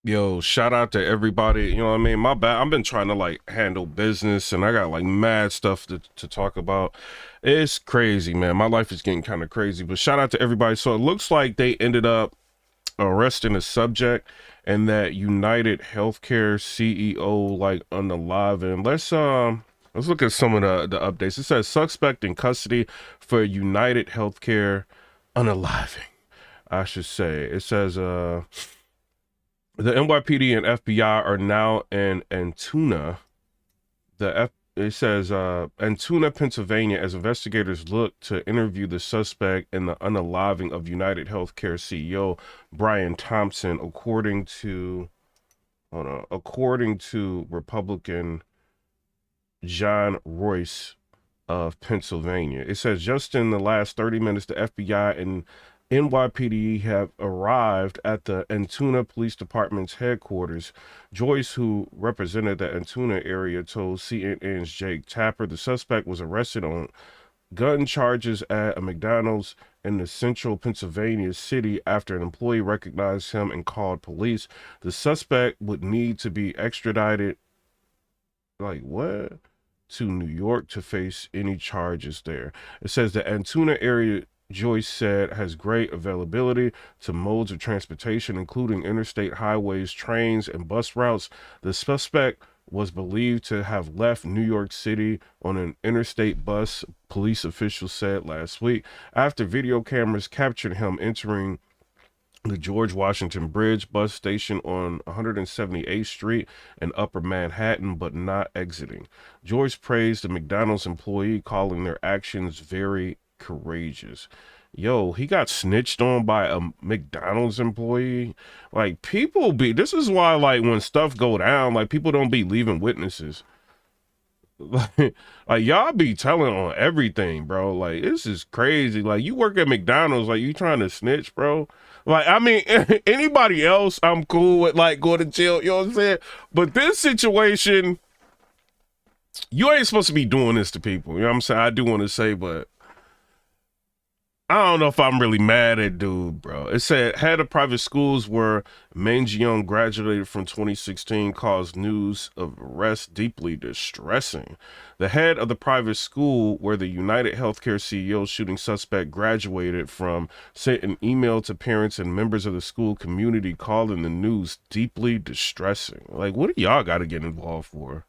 Yo, shout out to everybody. You know what I mean? My bad. I've been trying to like handle business and I got like mad stuff to talk about. It's crazy, man. My life is getting kind of crazy, but shout out to everybody. So it looks like they ended up arresting a subject and that United Healthcare CEO like unalive. And let's look at some of the updates. It says suspect in custody for United Healthcare unaliving, I should say. It says the NYPD and FBI are now in Antuna. It says Antuna, Pennsylvania, as investigators look to interview the suspect in the unaliving of United Healthcare CEO Brian Thompson, according to Republican John Royce of Pennsylvania. It says just in the last 30 minutes, the FBI and NYPD have arrived at the Antuna Police Department's headquarters. Joyce, who represented the Antuna area, told CNN's Jake Tapper the suspect was arrested on gun charges at a McDonald's in the central Pennsylvania city after an employee recognized him and called police. The suspect would need to be extradited, like what? To New York to face any charges there. It says the Antuna area, Joyce said, has great availability to modes of transportation, including interstate highways, trains, and bus routes. The suspect was believed to have left New York City on an interstate bus, police officials said last week, after video cameras captured him entering the George Washington Bridge bus station on 178th Street in Upper Manhattan, but not exiting. George praised the McDonald's employee, calling their actions very courageous. Yo, he got snitched on by a McDonald's employee. Like, this is why, like, when stuff go down, like, people don't be leaving witnesses. Like y'all be telling on everything, bro. Like this is crazy. Like you work at McDonald's, like you trying to snitch, bro. Like I mean, anybody else, I'm cool with like going to jail. You know what I'm saying? But this situation, you ain't supposed to be doing this to people. You know what I'm saying? I do want to say, but I don't know if I'm really mad at dude, bro. It said head of private schools where Mangione graduated from 2016 caused news of arrest deeply distressing. The head of the private school where the United Healthcare CEO shooting suspect graduated from sent an email to parents and members of the school community calling the news deeply distressing. Like, what do y'all got to get involved for?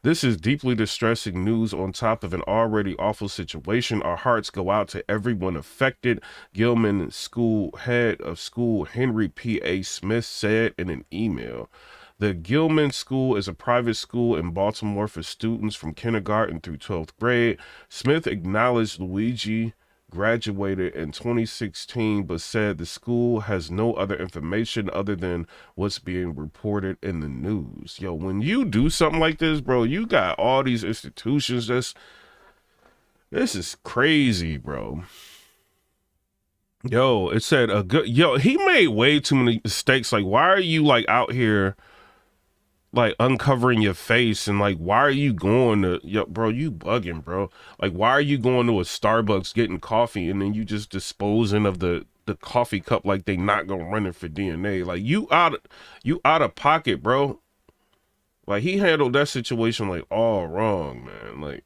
This is deeply distressing news on top of an already awful situation. Our hearts go out to everyone affected, Gilman School Head of School Henry P.A. Smith said in an email. The Gilman School is a private school in Baltimore for students from kindergarten through 12th grade. Smith acknowledged Luigi graduated in 2016, but said the school has no other information other than what's being reported in the news. Yo, when you do something like this, bro, you got all these institutions. This is crazy, bro. Yo, it said a good yo. He made way too many mistakes. Like, why are you like out here? Like uncovering your face and like why are you going to yo bro, you bugging, bro. Like why are you going to a Starbucks getting coffee and then you just disposing of the coffee cup like they not gonna run it for DNA? Like you out of pocket, bro. Like he handled that situation like all wrong, man. Like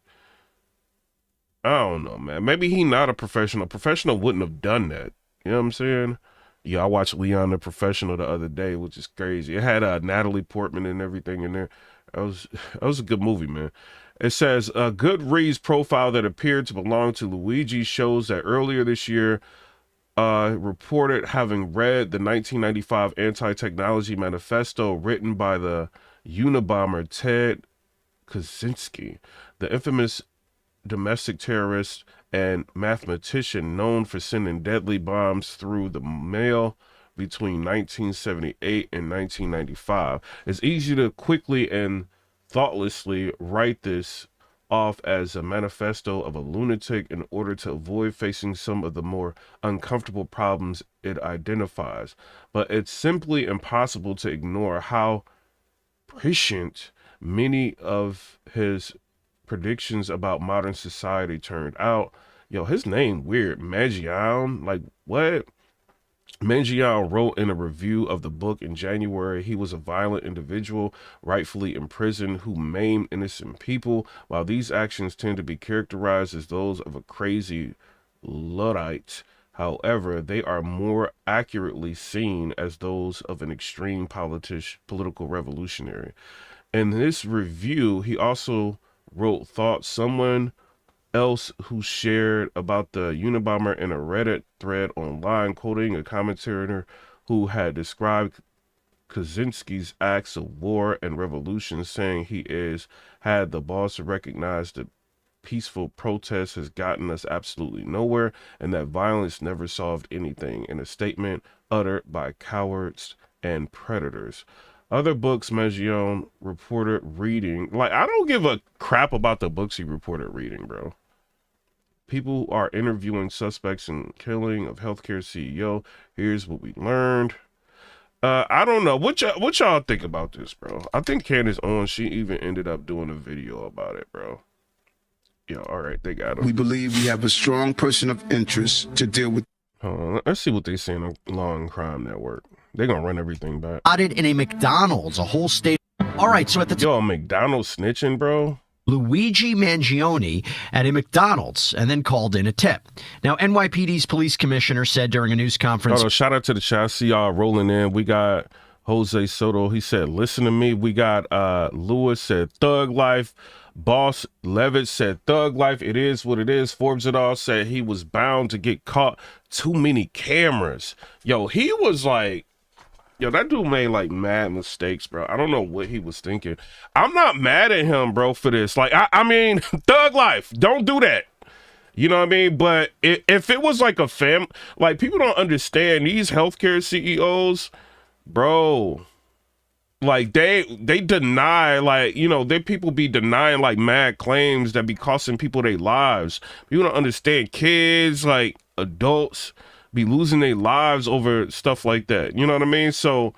I don't know, man. Maybe he not a professional. Professional wouldn't have done that. You know what I'm saying? Yeah, I watched Leon the Professional the other day, which is crazy. It had Natalie Portman and everything in there. That was a good movie, man. It says a Goodreads profile that appeared to belong to Luigi shows that earlier this year reported having read the 1995 anti-technology manifesto written by the Unabomber Ted Kaczynski, the infamous domestic terrorist and mathematician known for sending deadly bombs through the mail between 1978 and 1995. It's easy to quickly and thoughtlessly write this off as a manifesto of a lunatic in order to avoid facing some of the more uncomfortable problems it identifies. But it's simply impossible to ignore how prescient many of his predictions about modern society turned out. Yo, his name weird. Magion. Like what? Mangione wrote in a review of the book in January, he was a violent individual, rightfully imprisoned, who maimed innocent people. While these actions tend to be characterized as those of a crazy Luddite, however, they are more accurately seen as those of an extreme political revolutionary. In this review, he also wrote thoughts someone else who shared about the Unabomber in a Reddit thread online, quoting a commentator who had described Kaczynski's acts of war and revolution, saying he had the balls to recognize that peaceful protest has gotten us absolutely nowhere and that violence never solved anything, in a statement uttered by cowards and predators. Other books Mangione reported reading, like, I don't give a crap about the books he reported reading, bro. People are interviewing suspects in killing of healthcare CEO. Here's what we learned. I don't know. What y'all think about this, bro? I think Candace Owens, she even ended up doing a video about it, bro. Yeah, all right, they got him. We believe we have a strong person of interest to deal with. Hold on, let's see what they say on Law and Crime Network. They're gonna run everything back. Spotted in a McDonald's, a whole state. All right, so at the Yo, McDonald's snitching, bro. Luigi Mangione at a McDonald's and then called in a tip. Now, NYPD's police commissioner said during a news conference. Hold on, shout out to the chat. I see y'all rolling in. We got Jose Soto. He said, listen to me. We got Lewis said, Thug Life. Boss Levitt said, Thug Life. It is what it is. Forbes it all said he was bound to get caught. Too many cameras. Yo, he was like, yo, that dude made like mad mistakes, bro. I don't know what he was thinking. I'm not mad at him, bro, for this. Like, I mean, Thug Life, don't do that. You know what I mean? But if it was like a like, people don't understand these healthcare CEOs, bro. Like, they deny, like, you know, people be denying like mad claims that be costing people their lives. People don't understand. Kids, like adults, be losing their lives over stuff like that. You know what I mean? So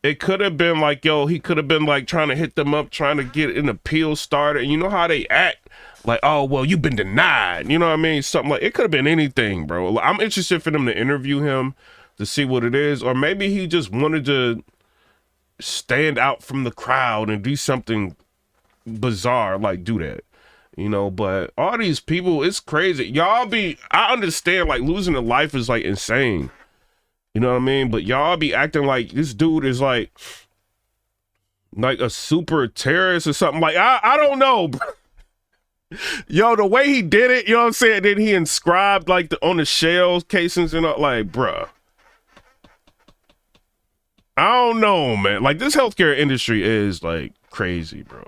it could have been like, yo, he could have been like trying to hit them up, trying to get an appeal started. And you know how they act? Like, oh, well, you've been denied. You know what I mean? Something like, it could have been anything, bro. I'm interested for them to interview him to see what it is. Or maybe he just wanted to stand out from the crowd and do something bizarre, like do that. You know, but all these people, it's crazy. I understand, like, losing a life is like insane. You know what I mean? But y'all be acting like this dude is like a super terrorist or something. Like, I don't know, bro. Yo, the way he did it, you know what I'm saying? Then he inscribed like on the shell casings and like, bruh. I don't know, man. Like, this healthcare industry is like crazy, bro.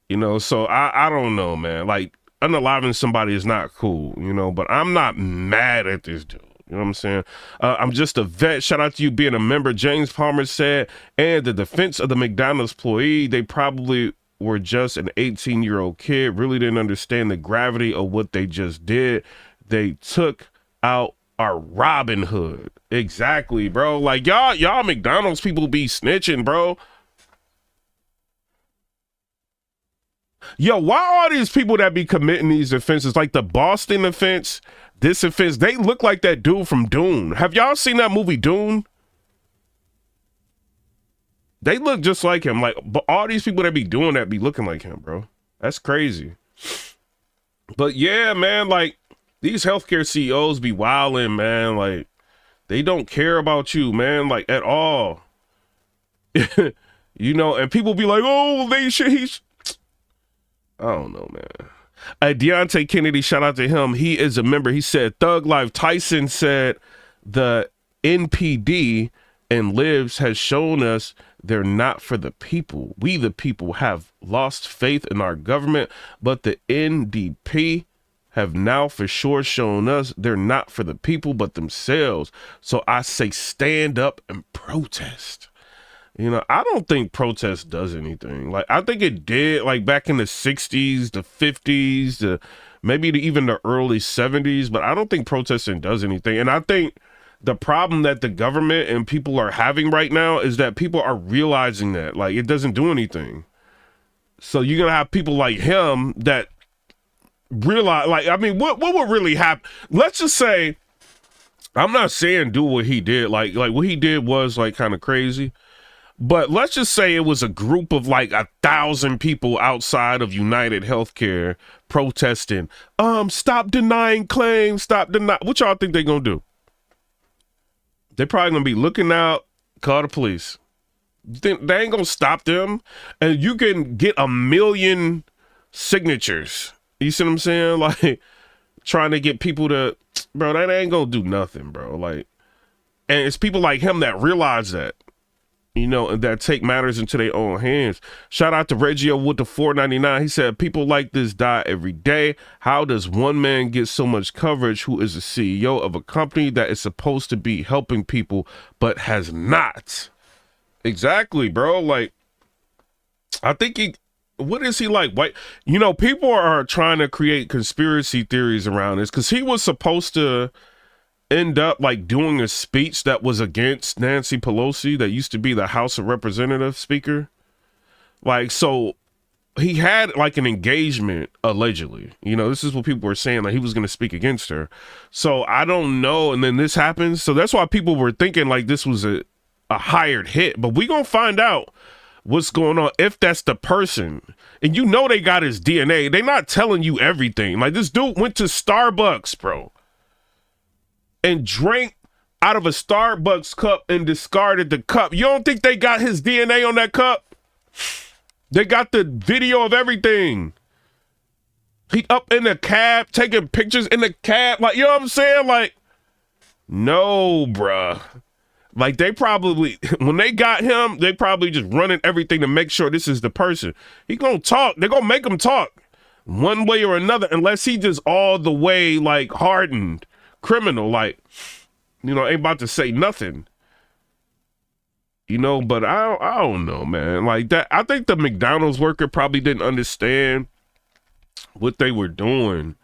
You know, so I don't know, man. Like, unaliving somebody is not cool, you know, but I'm not mad at this dude. You know what I'm saying? I'm just a vet. Shout out to you being a member. James Palmer said, and the defense of the McDonald's employee, they probably were just an 18-year-old kid, really didn't understand the gravity of what they just did. They took out our Robin Hood. Exactly, bro. Like, y'all McDonald's people be snitching, bro. Yo, why are these people that be committing these offenses, like the Boston offense, this offense, they look like that dude from Dune. Have y'all seen that movie Dune? They look just like him. Like, but all these people that be doing that be looking like him, bro. That's crazy. But yeah, man, like, these healthcare CEOs be wilding, man. Like, they don't care about you, man, like, at all. You know, and people be like, oh, he's I don't know, man. Deontay Kennedy, shout out to him. He is a member. He said, Thug Life. Tyson said the NPD and Libs has shown us they're not for the people. We, the people, have lost faith in our government, but the NDP have now for sure shown us they're not for the people, but themselves. So I say stand up and protest. You know, I don't think protest does anything. Like, I think it did, like, back in the 60s, the 50s, maybe even the early 70s, but I don't think protesting does anything. And I think the problem that the government and people are having right now is that people are realizing that, like, it doesn't do anything. So you're going to have people like him that realize, like, I mean, what would really happen? Let's just say I'm not saying do what he did. Like what he did was like kind of crazy. But let's just say it was a group of like 1,000 people outside of United Healthcare protesting. Stop denying claims. Stop denying. What y'all think they gonna do? They probably gonna be looking out. Call the police. You think they ain't gonna stop them? And you can get 1 million signatures. You see what I'm saying? Like trying to get people to, bro. That ain't gonna do nothing, bro. Like, and it's people like him that realize that. You know, and that take matters into their own hands. Shout out to Reggio with the $4.99. He said, people like this die every day. How does one man get so much coverage who is the CEO of a company that is supposed to be helping people but has not? Exactly, bro. Like, I think what is he like? White? You know, people are trying to create conspiracy theories around this because he was supposed to end up like doing a speech that was against Nancy Pelosi that used to be the House of Representatives speaker. Like, so he had like an engagement allegedly, you know, this is what people were saying, like he was going to speak against her. So I don't know. And then this happens. So that's why people were thinking like this was a hired hit, but we going to find out what's going on if that's the person. And you know, they got his DNA. They not telling you everything. Like this dude went to Starbucks, bro, and drank out of a Starbucks cup and discarded the cup. You don't think they got his DNA on that cup? They got the video of everything. He up in the cab, taking pictures in the cab. Like, you know what I'm saying? Like, no, bruh. Like, they probably, when they got him, they probably just running everything to make sure this is the person. He gonna talk. They're gonna make him talk one way or another unless he just all the way, like, hardened criminal, like, you know, ain't about to say nothing, you know. But I don't know, man. Like that, I think the McDonald's worker probably didn't understand what they were doing,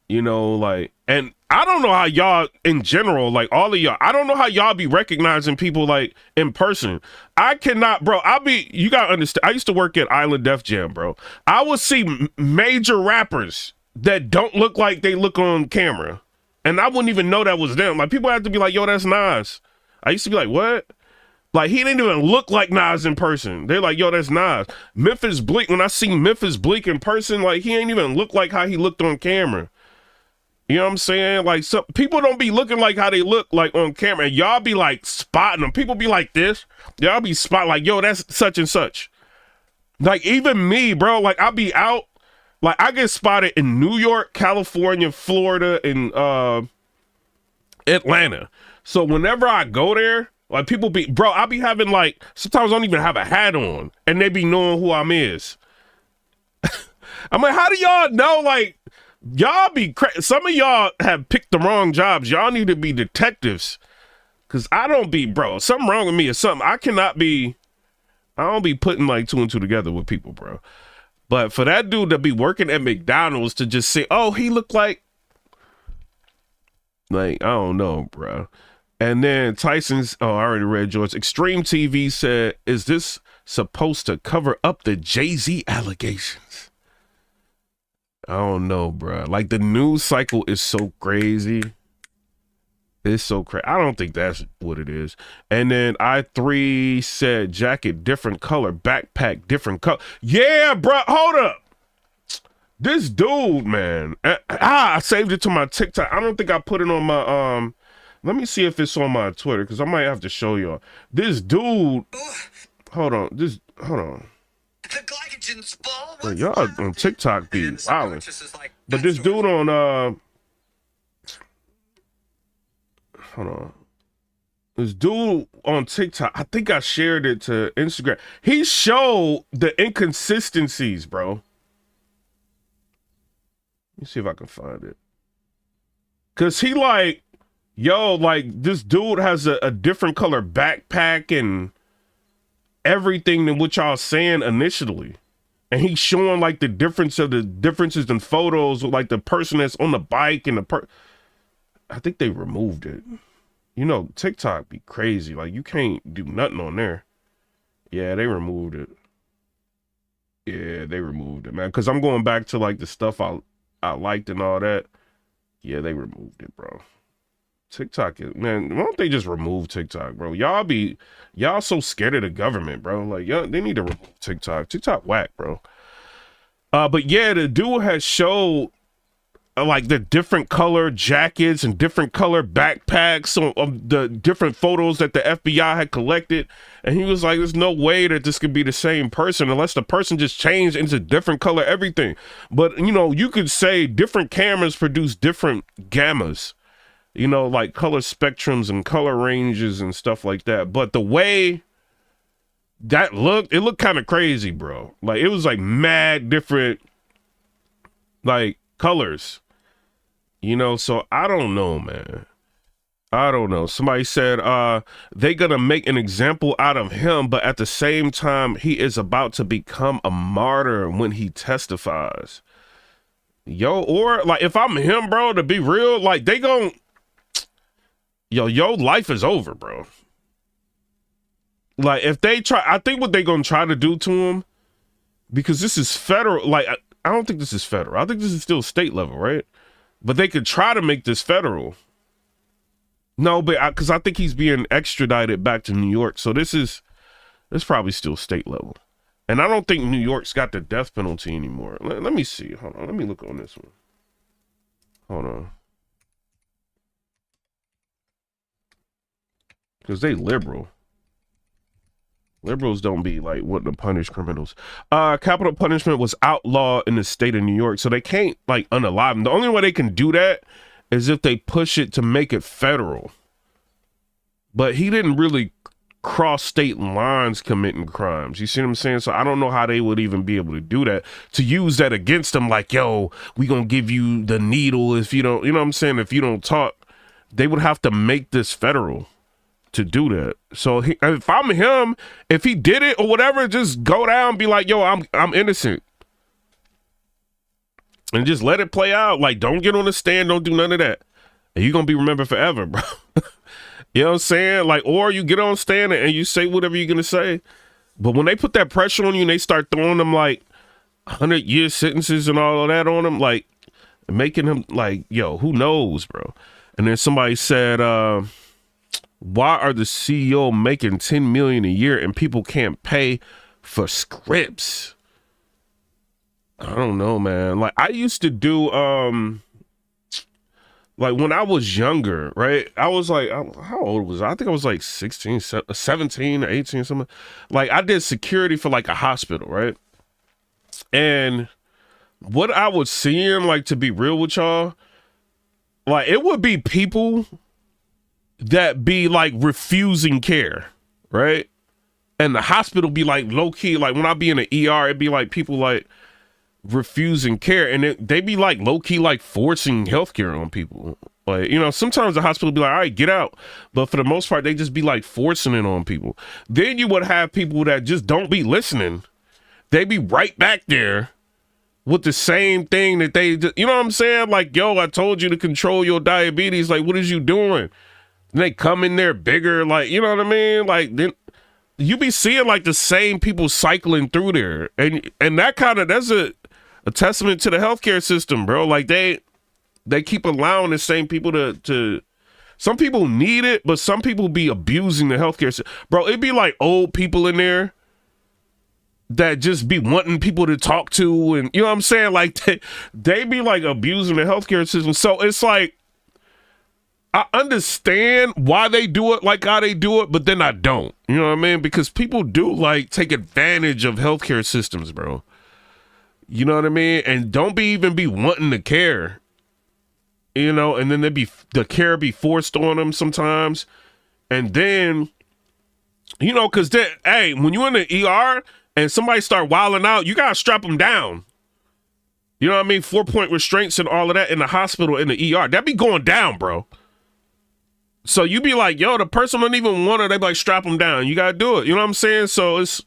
you know. Like, and I don't know how y'all in general, like all of y'all, I don't know how y'all be recognizing people like in person. I cannot, bro. You gotta understand. I used to work at Island Def Jam, bro. I would see major rappers that don't look like they look on camera. And I wouldn't even know that was them. Like, people have to be like, yo, that's Nas. I used to be like, what? Like, he didn't even look like Nas in person. They're like, yo, that's Nas. Memphis Bleak, when I see Memphis Bleak in person, like, he ain't even look like how he looked on camera. You know what I'm saying? Like, some people don't be looking like how they look, like, on camera. And y'all be, like, spotting them. People be like this. Y'all be spotting, like, yo, that's such and such. Like, even me, bro, like, I'll be out. Like, I get spotted in New York, California, Florida, and Atlanta. So whenever I go there, like, people be, bro, I be having, like, sometimes I don't even have a hat on, and they be knowing who I'm is. I'm like, how do y'all know? Like, y'all be, some of y'all have picked the wrong jobs. Y'all need to be detectives. Because I don't be, bro, something wrong with me or something. I don't be putting, like, two and two together with people, bro. But for that dude to be working at McDonald's to just say, oh, he looked like, I don't know, bro. And then Tyson's, I already read George. Extreme TV said, is this supposed to cover up the Jay-Z allegations? I don't know, bro. Like, the news cycle is so crazy. It's so crazy. I don't think that's what it is. And then I3 said jacket, different color, backpack, different color. Yeah, bro. Hold up. This dude, man. I saved it to my TikTok. I don't think I put it on my, let me see if it's on my Twitter, because I might have to show y'all. This dude, hold on. The glycogen's full. Well, y'all on TikTok be violent. But this dude on, hold on. This dude on TikTok, I think I shared it to Instagram. He showed the inconsistencies, bro. Let me see if I can find it. Cause he like, yo, like this dude has a different color backpack and everything than what y'all saying initially. And he's showing like the differences in photos with like the person that's on the bike and I think they removed it. You know, TikTok be crazy. Like, you can't do nothing on there. Yeah, they removed it. Yeah, they removed it, man. Because I'm going back to, like, the stuff I liked and all that. Yeah, they removed it, bro. TikTok is, man, why don't they just remove TikTok, bro? Y'all so scared of the government, bro. Like, y'all, they need to remove TikTok. TikTok whack, bro. But yeah, the dude has showed like the different color jackets and different color backpacks of the different photos that the FBI had collected. And he was like, there's no way that this could be the same person unless the person just changed into different color everything. But, you know, you could say different cameras produce different gammas, you know, like color spectrums and color ranges and stuff like that. But the way that looked, it looked kind of crazy, bro. Like, it was like mad different, like, colors. You know, so I don't know, man. I don't know. Somebody said they gonna make an example out of him, but at the same time, he is about to become a martyr when he testifies. Yo, or like if I'm him, bro, to be real, like they gon' your life is over, bro. Like if they try, I think what they gonna try to do to him, because this is federal, like I don't think this is federal. I think this is still state level, right? But they could try to make this federal. No, but because I think he's being extradited back to New York. So this probably still state level. And I don't think New York's got the death penalty anymore. Let me see. Hold on. Let me look on this one. Hold on. Because they liberal. Liberals don't be like wanting to punish criminals. Capital punishment was outlawed in the state of New York, so they can't like unalive him. The only way they can do that is if they push it to make it federal. But he didn't really cross state lines committing crimes. You see what I'm saying? So I don't know how they would even be able to do that, to use that against them. Like, yo, we gonna give you the needle if you don't, you know what I'm saying? If you don't talk, they would have to make this federal to do that. So if I'm him, if he did it or whatever, just go down and be like, yo, I'm innocent. And just let it play out. Like, don't get on the stand, don't do none of that. And you're gonna be remembered forever, bro. You know what I'm saying? Like, or you get on stand and you say whatever you're gonna say. But when they put that pressure on you and they start throwing them like 100-year sentences and all of that on them, like making them like, yo, who knows, bro? And then somebody said, why are the CEO making $10 million a year and people can't pay for scripts? I don't know, man. Like I used to do, like when I was younger, right? I was like, how old was I? I think I was like 16, 17 or 18 or something. Like I did security for like a hospital, right? And what I was seeing, like to be real with y'all, like it would be people that be like refusing care, right? And the hospital be like low key, like when I be in the ER, it'd be like people like refusing care, and they be like low key like forcing healthcare on people. Like, you know, sometimes the hospital be like, all right, get out. But for the most part, they just be like forcing it on people. Then you would have people that just don't be listening. They be right back there with the same thing that they, you know what I'm saying? Like, yo, I told you to control your diabetes. Like, what is you doing? And they come in there bigger, like, you know what I mean? Like, then you be seeing like the same people cycling through there. And that kind of, that's a testament to the healthcare system, bro. Like they keep allowing the same people to some people need it, but some people be abusing the healthcare system. Bro, it'd be like old people in there that just be wanting people to talk to, and you know what I'm saying? Like they be like abusing the healthcare system. So it's like, I understand why they do it like how they do it, but then I don't. You know what I mean? Because people do like take advantage of healthcare systems, bro. You know what I mean? And don't even be wanting to care. You know, and then the care be forced on them sometimes. And then, you know, because hey, when you in the ER and somebody start wilding out, you gotta strap them down. You know what I mean? 4-point restraints and all of that in the hospital, in the ER. That be going down, bro. So you be like, yo, the person don't even want it. They be like, strap them down. You got to do it. You know what I'm saying? So it's,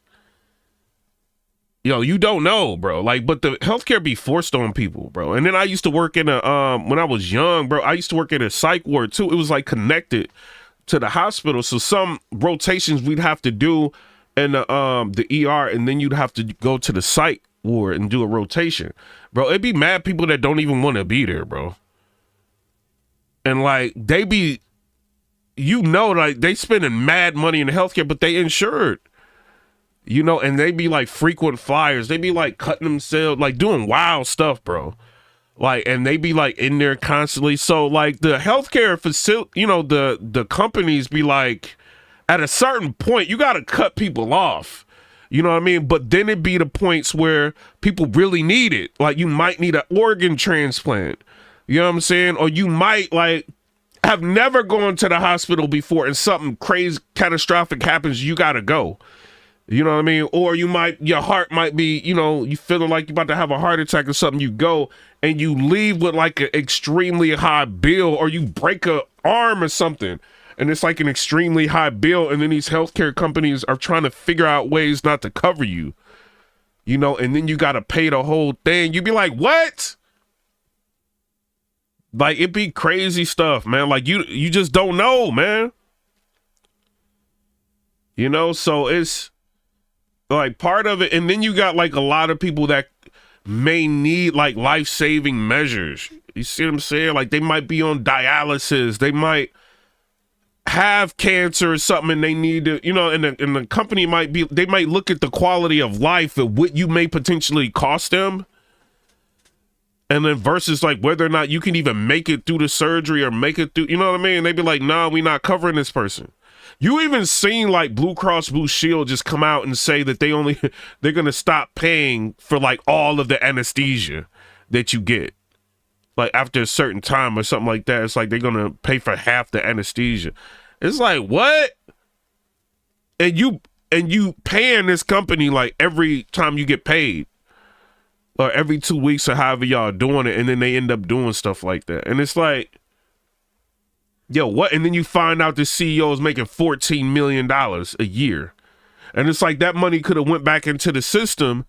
yo, you don't know, bro. Like, but the healthcare be forced on people, bro. And then I used to work in when I was young, bro, I used to work in a psych ward too. It was like connected to the hospital. So some rotations we'd have to do in the ER, and then you'd have to go to the psych ward and do a rotation. Bro, it'd be mad people that don't even want to be there, bro. And like, they be like they spending mad money in healthcare, but they insured. And they be like frequent flyers. They be like cutting themselves, like doing wild stuff, bro. Like, and they be like in there constantly. So like the healthcare facility, the companies be like, at a certain point, you got to cut people off. You know what I mean? But then it be the points where people really need it. Like you might need an organ transplant. You know what I'm saying? Or you might like have never gone to the hospital before and something crazy catastrophic happens. You got to go. You know what I mean? Or your heart might be, you feeling like you're about to have a heart attack or something. You go and you leave with like an extremely high bill, or you break a arm or something. And it's like an extremely high bill. And then these healthcare companies are trying to figure out ways not to cover you, and then you got to pay the whole thing. You be like, what? Like, it be crazy stuff, man. Like you just don't know, man. So it's like part of it. And then you got like a lot of people that may need like life-saving measures. You see what I'm saying? Like they might be on dialysis. They might have cancer or something, and they need to, and the company they might look at the quality of life and what you may potentially cost them. And then versus like whether or not you can even make it through the surgery or make it through, you know what I mean? They'd be like, nah, we not covering this person. You even seen like Blue Cross Blue Shield just come out and say that they're going to stop paying for like all of the anesthesia that you get. Like after a certain time or something like that. It's like they're going to pay for half the anesthesia. It's like, what? And you paying this company like every time you get paid. Or every 2 weeks or however y'all doing it, and then they end up doing stuff like that. And it's like, yo, what? And then you find out the CEO is making $14 million a year. And it's like that money could have went back into the system.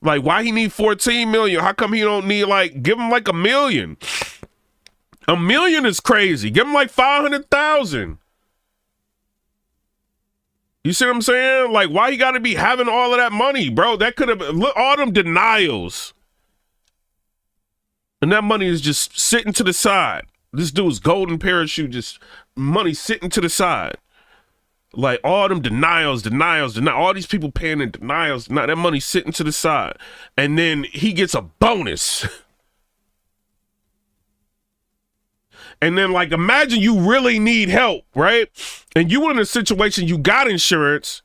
Like, why he need 14 million? How come he don't need give him like $1 million? $1 million is crazy. Give him like 500,000. You see what I'm saying? Like, why you got to be having all of that money, bro? That could have been all them denials. And that money is just sitting to the side. This dude's golden parachute, just money sitting to the side. Like, all them denials. All these people paying in denials. Now that money sitting to the side. And then he gets a bonus. And then, like, imagine you really need help, right? And you in a situation, you got insurance,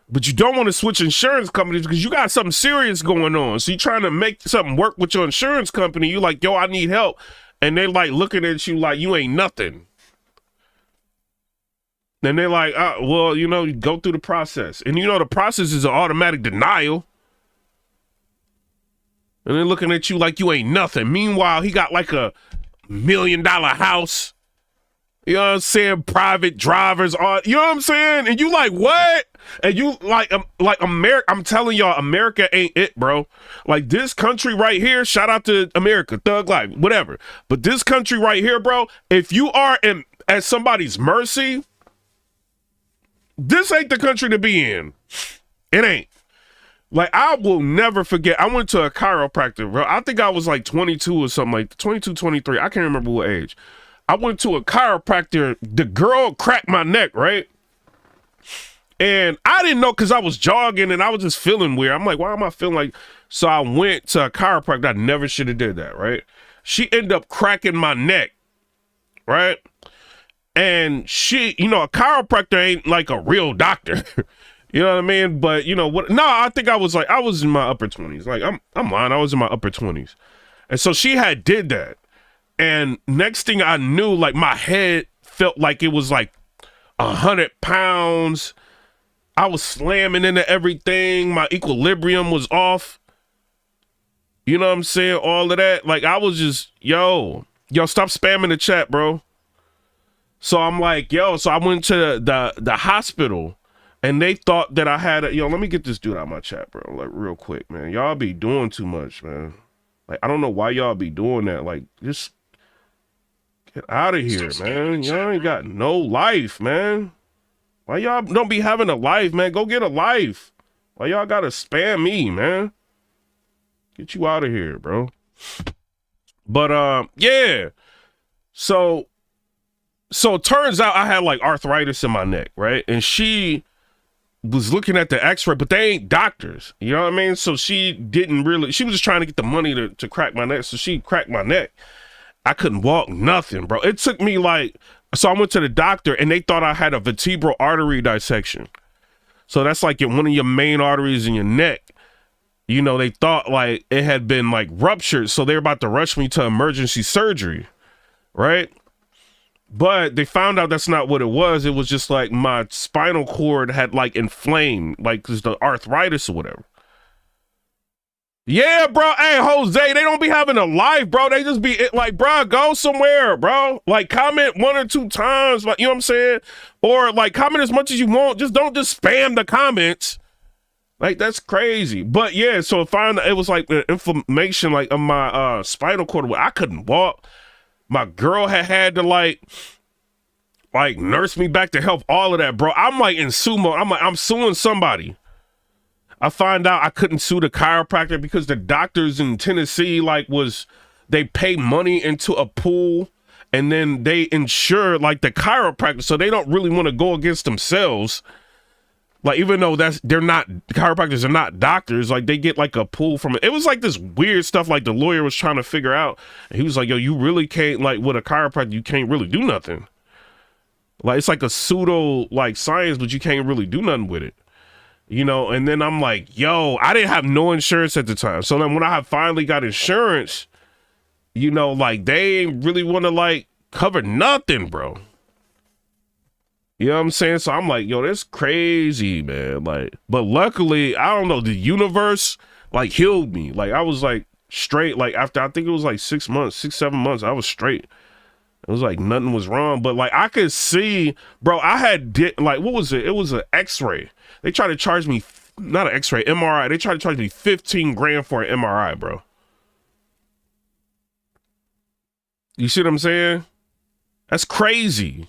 but you don't want to switch insurance companies because you got something serious going on. So you're trying to make something work with your insurance company. You like, yo, I need help. And they're like looking at you like you ain't nothing. And they're like, well, you go through the process. And the process is an automatic denial. And they're looking at you like you ain't nothing. Meanwhile, he got like a $1 million house, you know what I'm saying, private drivers, all, you know what I'm saying, and you like, what? And you like America, I'm telling y'all, America ain't it, bro. Like this country right here, shout out to America, thug life, whatever, but this country right here, bro, if you are at somebody's mercy, this ain't the country to be in. It ain't. Like, I will never forget, I went to a chiropractor, bro. I think I was like 22 or something, like 22, 23. I can't remember what age. I went to a chiropractor. The girl cracked my neck, right? And I didn't know because I was jogging and I was just feeling weird. I'm like, why am I feeling like... So I went to a chiropractor. I never should have did that, right? She ended up cracking my neck, right? And she, a chiropractor ain't like a real doctor. You know what I mean? But what? No, I think I was in my upper 20s. Like I'm lying. I was in my upper 20s. And so she had did that. And next thing I knew, like my head felt like it was like 100 pounds. I was slamming into everything. My equilibrium was off. You know what I'm saying? All of that. Like I was just, yo, stop spamming the chat, bro. So I'm like, so I went to the hospital. And they thought that I had let me get this dude out of my chat, bro. Like real quick, man. Y'all be doing too much, man. Like, I don't know why y'all be doing that. Like, just get out of here, man. Y'all ain't got no life, man. Why y'all don't be having a life, man? Go get a life. Why y'all gotta spam me, man? Get you out of here, bro. But yeah. So So it turns out I had like arthritis in my neck, right? And she was looking at the x-ray, but they ain't doctors. You know what I mean? So she was just trying to get the money to crack my neck. So she cracked my neck. I couldn't walk, nothing, bro. It took me so I went to the doctor and they thought I had a vertebral artery dissection. So that's like one of your main arteries in your neck. You know, they thought like it had been like ruptured. So they're about to rush me to emergency surgery, right? But they found out that's not what it was. It was just like my spinal cord had like inflamed, like cause the arthritis or whatever. Yeah, bro. Hey, Jose, they don't be having a life, bro. They just be like, bro, go somewhere, bro. Like comment 1 or 2 times, like, you know what I'm saying? Or like comment as much as you want. Just don't just spam the comments. Like that's crazy. But yeah, so it was like the inflammation like on my spinal cord where I couldn't walk. My girl had to like nurse me back to health, all of that, bro. I'm like in sumo. I'm suing somebody. I find out I couldn't sue the chiropractor because the doctors in Tennessee they pay money into a pool and then they insure like the chiropractor, so they don't really want to go against themselves. Like, even though chiropractors are not doctors, like they get like a pool from it. It was like this weird stuff like the lawyer was trying to figure out. And he was like, yo, you really can't, like with a chiropractor, you can't really do nothing. Like, it's like a pseudo like science, but you can't really do nothing with it. You know, and then I'm like, yo, I didn't have no insurance at the time. So then when I finally got insurance, you know, like they ain't really want to like cover nothing, bro. You know what I'm saying? So I'm like, yo, that's crazy, man. Like, but luckily, I don't know, the universe like healed me. Like I was like straight, like after I think it was like 6 months, 7 months, I was straight. It was like nothing was wrong. But like I could see, bro, like, what was it? It was an x-ray. They tried to charge me, not an x-ray, MRI. They tried to charge me 15 grand for an MRI, bro. You see what I'm saying? That's crazy.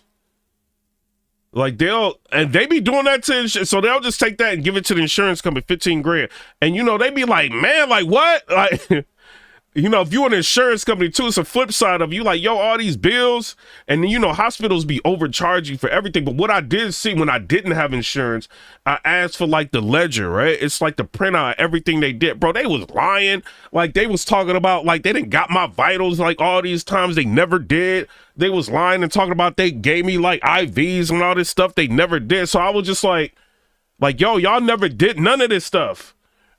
Like they be doing that to insurance, so they'll just take that and give it to the insurance company, 15 grand. And you know, they be like, man, like what? Like, you know, if you're an insurance company too, it's a flip side of you like, yo, all these bills, and then, you know, hospitals be overcharging for everything. But what I did see when I didn't have insurance, I asked for like the ledger, right? It's like the printout, everything they did, bro. They was lying. Like they was talking about like they didn't got my vitals like all these times. They never did. They was lying and talking about they gave me like IVs and all this stuff. They never did. So I was just like, yo, y'all never did none of this stuff.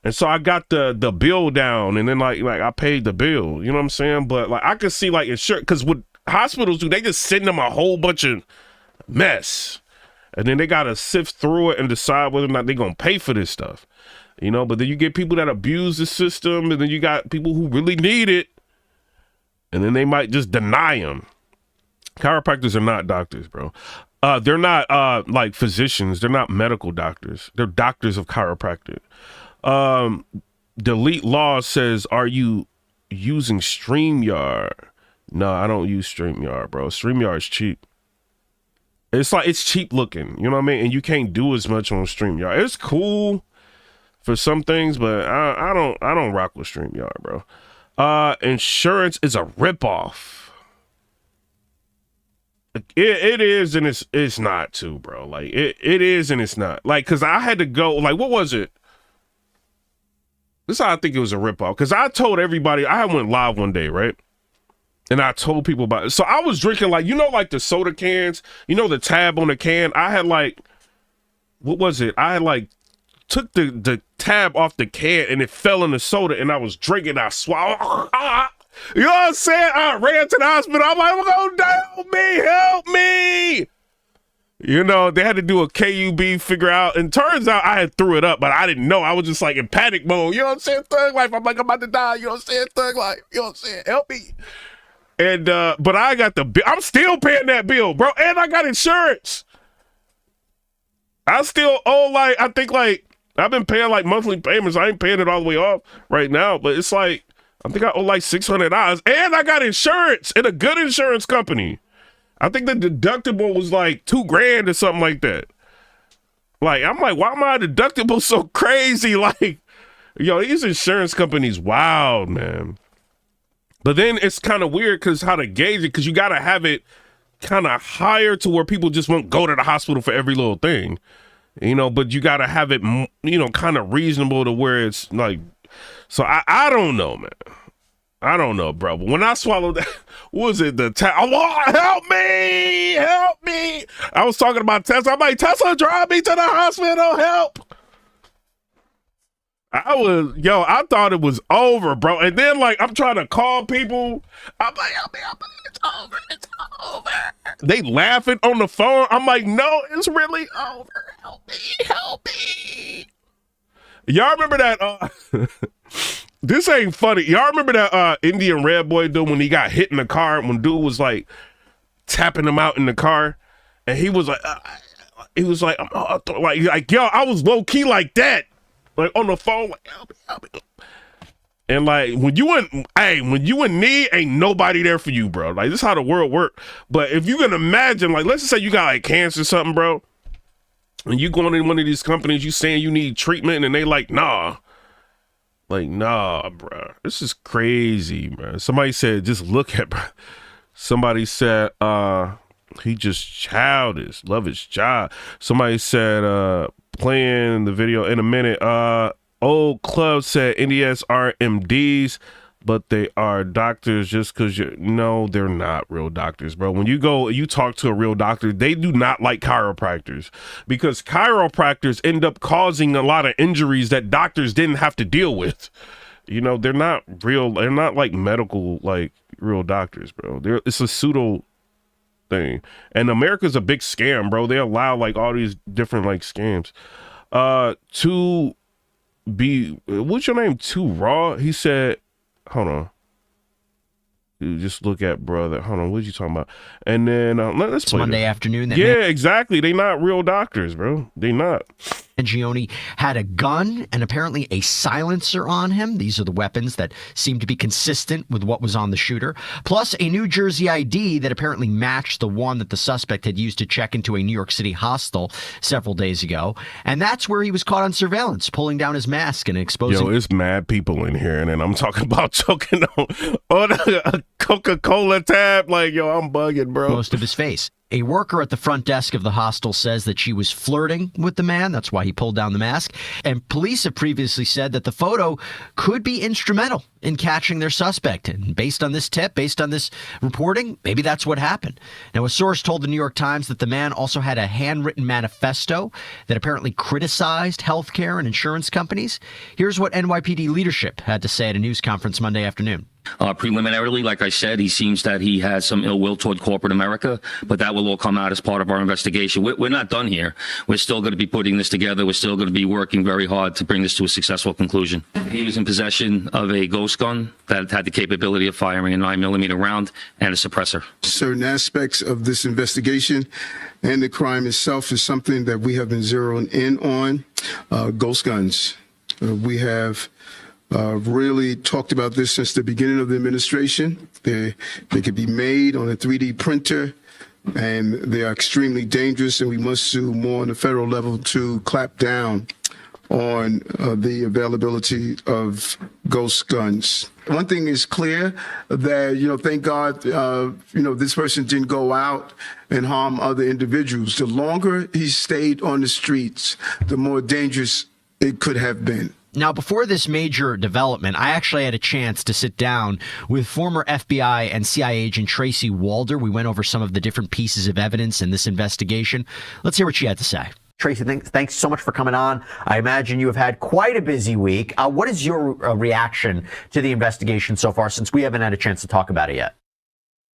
And so I got the bill down, and then like I paid the bill, you know what I'm saying? But like I could see like insurance, because what hospitals do, they just send them a whole bunch of mess, and then they gotta sift through it and decide whether or not they're gonna pay for this stuff, you know. But then you get people that abuse the system, and then you got people who really need it, and then they might just deny them. Chiropractors are not doctors, bro. They're not like physicians. They're not medical doctors. They're doctors of chiropractic. Delete Law says, are you using StreamYard? No, I don't use StreamYard, bro. StreamYard's cheap. It's cheap looking, you know what I mean? And you can't do as much on StreamYard. It's cool for some things, but I don't rock with StreamYard, bro. Insurance is a ripoff. It is and it's not too, bro. Like it is and it's not. Like, cause I had to go, like, what was it? This is how I think it was a ripoff. Cause I told everybody, I went live one day, right? And I told people about it. So I was drinking like, you know, like the soda cans, you know, the tab on the can. I had like, what was it? I had like took the tab off the can and it fell in the soda and I was drinking. I swallowed. You know what I'm saying? I ran to the hospital. I'm like, help me. You know, they had to do a KUB, figure out, and turns out I had threw it up, but I didn't know. I was just like in panic mode. You know what I'm saying? Thug life. I'm like, I'm about to die. You know what I'm saying? Thug life. You know what I'm saying? Help me. And, but I got the bill. I'm still paying that bill, bro. And I got insurance. I still owe like, I think like, I've been paying like monthly payments. I ain't paying it all the way off right now, but it's like, I think I owe like $600, and I got insurance in a good insurance company. I think the deductible was like $2,000 or something like that. Like, I'm like, why my deductible so crazy? Like, yo, these insurance companies, wild, man. But then it's kind of weird because how to gauge it, because you got to have it kind of higher to where people just won't go to the hospital for every little thing, you know, but you got to have it, you know, kind of reasonable to where it's like, so I don't know, man. I don't know, bro. But when I swallowed that, what was it? Oh, help me! Help me! I was talking about Tesla. I'm like, Tesla, drive me to the hospital. Help! I thought it was over, bro. And then, like, I'm trying to call people. I'm like, help me, it's over, it's over. They laughing on the phone. I'm like, no, it's really over. Help me. Y'all remember that? This ain't funny. Y'all remember that Indian red boy dude when he got hit in the car? When dude was like tapping him out in the car, and he was like, yo, I was low key like that, like on the phone, like help me. And like when you in need, ain't nobody there for you, bro. Like this is how the world work. But if you can imagine, like let's just say you got like cancer or something, bro, and you going in one of these companies, you saying you need treatment, and they like, nah. Like, nah, bro. This is crazy, man. Somebody said, just look at, bro. Somebody said, he just childish. Love his job. Somebody said, playing the video in a minute. Old Club said NDS are MDs, but they are doctors just because no, they're not real doctors, bro. When you talk to a real doctor, they do not like chiropractors because chiropractors end up causing a lot of injuries that doctors didn't have to deal with. You know, they're not real. They're not like medical, like real doctors, bro. It's a pseudo thing. And America's a big scam, bro. They allow like all these different like scams. What's your name? Too Raw? He said, hold on. You just look at brother. Hold on. What are you talking about? And then let's play Monday this. afternoon. Yeah, exactly. They not real doctors, bro. They not. Mangione had a gun and apparently a silencer on him. These are the weapons that seem to be consistent with what was on the shooter. Plus a New Jersey ID that apparently matched the one that the suspect had used to check into a New York City hostel several days ago. And that's where he was caught on surveillance, pulling down his mask and exposing... Yo, it's mad people in here. And then I'm talking about choking on a Coca-Cola tab. Like, yo, I'm bugging, bro. Most of his face. A worker at the front desk of the hostel says that she was flirting with the man. That's why he pulled down the mask. And police have previously said that the photo could be instrumental in catching their suspect. And based on this tip, based on this reporting, maybe that's what happened. Now, a source told the New York Times that the man also had a handwritten manifesto that apparently criticized healthcare and insurance companies. Here's what NYPD leadership had to say at a news conference Monday afternoon. Preliminarily, like I said, he seems that he has some ill will toward corporate America, but that will all come out as part of our investigation. We're not done here. We're still going to be putting this together. We're still going to be working very hard to bring this to a successful conclusion. He was in possession of a ghost gun that had the capability of firing a 9mm round and a suppressor. Certain aspects of this investigation and the crime itself is something that we have been zeroing in on. Ghost guns. We have really talked about this since the beginning of the administration. They could be made on a 3D printer, and they are extremely dangerous, and we must do more on the federal level to clamp down on the availability of ghost guns. One thing is clear that, thank God, this person didn't go out and harm other individuals. The longer he stayed on the streets, the more dangerous it could have been. Now, before this major development, I actually had a chance to sit down with former FBI and CIA agent Tracy Walder. We went over some of the different pieces of evidence in this investigation. Let's hear what she had to say. Tracy, thanks so much for coming on. I imagine you have had quite a busy week. What is your reaction to the investigation so far, since we haven't had a chance to talk about it yet?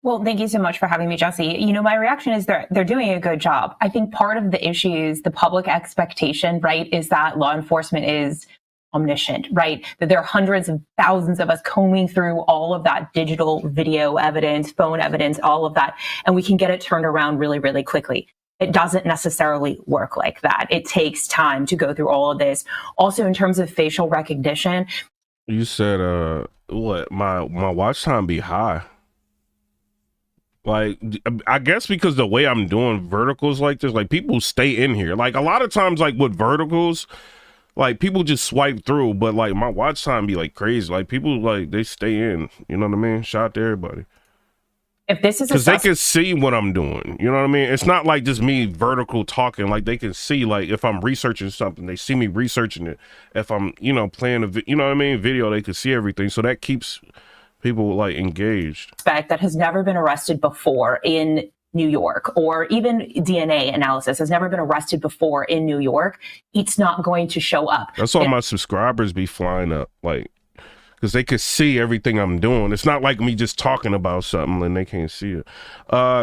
Well, thank you so much for having me, Jesse. My reaction is they're doing a good job. I think part of the issue is the public expectation, right, is that law enforcement is omniscient, right? That there are hundreds of thousands of us combing through all of that digital video evidence, phone evidence, all of that, and we can get it turned around really, really quickly. It doesn't necessarily work like that. It takes time to go through all of this. Also, in terms of facial recognition. You said, what? My watch time be high. Like, I guess because the way I'm doing verticals like this, like people stay in here. Like a lot of times, like with verticals, like people just swipe through, but like my watch time be like crazy. Like people, like they stay in, you know what I mean? Shout out to everybody. If this is a because they can see what I'm doing. You know what I mean? It's not like just me vertical talking. Like they can see, like if I'm researching something, they see me researching it. If I'm, playing you know what I mean, video, they can see everything. So that keeps people like engaged. Suspect that has never been arrested before in New York, or even DNA analysis has never been arrested before in New York, it's not going to show up. That's why my subscribers be flying up, like, because they could see everything I'm doing. It's not like me just talking about something and they can't see it.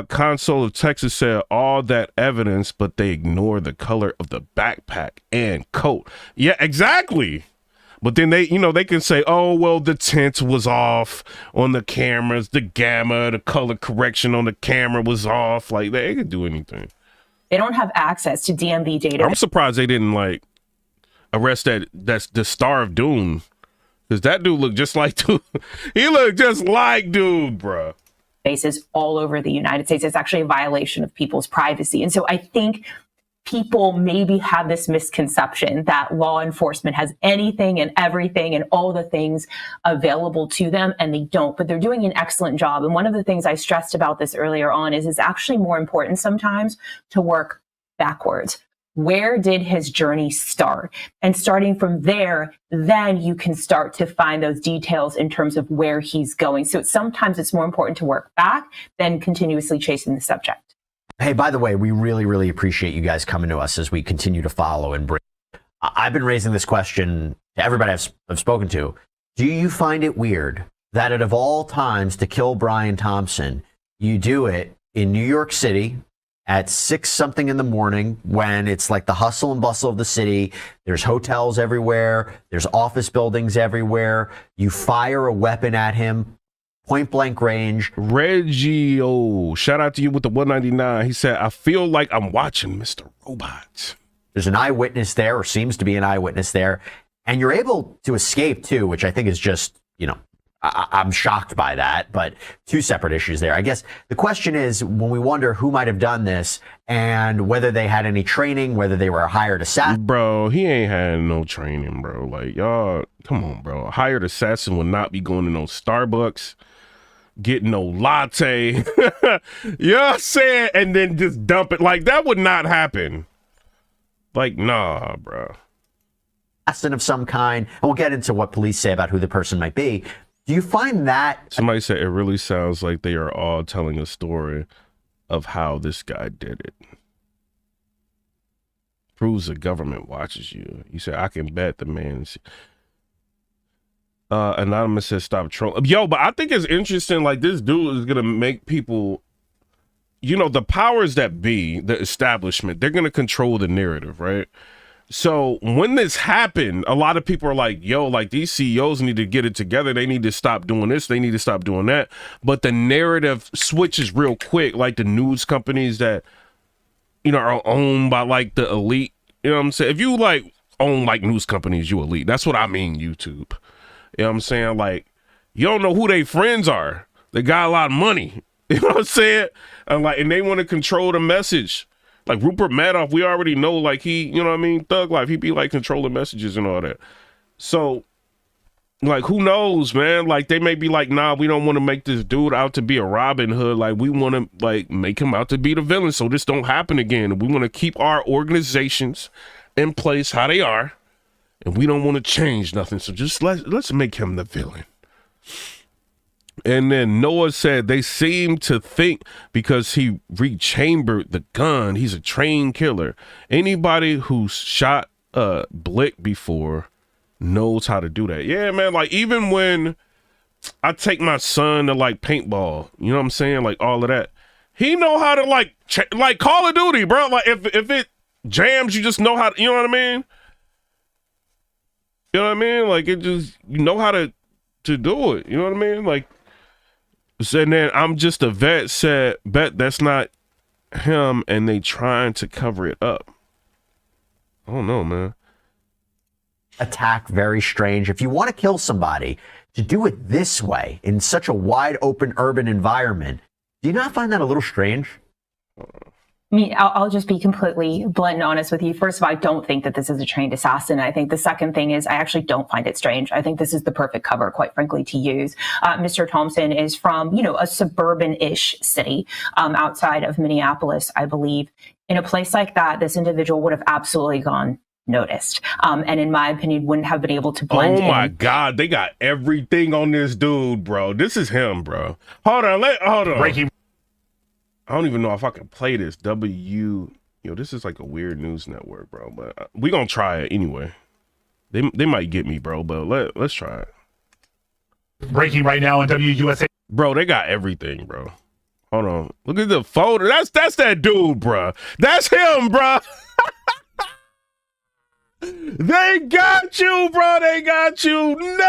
Console of Texas said all that evidence, but they ignore the color of the backpack and coat. Yeah, exactly. But then they can say, oh, well, the tint was off on the cameras, the gamma, the color correction on the camera was off. Like, they could do anything. They don't have access to DMV data. I'm surprised they didn't, like, arrest that's the Star of Doom. Because that dude looked just like dude. He looked just like dude, bro. Bases all over the United States. It's actually a violation of people's privacy. And so I think people maybe have this misconception that law enforcement has anything and everything and all the things available to them, and they don't, but they're doing an excellent job. And one of the things I stressed about this earlier on is it's actually more important sometimes to work backwards. Where did his journey start? And starting from there, then you can start to find those details in terms of where he's going. So sometimes it's more important to work back than continuously chasing the subject. Hey, by the way, we really, really appreciate you guys coming to us as we continue to follow and bring. I've been raising this question to everybody I've spoken to. Do you find it weird that out of all times to kill Brian Thompson, you do it in New York City at 6 something in the morning when it's like the hustle and bustle of the city? There's hotels everywhere. There's office buildings everywhere. You fire a weapon at him. Point blank range. Reggie, shout out to you with the 199. He said, I feel like I'm watching Mr. Robot. There's an eyewitness there, or seems to be an eyewitness there. And you're able to escape too, which I think is just, I'm shocked by that, but two separate issues there. I guess the question is, when we wonder who might have done this and whether they had any training, whether they were a hired assassin. Bro, he ain't had no training, bro. Like, y'all, come on, bro. A hired assassin would not be going to no Starbucks, getting no latte, you know what I'm saying? And then just dump it. Like, that would not happen. Like, nah, bro. Assassin of some kind. And we'll get into what police say about who the person might be. Do you find that... Somebody said it really sounds like they are all telling a story of how this guy did it. Proves the government watches you. He said, I can bet the man... Anonymous says stop trolling. Yo, but I think it's interesting, like, this dude is gonna make people, the powers that be, the establishment, they're gonna control the narrative, right? So when this happened, a lot of people are like, yo, like, these CEOs need to get it together. They need to stop doing this. They need to stop doing that. But the narrative switches real quick, like the news companies that, are owned by, like, the elite. You know what I'm saying? If you, like, own, like, news companies, you elite. That's what I mean, YouTube. You know what I'm saying? Like, you don't know who they friends are. They got a lot of money. You know what I'm saying? And they want to control the message. Like Rupert Madoff, we already know, like, he, you know what I mean? Thug life. He be like controlling messages and all that. So, like, who knows, man? Like, they may be like, nah, we don't want to make this dude out to be a Robin Hood. Like, we want to, like, make him out to be the villain so this don't happen again. We want to keep our organizations in place how they are. And we don't want to change nothing. So just let's make him the villain. And then Noah said they seem to think because he rechambered the gun, he's a trained killer. Anybody who's shot a blick before knows how to do that. Yeah, man. Like, even when I take my son to, like, paintball, you know what I'm saying? Like, all of that. He know how to, like Call of Duty, bro. Like, if it jams, you just know how to, you know what I mean? You know what I mean? Like, it just, you know how to do it. You know what I mean? Like, and then I'm just a vet said, bet that's not him and they trying to cover it up. I don't know, man. Attack, very strange. If you want to kill somebody, to do it this way in such a wide open urban environment, do you not find that a little strange? I mean, I'll just be completely blunt and honest with you. First of all, I don't think that this is a trained assassin. I think the second thing is I actually don't find it strange. I think this is the perfect cover, quite frankly, to use. Mr. Thompson is from, a suburban-ish city outside of Minneapolis, I believe. In a place like that, this individual would have absolutely gone noticed. And in my opinion, wouldn't have been able to blend in. Oh my God, they got everything on this dude, bro. This is him, bro. Hold on. Breaking. I don't even know if I can play this. This is like a weird news network, bro. But we gonna try it anyway. They might get me, bro. But let's try it. Breaking right now on WUSA. Bro, they got everything, bro. Hold on. Look at the photo. That's that dude, bro. That's him, bro. They got you, bro. They got you. No.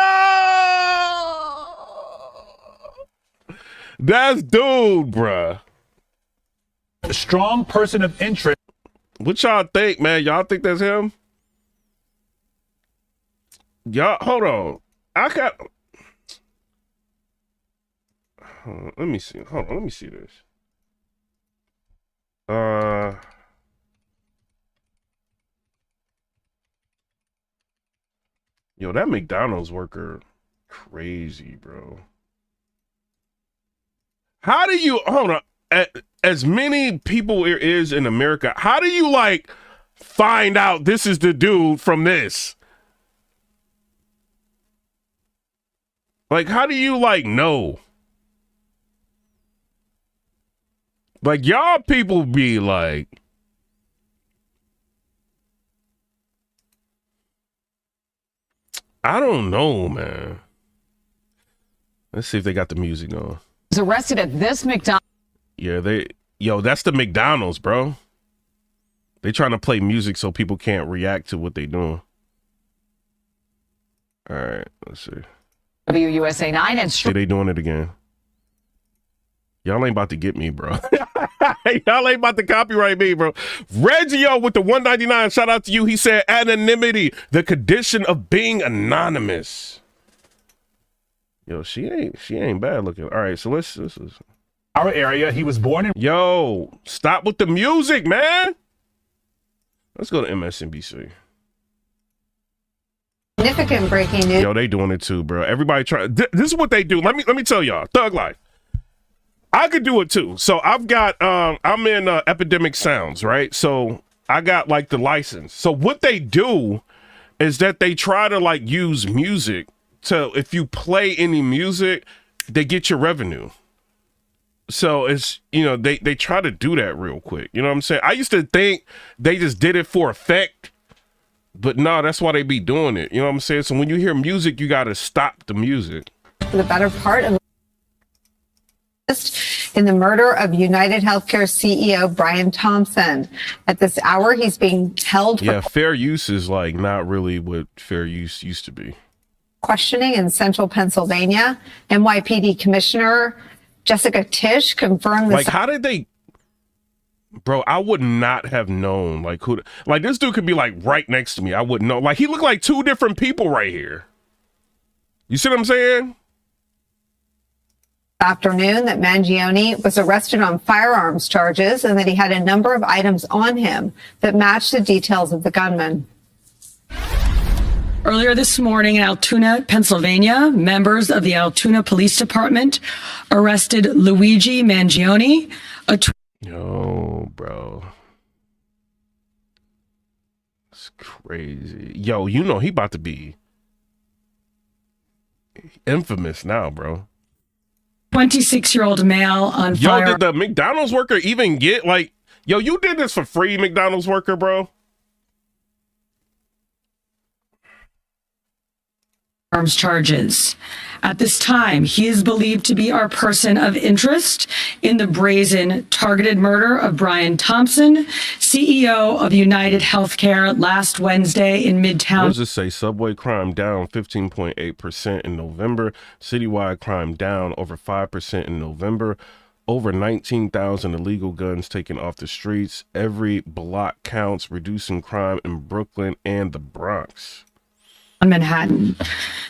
That's dude, bro. A strong person of interest. What y'all think, man? Y'all think that's him? Y'all, hold on. Let me see. Hold on. Let me see this. Yo, that McDonald's worker, crazy, bro. How do you, hold on, as many people there is in America, how do you find out this is the dude from this? How do you know? Y'all people be I don't know, man. Let's see if they got the music on. Was arrested at this McDonald's. Yeah, that's the McDonald's, bro. They trying to play music so people can't react to what they doing. All right, let's see. WUSA 9 and See, they doing it again. Y'all ain't about to get me, bro. Y'all ain't about to copyright me, bro. Reggio with the 199. Shout out to you. He said anonymity, the condition of being anonymous. Yo, she ain't bad looking. All right, so let's Our area. He was born in. Yo, stop with the music, man. Let's go to MSNBC. Significant breaking news. Yo, they doing it too, bro. Everybody try. This is what they do. Let me tell y'all. Thug Life. I could do it too. So I've got I'm in Epidemic Sounds, right? So I got the license. So what they do is that they try to use music to, if you play any music, they get your revenue. So it's, they try to do that real quick. You know what I'm saying? I used to think they just did it for effect, but no, that's why they be doing it. You know what I'm saying? So when you hear music, you got to stop the music. For the better part of in the murder of United Healthcare CEO Brian Thompson. At this hour, he's being held for fair use is not really what fair use used to be. Questioning in central Pennsylvania. NYPD Commissioner Jessica Tisch confirmed this. How did they, bro? I would not have known who. This dude could be right next to me. I wouldn't know. He looked like two different people right here. You see what I'm saying? Afternoon that Mangione was arrested on firearms charges and that he had a number of items on him that matched the details of the gunman. Earlier this morning in Altoona, Pennsylvania, members of the Altoona Police Department arrested Luigi Mangione, Yo, bro. It's crazy. Yo, he about to be infamous now, bro. 26-year-old male on fire. Yo, did the McDonald's worker even get yo, you did this for free, McDonald's worker, bro? Arms charges. At this time, he is believed to be our person of interest in the brazen targeted murder of Brian Thompson, CEO of United Healthcare, last Wednesday in Midtown. What does this say? Subway crime down 15.8% in November. Citywide crime down over 5% in November. Over 19,000 illegal guns taken off the streets. Every block counts, reducing crime in Brooklyn and the Bronx. on Manhattan.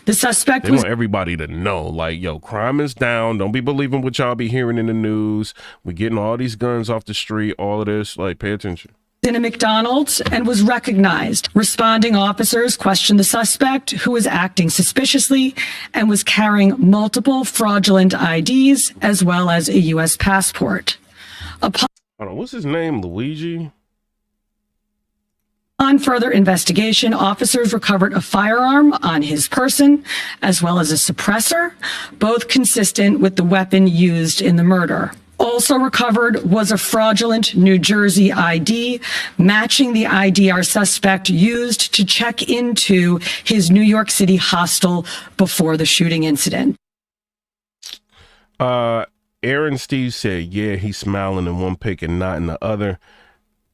The suspect They was want everybody to know, like, yo, crime is down. Don't be believing what y'all be hearing in the news. We're getting all these guns off the street, all of this. Like, pay attention. in a McDonald's and was recognized. Responding officers questioned the suspect, who was acting suspiciously and was carrying multiple fraudulent IDs as well as a U.S. passport. Hold on, what's his name? Luigi? On further investigation, officers recovered a firearm on his person, as well as a suppressor, both consistent with the weapon used in the murder. Also recovered was a fraudulent New Jersey ID, matching the ID our suspect used to check into his New York City hostel before the shooting incident. Aaron Steve said, yeah, he's smiling in one pic and not in the other.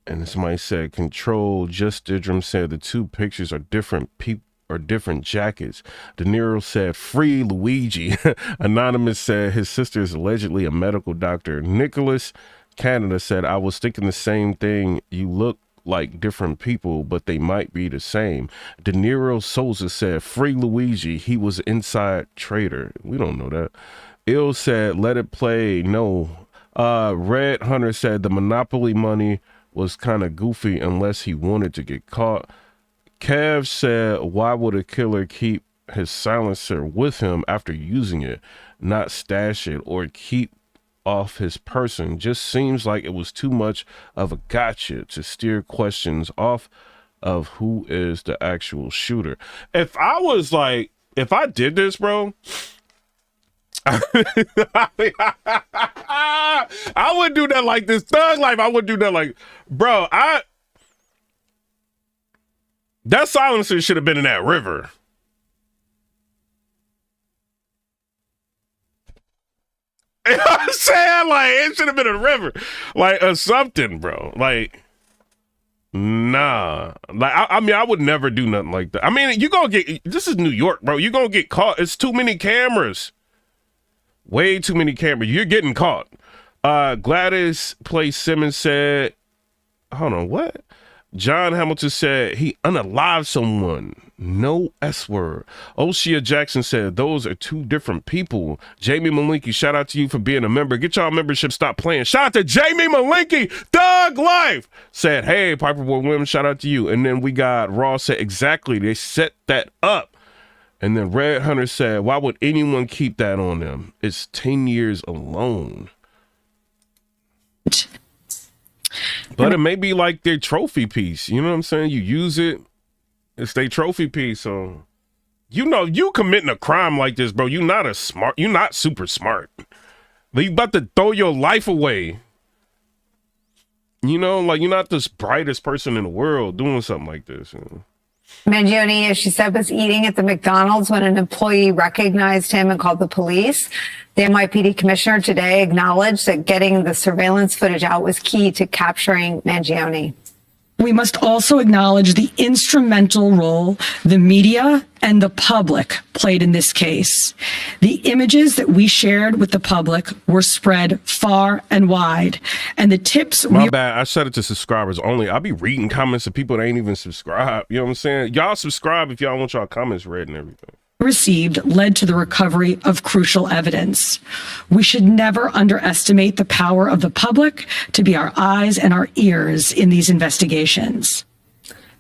And somebody said, Control Just Didrum said the two pictures are different people or different jackets. De Niro said, free Luigi. Anonymous said his sister is allegedly a medical doctor. Nicholas Canada said, I was thinking the same thing. You look like different people, but they might be the same. De Niro Souza said, free Luigi. He was inside trader. We don't know that. Ill said, let it play. No. Red Hunter said the Monopoly money was kind of goofy unless he wanted to get caught. Kev said, why would a killer keep his silencer with him after using it, not stash it or keep off his person? Just seems like it was too much of a gotcha to steer questions off of who is the actual shooter. If I did this, bro, I would do that like this thug life. I would do that like, bro, that silencer should have been in that river. You know what I'm saying? Like, it should have been a river. Like, or something, bro. Like, nah. Like, I mean, I would never do nothing like that. I mean, this is New York, bro. You're gonna get caught. It's too many cameras. Way too many cameras. You're getting caught. Gladys Play Simmons said, hold on, what? John Hamilton said he unalived someone. No S word. Oshia Jackson said those are two different people. Jamie Malinky, shout out to you for being a member. Get y'all membership, stop playing. Shout out to Jamie Malinky, Thug Life. Said, hey, Piper Boy Women, shout out to you. And then we got Ross said, exactly, they set that up. And then Red Hunter said, why would anyone keep that on them? It's 10 years alone. But it may be like their trophy piece. You know what I'm saying? You use it. It's their trophy piece. So, you know, you committing a crime like this, bro. You're not super smart. Like, you about to throw your life away. You know, like you're not the brightest person in the world doing something like this. You know? Mangione, as she said, was eating at the McDonald's when an employee recognized him and called the police. The NYPD commissioner today acknowledged that getting the surveillance footage out was key to capturing Mangione. We must also acknowledge the instrumental role the media and the public played in this case. The images that we shared with the public were spread far and wide, and the tips... My bad, I set it to subscribers only. I'll be reading comments of people that ain't even subscribed. You know what I'm saying? Y'all subscribe if y'all want y'all comments read and everything. Received led to the recovery of crucial evidence. We should never underestimate the power of the public to be our eyes and our ears in these investigations.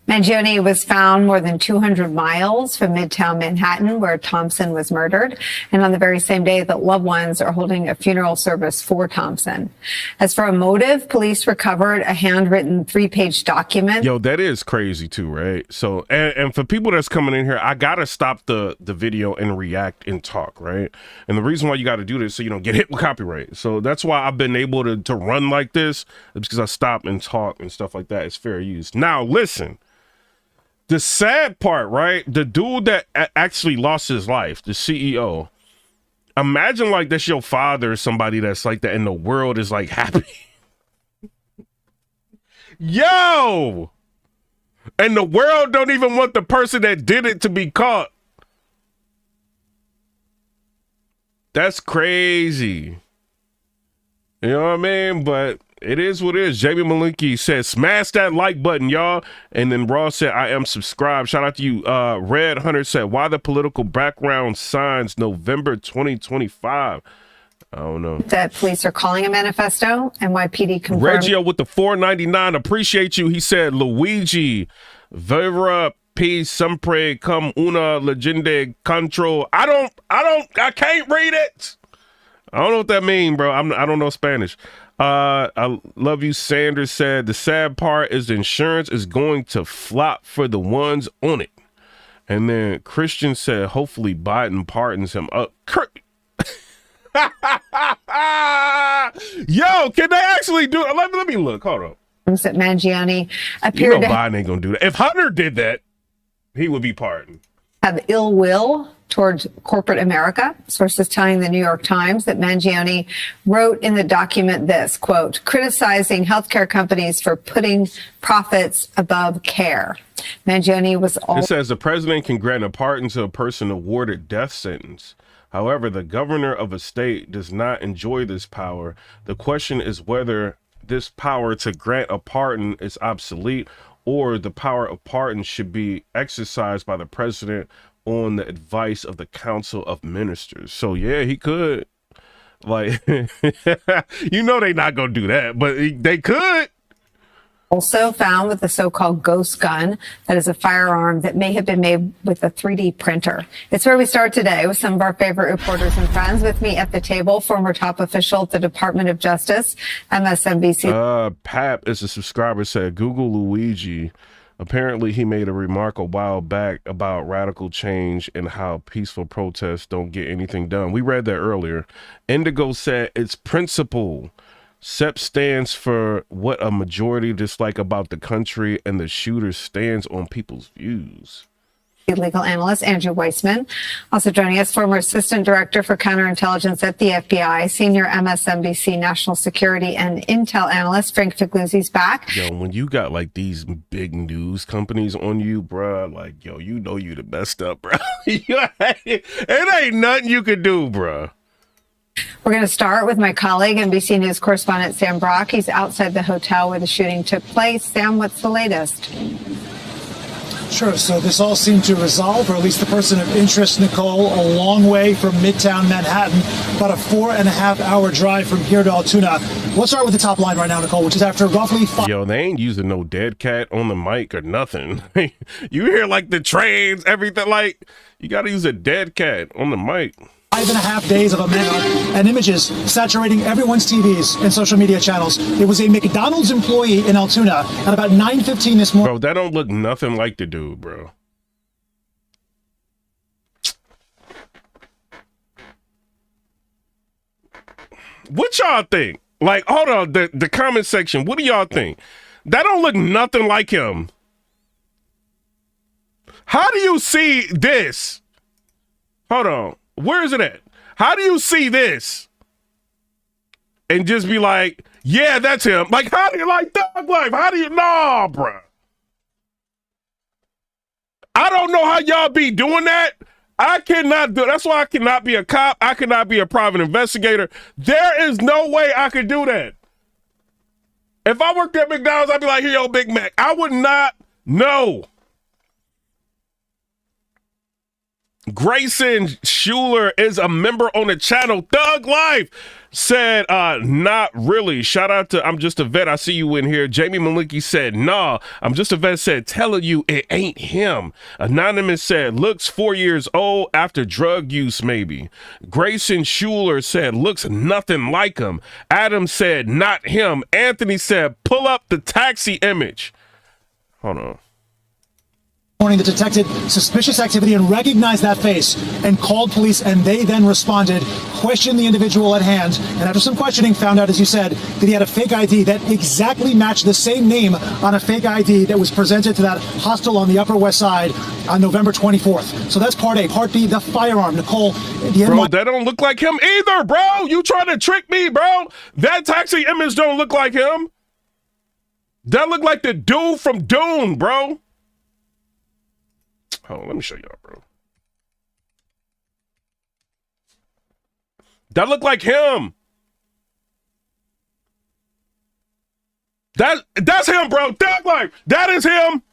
Mangione was found more than 200 miles from Midtown Manhattan, where Thompson was murdered, and on the very same day that loved ones are holding a funeral service for Thompson. As for a motive, police recovered a handwritten 3-page document. Yo, that is crazy too, right? So, and for people that's coming in here, I gotta stop the video and react and talk, right? And the reason why you got to do this so you don't get hit with copyright. So that's why I've been able to run like this, because I stop and talk and stuff like that. It's fair use. Now, listen. The sad part, right? The dude that actually lost his life, the CEO, imagine like that's your father or somebody that's like that and the world is like happy. Yo! And the world don't even want the person that did it to be caught. That's crazy. You know what I mean? But It is what it is. Jamie Malinky said, smash that like button, y'all. And then Ross said, I am subscribed. Shout out to you. Red Hunter said, why the political background signs November 2025? I don't know. That police are calling a manifesto. NYPD confirmed. Reggio with the $4.99. Appreciate you. He said, Luigi, Vera P. Sempre cum una legende control. I can't read it. I don't know what that means, bro. I don't know Spanish. I love you. Sanders said, the sad part is the insurance is going to flop for the ones on it. And then Christian said, hopefully Biden pardons him. Yo, can they actually do it? Let me look. Hold on. That Mangione appeared to Biden ain't gonna do that. If Hunter did that, he would be pardoned. Have ill will towards corporate America. Sources telling the New York Times that Mangione wrote in the document this, quote, criticizing healthcare companies for putting profits above care. Mangione was It says the president can grant a pardon to a person awarded death sentence. However, the governor of a state does not enjoy this power. The question is whether this power to grant a pardon is obsolete or the power of pardon should be exercised by the president on the advice of the Council of Ministers. So, yeah, he could. Like, you know they're not going to do that, but they could. Also found with the so-called ghost gun, that is a firearm that may have been made with a 3D printer. It's where we start today with some of our favorite reporters and friends. With me at the table, former top official at the Department of Justice, MSNBC. Pap is a subscriber, said, Google Luigi. Apparently he made a remark a while back about radical change and how peaceful protests don't get anything done. We read that earlier. Indigo said it's principle. SEP stands for what a majority dislike about the country, and the shooter stands on people's views. Legal analyst Andrew Weissman. Also joining us, former assistant director for counterintelligence at the FBI, senior MSNBC national security and intel analyst Frank Figluzzi's back. Yo, when you got like these big news companies on you, bruh, like, yo, you know you the best up, bruh. It ain't nothing you can do, bruh. We're going to start with my colleague, NBC News correspondent Sam Brock. He's outside the hotel where the shooting took place. Sam, what's the latest? Sure. So this all seemed to resolve, or at least the person of interest, Nicole, a long way from Midtown Manhattan, about a 4.5-hour drive from here to Altoona. Let's start with the top line right now, Nicole, which is after roughly Yo, they ain't using no dead cat on the mic or nothing. You hear like the trains, everything. Like, you got to use a dead cat on the mic. 5.5 days of a man and images saturating everyone's TVs and social media channels. It was a McDonald's employee in Altoona at about 9:15 this morning. Bro, that don't look nothing like the dude, bro. What y'all think? Like, hold on, the comment section. What do y'all think? That don't look nothing like him. How do you see this? Hold on. Where is it at? How do you see this and just be like, yeah, that's him? Like, how do you like Thug Life? How do you, nah, bruh. I don't know how y'all be doing that. I cannot do, that's why I cannot be a cop. I cannot be a private investigator. There is no way I could do that. If I worked at McDonald's, I'd be like, here, yo, Big Mac. I would not know. Grayson Schuler is a member on the channel. Thug Life said, not really. Shout out to I'm Just a Vet. I see you in here. Jamie Malinky said, nah. I'm Just a Vet said, telling you it ain't him. Anonymous said, looks 4 years old after drug use, maybe. Grayson Schuler said, looks nothing like him. Adam said, not him. Anthony said, pull up the taxi image. Hold on. Morning that detected suspicious activity and recognized that face and called police, and they then responded, questioned the individual at hand, and after some questioning found out, as you said, that he had a fake ID that exactly matched the same name on a fake ID that was presented to that hostel on the Upper West Side on November 24th. So that's part A. Part B, the firearm. Nicole, bro, that don't look like him either, bro. You trying to trick me, bro? That taxi image don't look like him. That look like the dude from Dune, bro. Hold on, let me show y'all, bro. That look like him. That's him, bro. Thug Life. That is him.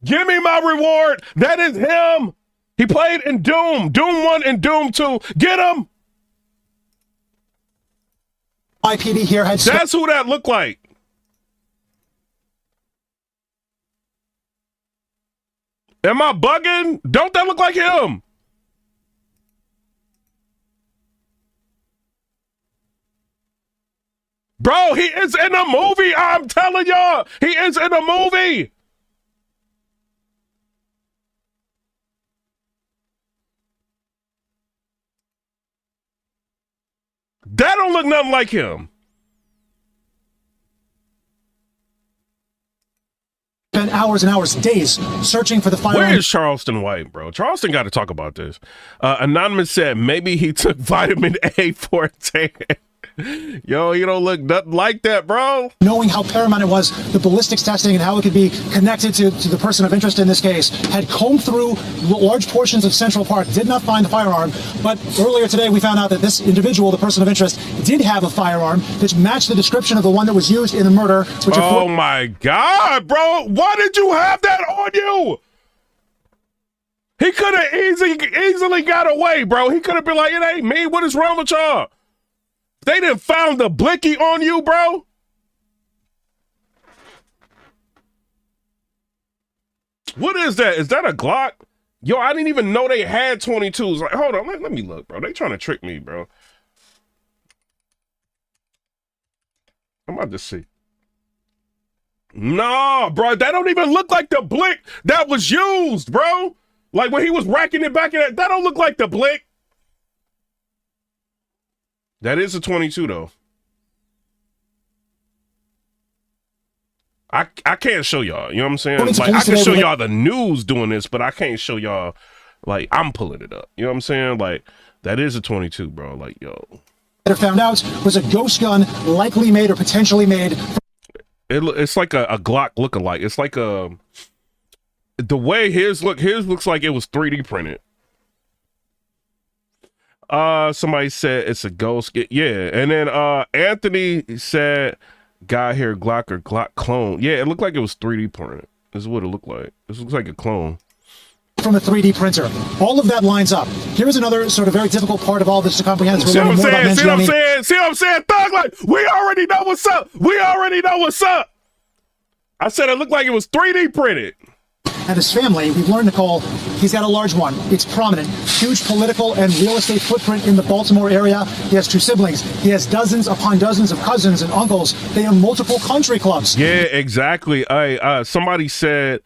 Give me my reward. That is him. He played in Doom. Doom 1 and Doom 2. Get him. IPD here had. That's who that looked like. Am I bugging? Don't that look like him? Bro, he is in a movie. I'm telling y'all. He is in a movie. That don't look nothing like him. Spent hours and hours, days, searching for the firearm. Where is Charleston White, bro? Charleston got to talk about this. Anonymous said maybe he took vitamin A for a tan. Yo, you don't look nothing like that, bro. Knowing how paramount it was, the ballistics testing and how it could be connected to the person of interest in this case, had combed through large portions of Central Park, did not find the firearm. But earlier today, we found out that this individual, the person of interest, did have a firearm that matched the description of the one that was used in the murder. Which oh my God, bro. Why did you have that on you? He could have easily got away, bro. He could have been like, it ain't me. What is wrong with y'all? They done found the blicky on you, bro. What is that? Is that a Glock? Yo, I didn't even know they had 22s. Like, hold on, let me look, bro. They trying to trick me, bro. I'm about to see. Nah, bro, that don't even look like the blick that was used, bro. Like when he was racking it back in that don't look like the blick. That is a 22 though. I can't show y'all, you know what I'm saying? Like I can show y'all the news doing this, but I can't show y'all like I'm pulling it up. You know what I'm saying? Like that is a 22, bro. Like, yo. Found out was a ghost gun likely made or potentially made. It's like a Glock lookalike. It's like the way his looks like it was 3D printed. Somebody said it's a ghost. Yeah, and then Anthony said guy here Glock or Glock clone. Yeah, it looked like it was 3D printed. This is what it looked like. This looks like a clone from a 3D printer. All of that lines up. Here's another sort of very difficult part of all this to comprehend. See what I'm saying? See what I'm saying? See what I'm saying? Thug Life, we already know what's up. We already know what's up. I said it looked like it was 3D printed. And his family, we've learned, Nicole, he's got a large one. It's prominent. Huge political and real estate footprint in the Baltimore area. He has 2 siblings. He has dozens upon dozens of cousins and uncles. They own multiple country clubs. Yeah, exactly. Somebody said,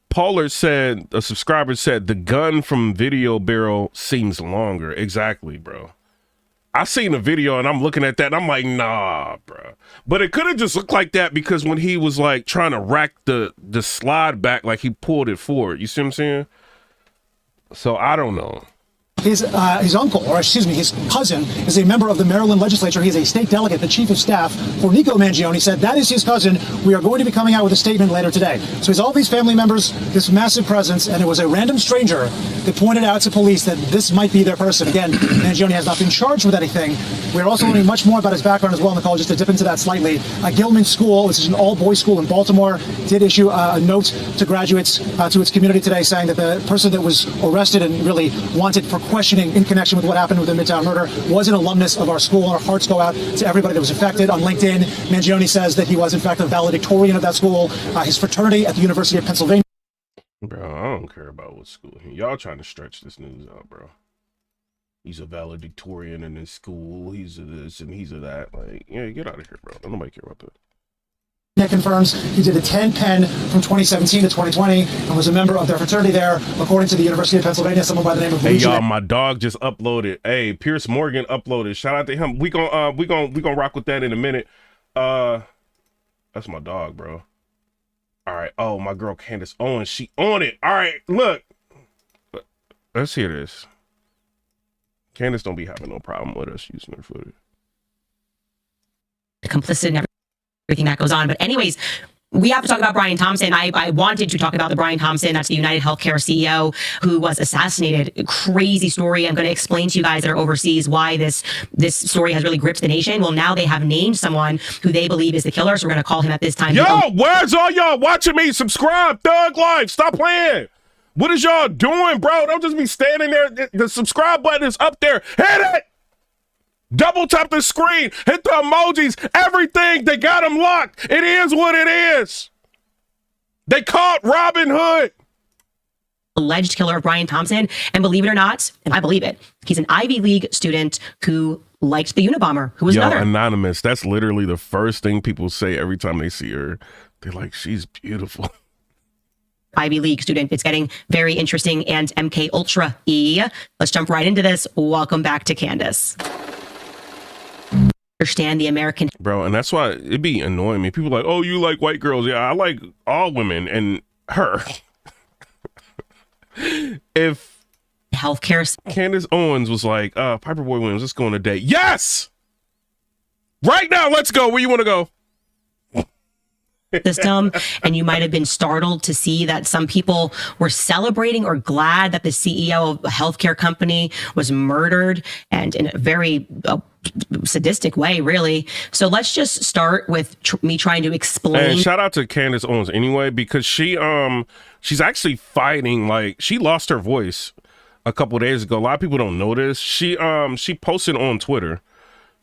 Pollard said, a subscriber said, the gun from Video Barrel seems longer. Exactly, bro. I seen the video and I'm looking at that and I'm like, nah, bro. But it could have just looked like that because when he was like trying to rack the slide back, like he pulled it forward. You see what I'm saying? So I don't know. His uncle, or excuse me, his cousin, is a member of the Maryland legislature. He is a state delegate. The chief of staff for Nico Mangione said that is his cousin. We are going to be coming out with a statement later today. So he's all these family members, this massive presence, and it was a random stranger that pointed out to police that this might be their person. Again, Mangione has not been charged with anything. We're also learning much more about his background as well, Nicole, just to dip into that slightly. Gilman School, which is an all-boys school in Baltimore, did issue a note to graduates, to its community today, saying that the person that was arrested and really wanted for questioning in connection with what happened with the Midtown murder was an alumnus of our school, and our hearts go out to everybody that was affected. On LinkedIn, Mangione says that he was, in fact, a valedictorian of that school, his fraternity at the University of Pennsylvania. Bro, I don't care about what school. Y'all trying to stretch this news out, bro. He's a valedictorian in his school. He's a this and he's a that. Like, yeah, get out of here, bro. Nobody care about that. That confirms he did a 10-pen from 2017 to 2020 and was a member of their fraternity there, according to the University of Pennsylvania. Someone by the name of Luigi. Hey y'all, my dog just uploaded. Hey, Pierce Morgan uploaded. Shout out to him. We gonna rock with that in a minute. That's my dog, bro. All right. Oh, my girl Candace Owens, she on it. All right, look. Let's hear this. Candace don't be having no problem with us using her footage. Complicit in everything that goes on. But anyways, we have to talk about Brian Thompson. I wanted to talk about the Brian Thompson, that's the United Healthcare CEO who was assassinated. Crazy story. I'm going to explain to you guys that are overseas why this story has really gripped the nation. Well, now they have named someone who they believe is the killer, so we're going to call him at this time. Yo, where's all y'all watching me? Subscribe, Thug Life. Stop playing. What is y'all doing, bro? Don't just be standing there. The subscribe button is up there. Hit it. Double tap the screen, hit the emojis, everything. They got him locked. It is what it is. They caught Robin Hood. Alleged killer of Brian Thompson. And believe it or not, and I believe it, he's an Ivy League student who liked the Unabomber, who was another. Anonymous. That's literally the first thing people say every time they see her. They're like, she's beautiful. Ivy League student. It's getting very interesting and MK Ultra E. Let's jump right into this. Welcome back to Candace. Understand the American, bro, and that's why it'd be annoying me. People are like, oh, you like white girls. Yeah, I like all women and her. If healthcare, Candace Owens was like, Piper Boy Williams, let's go on a date. Yes, right now, let's go. Where you want to go? System, and you might have been startled to see that some people were celebrating or glad that the CEO of a healthcare company was murdered, and in a very sadistic way, really. So let's just start with me trying to explain. And shout out to Candace Owens anyway, because she's actually fighting. Like, she lost her voice a couple days ago. A lot of people don't know this. She posted on Twitter.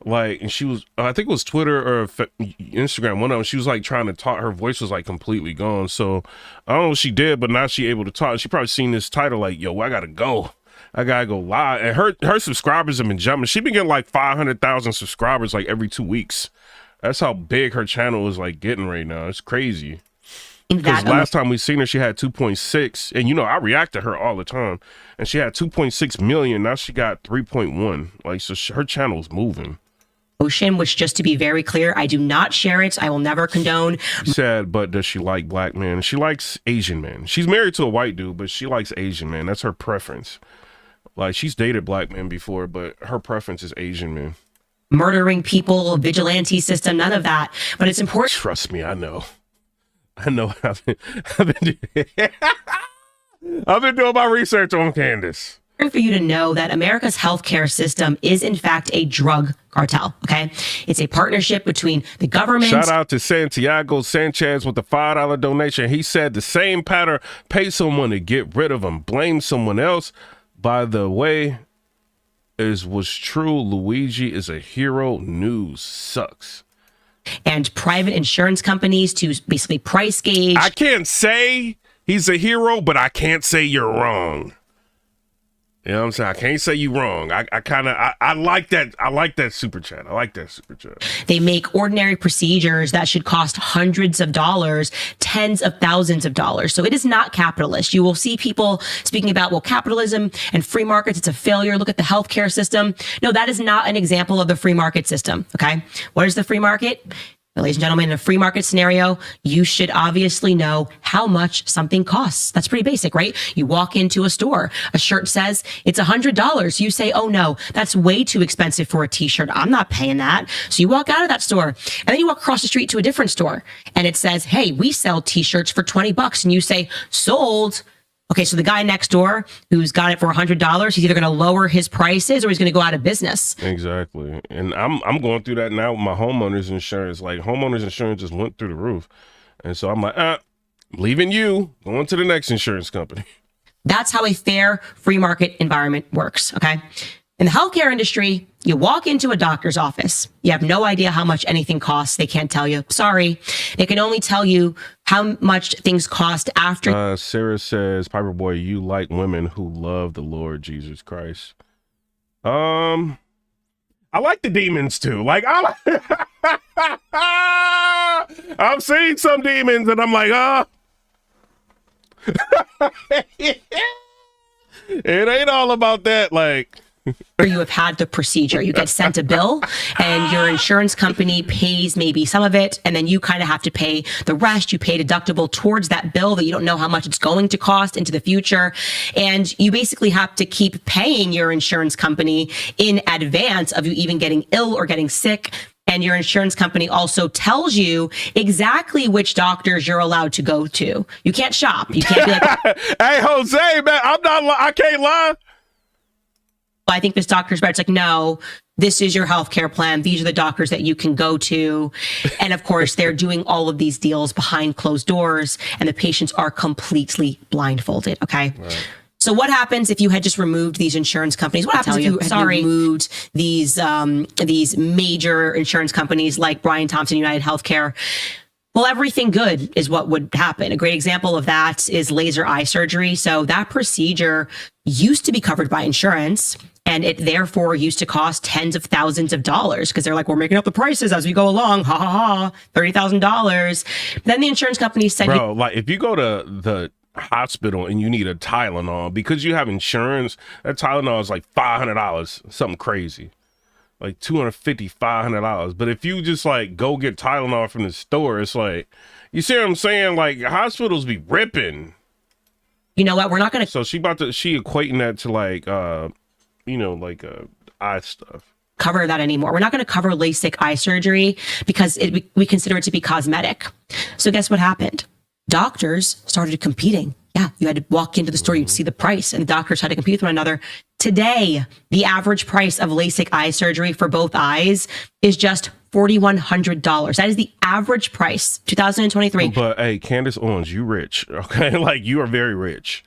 Like, and she was, I think it was Twitter or Instagram, one of them, she was like trying to talk, her voice was like completely gone. So I don't know what she did, but now she able to talk. She probably seen this title like, yo, I gotta go live. And her subscribers have been jumping. She been getting like 500,000 subscribers like every 2 weeks. That's how big her channel is like getting right now. It's crazy. Because last time we seen her, she had 2.6, and I react to her all the time, and she had 2.6 million. Now she got 3.1. Like, so her channel is moving. Ocean, which, just to be very clear, I do not share it. I will never condone. She said, but does she like black men? She likes Asian men. She's married to a white dude, but she likes Asian men. That's her preference. Like, she's dated black men before, but her preference is Asian men. Murdering people, vigilante system, none of that. But it's important. Trust me, I know. I've been doing my research on Candace. For you to know that America's healthcare system is in fact a drug cartel. Okay, it's a partnership between the government. Shout out to Santiago Sanchez with the $5 donation. He said the same pattern: pay someone to get rid of them, blame someone else. By the way, was true. Luigi is a hero. News sucks. And private insurance companies to basically price gauge. I can't say he's a hero, but I can't say you're wrong. You know what I'm saying? I can't say you wrong. I like that. I like that super chat. I like that super chat. They make ordinary procedures that should cost hundreds of dollars, tens of thousands of dollars. So it is not capitalist. You will see people speaking about, well, capitalism and free markets, it's a failure. Look at the healthcare system. No, that is not an example of the free market system. Okay. What is the free market? Ladies and gentlemen, in a free market scenario, you should obviously know how much something costs. That's pretty basic, right? You walk into a store, a shirt says it's $100. You say, oh no, that's way too expensive for a t-shirt. I'm not paying that. So you walk out of that store, and then you walk across the street to a different store, and it says, hey, we sell t-shirts for $20. And you say, sold. Okay, so the guy next door who's got it for $100, he's either going to lower his prices or he's going to go out of business. Exactly. And I'm going through that now with my homeowner's insurance. Like, homeowner's insurance just went through the roof. And so I'm like, leaving you, going to the next insurance company. That's how a fair free market environment works, okay? In the healthcare industry, you walk into a doctor's office. You have no idea how much anything costs. They can't tell you. Sorry. They can only tell you how much things cost after. Sarah says, Piper Boy, you like women who love the Lord Jesus Christ. I like the demons too. Like, I've seen some demons and I'm like, it ain't all about that. Like, or you have had the procedure. You get sent a bill and your insurance company pays maybe some of it, and then you kind of have to pay the rest. You pay deductible towards that bill that you don't know how much it's going to cost into the future. And you basically have to keep paying your insurance company in advance of you even getting ill or getting sick. And your insurance company also tells you exactly which doctors you're allowed to go to. You can't shop. You can't be like, hey, Jose, man, I can't lie. I think this doctor's better. It's like, no, this is your healthcare plan. These are the doctors that you can go to. And of course, they're doing all of these deals behind closed doors, and the patients are completely blindfolded. Okay. Right. So what happens if you had just removed these insurance companies? What happens if you had removed these major insurance companies like Brian Thompson, United Healthcare? Well, everything good is what would happen. A great example of that is laser eye surgery. So that procedure used to be covered by insurance, and it therefore used to cost tens of thousands of dollars because they're like, we're making up the prices as we go along. Ha ha ha, $30,000. Then the insurance company said, bro, like if you go to the hospital and you need a Tylenol because you have insurance, that Tylenol is like $500, something crazy. Like $250, $500. But if you just like go get Tylenol from the store, it's like, you see what I'm saying? Like hospitals be ripping. You know what? We're not going to. So she equating that to like, eye stuff. Cover that anymore. We're not going to cover LASIK eye surgery because we consider it to be cosmetic. So guess what happened? Doctors started competing. Yeah, you had to walk into the store, you'd see the price, and doctors had to compete with one another. Today, the average price of LASIK eye surgery for both eyes is just $4,100. That is the average price, 2023. But hey, Candace Owens, you rich, okay? Like you are very rich.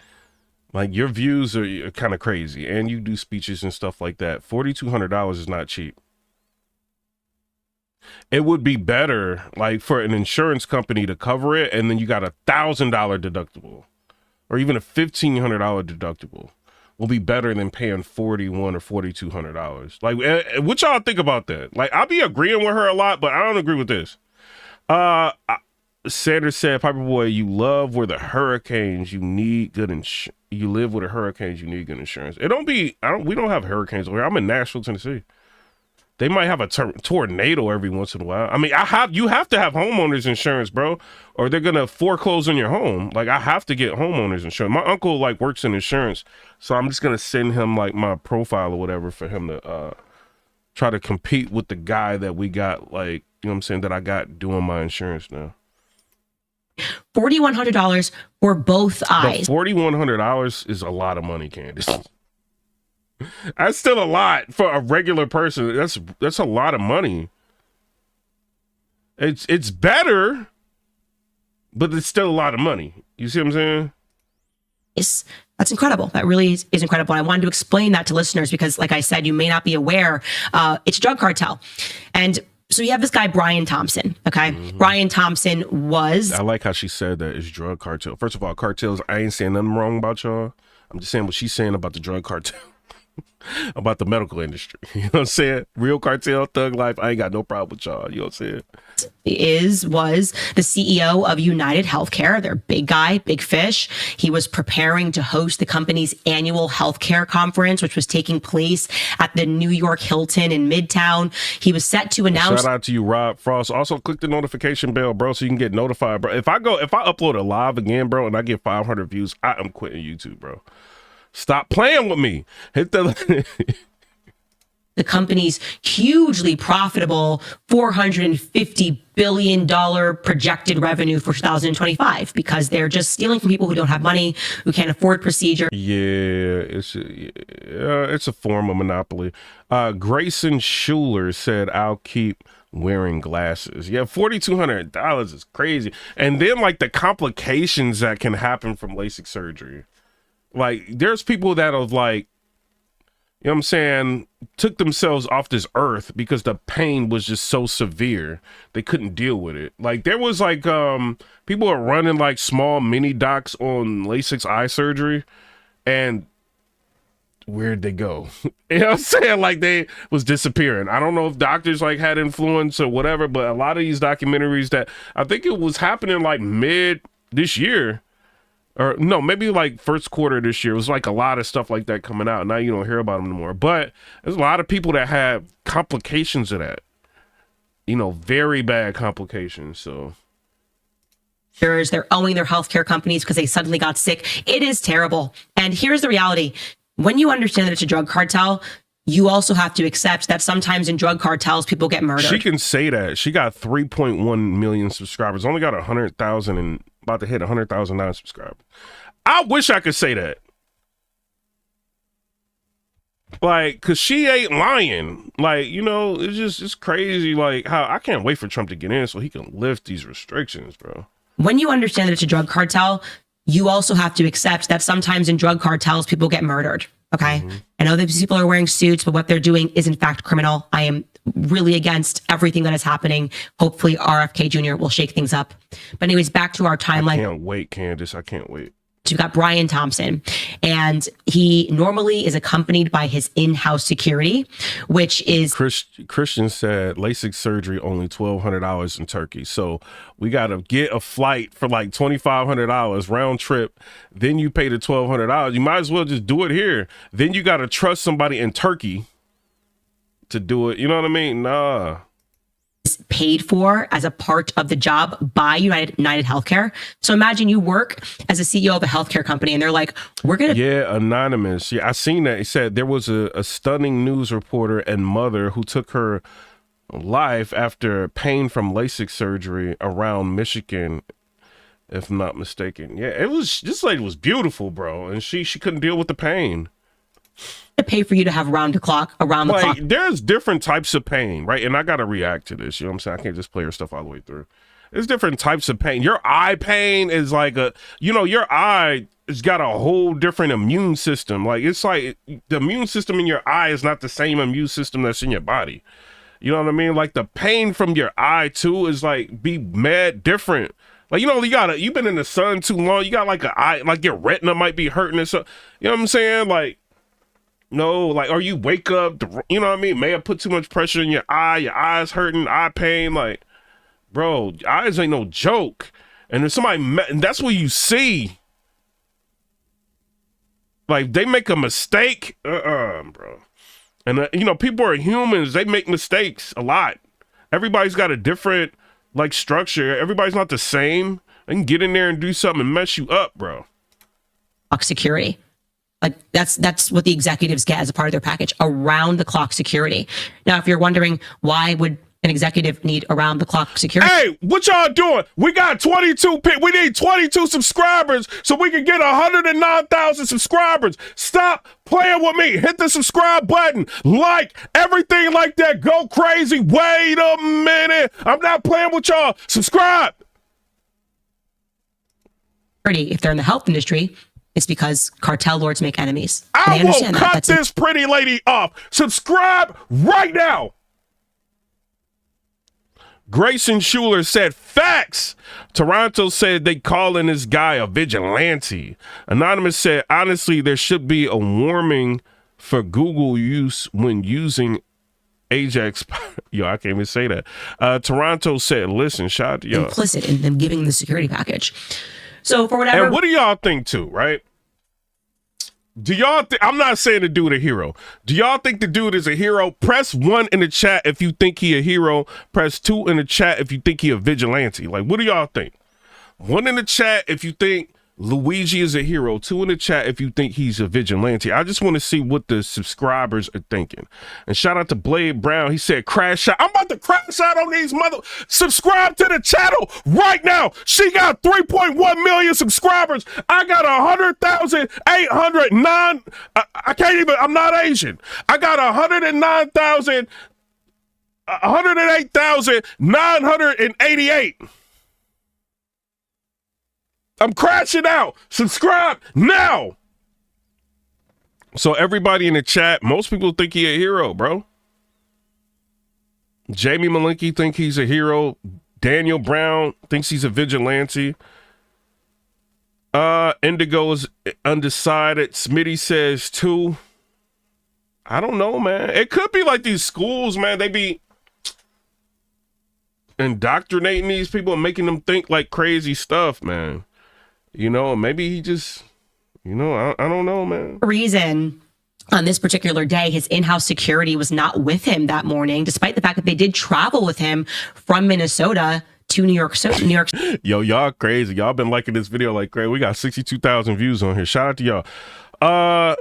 Like your views are kind of crazy, and you do speeches and stuff like that. $4,200 is not cheap. It would be better, like, for an insurance company to cover it, and then you got $1,000 deductible, or even a $1,500 deductible. Will be better than paying $4,100 or $4,200. Like, what y'all think about that? Like, I'll be agreeing with her a lot, but I don't agree with this. Sanders said, Piper Boy, you love where the hurricanes, you need good insurance. You live with the hurricanes, you need good insurance. We don't have hurricanes over here. I'm in Nashville, Tennessee. They might have a tornado every once in a while. I mean, you have to have homeowners insurance, bro, or they're gonna foreclose on your home. Like, I have to get homeowners insurance. My uncle like works in insurance, so I'm just gonna send him like my profile or whatever for him to try to compete with the guy that we got, like, you know what I'm saying, that I got doing my insurance now. $4,100 for both eyes. But $4,100 is a lot of money, Candace. That's still a lot for a regular person. That's a lot of money. It's better, but it's still a lot of money. You see what I'm saying? Yes, that's incredible. That really is incredible. And I wanted to explain that to listeners because, like I said, you may not be aware. It's a drug cartel. And so you have this guy, Brian Thompson, okay? Mm-hmm. Brian Thompson was... I like how she said that it's drug cartel. First of all, cartels, I ain't saying nothing wrong about y'all. I'm just saying what she's saying about the drug cartel. About the medical industry. You know what I'm saying? Real cartel, thug life. I ain't got no problem with y'all. You know what I'm saying? Was the CEO of United Healthcare, their big guy, big fish. He was preparing to host the company's annual healthcare conference, which was taking place at the New York Hilton in Midtown. He was set to announce. Shout out to you, Rob Frost. Also, click the notification bell, bro, so you can get notified, bro. If I upload a live again, bro, and I get 500 views, I am quitting YouTube, bro. Stop playing with me. Hit the company's hugely profitable $450 billion projected revenue for 2025 because they're just stealing from people who don't have money, who can't afford procedure. Yeah, it's a form of monopoly. Grayson Schuler said, I'll keep wearing glasses. Yeah, $4,200 is crazy. And then like the complications that can happen from LASIK surgery. Like, there's people that have, like, you know what I'm saying, took themselves off this earth because the pain was just so severe. They couldn't deal with it. Like, there was, like, people are running, like, small mini docs on LASIK eye surgery, and where'd they go? You know what I'm saying? Like, they was disappearing. I don't know if doctors, like, had influence or whatever, but a lot of these documentaries that, I think it was happening, like, mid this year, or no, maybe like first quarter this year. It was like a lot of stuff like that coming out. Now you don't hear about them anymore. But there's a lot of people that have complications of that. You know, very bad complications. So they're owing their healthcare companies because they suddenly got sick. It is terrible. And here's the reality. When you understand that it's a drug cartel, you also have to accept that sometimes in drug cartels, people get murdered. She can say that. She got 3.1 million subscribers. Only got 100,000 and about to hit 100,000 non-subscribers. I wish I could say that. Like, cause she ain't lying. Like, you know, it's crazy. Like, how I can't wait for Trump to get in so he can lift these restrictions, bro. When you understand that it's a drug cartel, you also have to accept that sometimes in drug cartels, people get murdered. Okay. I know that these people are wearing suits, but what they're doing is in fact criminal. I am really against everything that is happening. Hopefully RFK Jr. will shake things up. But anyways, back to our timeline. I can't wait, Candace. I can't wait. We've got Brian Thompson, and he normally is accompanied by his in-house security, which is Christian said LASIK surgery only $1,200 in Turkey. So we got to get a flight for like $2,500 round trip. Then you pay the $1,200. You might as well just do it here. Then you got to trust somebody in Turkey to do it. You know what I mean? Nah. Paid for as a part of the job by United Healthcare. So imagine you work as a CEO of a healthcare company and they're like, we're going to. Yeah, anonymous. Yeah, I seen that. He said there was a stunning news reporter and mother who took her life after pain from LASIK surgery around Michigan, if I'm not mistaken. Yeah, it was, this lady was beautiful, bro. And she couldn't deal with the pain. To pay for you to have around the clock. There's different types of pain, right? And I got to react to this. You know what I'm saying? I can't just play her stuff all the way through. There's different types of pain. Your eye pain is like your eye has got a whole different immune system. Like, it's like the immune system in your eye is not the same immune system that's in your body. You know what I mean? Like, the pain from your eye too is like be mad different. Like, you know, you've been in the sun too long. You got like an eye, like your retina might be hurting or something. You know what I'm saying? Like, no, like, or you wake up, you know what I mean? May have put too much pressure in your eyes hurting, eye pain. Like, bro, eyes ain't no joke. And if somebody, and that's what you see. Like, they make a mistake, bro. And, you know, people are humans. They make mistakes a lot. Everybody's got a different, like, structure. Everybody's not the same. They can get in there and do something and mess you up, bro. Security. Like, that's what the executives get as a part of their package, around the clock security. Now, if you're wondering why would an executive need around the clock security? Hey, what y'all doing? We got 22 we need 22 subscribers so we can get 109,000 subscribers. Stop playing with me. Hit the subscribe button. Like everything like that. Go crazy. Wait a minute. I'm not playing with y'all. Subscribe. If they're in the health industry, it's because cartel lords make enemies. I will cut this pretty lady off. Subscribe right now. Grayson Schuler said, facts. Toronto said they calling this guy a vigilante. Anonymous said, honestly, there should be a warning for Google use when using Ajax. Yo, I can't even say that. Toronto said, listen, shout out to y'all. Implicit in them giving the security package. So for whatever. And what do y'all think too, right? Do y'all think, I'm not saying the dude a hero. Do y'all think the dude is a hero? Press 1 in the chat if you think he a hero. Press 2 in the chat if you think he a vigilante. Like, what do y'all think? 1 in the chat if you think Luigi is a hero. 2 in the chat if you think he's a vigilante. I just want to see what the subscribers are thinking. And shout out to Blade Brown. He said, crash out. I'm about to crash out on these subscribe to the channel right now. She got 3.1 million subscribers. I got 100,809. I can't even, I'm not Asian. I got 108,988. I'm crashing out. Subscribe now. So everybody in the chat, most people think he a hero, bro. Jamie Malinky think he's a hero. Daniel Brown thinks he's a vigilante. Indigo is undecided. Smitty says 2. I don't know, man. It could be like these schools, man. They be indoctrinating these people and making them think like crazy stuff, man. You know, maybe he just, you know, I don't know, man. Reason on this particular day, his in-house security was not with him that morning, despite the fact that they did travel with him from Minnesota to New York. Yo, y'all crazy. Y'all been liking this video like crazy. We got 62,000 views on here. Shout out to y'all.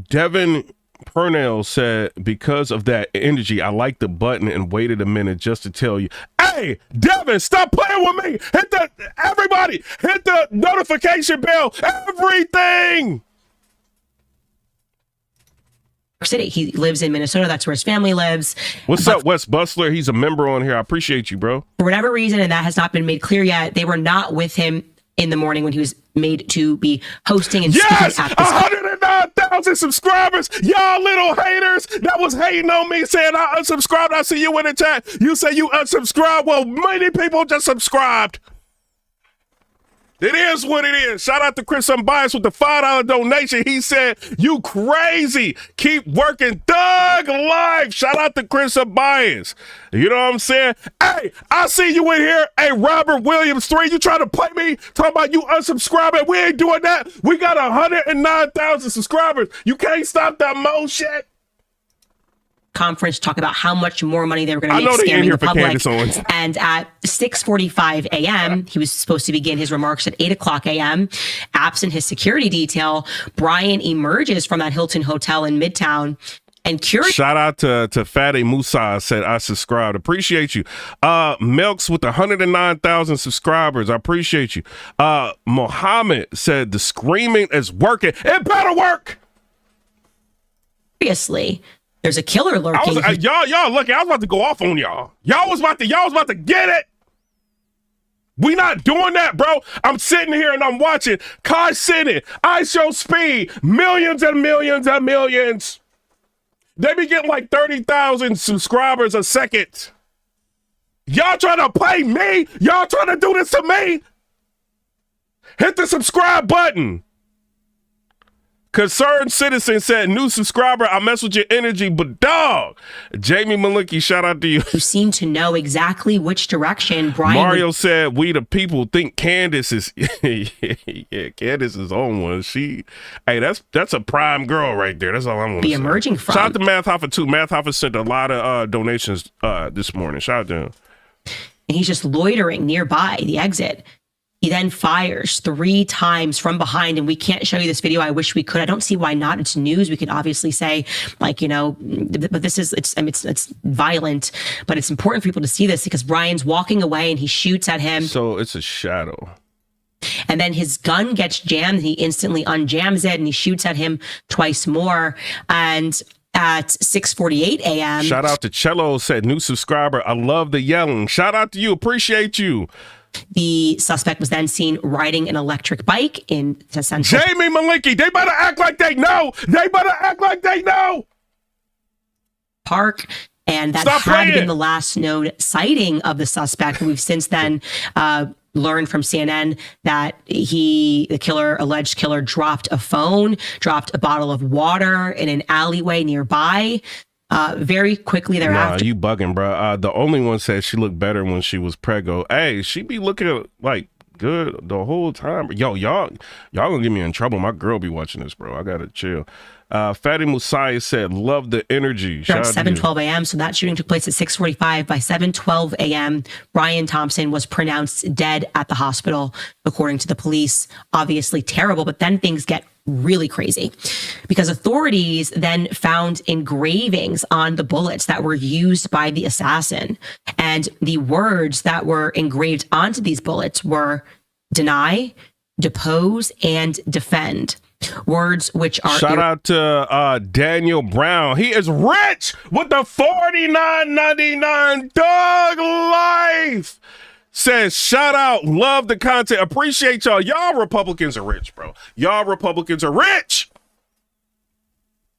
Devin Purnell said, because of that energy, I liked the button and waited a minute just to tell you. Hey, Devin, stop playing with me. Everybody, hit the notification bell. Everything. City. He lives in Minnesota. That's where his family lives. What's up, Wes Bustler? He's a member on here. I appreciate you, bro. For whatever reason, and that has not been made clear yet, they were not with him in the morning when he was made to be hosting and speaking yes, at this. 109,000 subscribers. Y'all little haters that was hating on me saying I unsubscribed. I see you in the chat. You say you unsubscribed. Well, many people just subscribed. It is what it is. Shout out to Chris Unbiased with the $5 donation. He said, you crazy. Keep working. Thug life. Shout out to Chris Unbiased. You know what I'm saying? Hey, I see you in here. Hey, Robert Williams 3, you trying to play me? Talking about you unsubscribing. We ain't doing that. We got 109,000 subscribers. You can't stop that motion. Conference talk about how much more money they were going to make scamming the public. And at 6:45 a.m., he was supposed to begin his remarks at 8 o'clock a.m. Absent his security detail, Brian emerges from that Hilton Hotel in Midtown. And curious. Shout out to Fatty Musa said, I subscribed. Appreciate you. Melks with 109,000 subscribers. I appreciate you. Mohammed said, the screaming is working. It better work. Seriously. There's a killer lurking. Y'all lucky. I was about to go off on y'all. Y'all was about to get it. We not doing that, bro. I'm sitting here and I'm watching Kai City, ISO Speed, millions and millions and millions. They be getting like 30,000 subscribers a second. Y'all trying to play me? Y'all trying to do this to me? Hit the subscribe button. Concerned Citizen said, new subscriber, I mess with your energy, but dog. Jamie Malinky, shout out to you. You seem to know exactly which direction Brian. Mario said, we the people think Candace is, yeah, Candace is on one. Hey, that's a prime girl right there. That's all I'm going to say. Be emerging from. Shout out to Math Hoffa too. Math Hoffa sent a lot of donations this morning. Shout out to him. And he's just loitering nearby the exit. He then fires 3 times from behind, and we can't show you this video. I wish we could. I don't see why not. It's news. We could obviously say, like, you know, but this is, it's violent, but it's important for people to see this because Brian's walking away and he shoots at him. So it's a shadow. And then his gun gets jammed. He instantly unjams it and he shoots at him twice more. And at 6:48 a.m. Shout out to Cello said, new subscriber. I love the yelling. Shout out to you. Appreciate you. The suspect was then seen riding an electric bike in Central. Jamie Malinky, they better act like they know. They better act like they know. Park. And that had been the last known sighting of the suspect. We've since then learned from CNN that the alleged killer, dropped a phone, dropped a bottle of water in an alleyway nearby. Very quickly thereafter. Nah, you bugging, bro. The only one said she looked better when she was preggo. Hey, she be looking like good the whole time. Yo, y'all gonna get me in trouble. My girl be watching this, bro. I gotta chill. Fatty Musai said, love the energy. At 7:12 a.m. So that shooting took place at 6:45. By 7:12 a.m., Brian Thompson was pronounced dead at the hospital, according to the police. Obviously terrible, but then things get really crazy because authorities then found engravings on the bullets that were used by the assassin. And the words that were engraved onto these bullets were deny, depose, and defend. Words which are... Shout out to Daniel Brown. He is rich with the $49.99 Dog Life. Says, shout out, love the content, appreciate y'all. Y'all Republicans are rich, bro. Y'all Republicans are rich.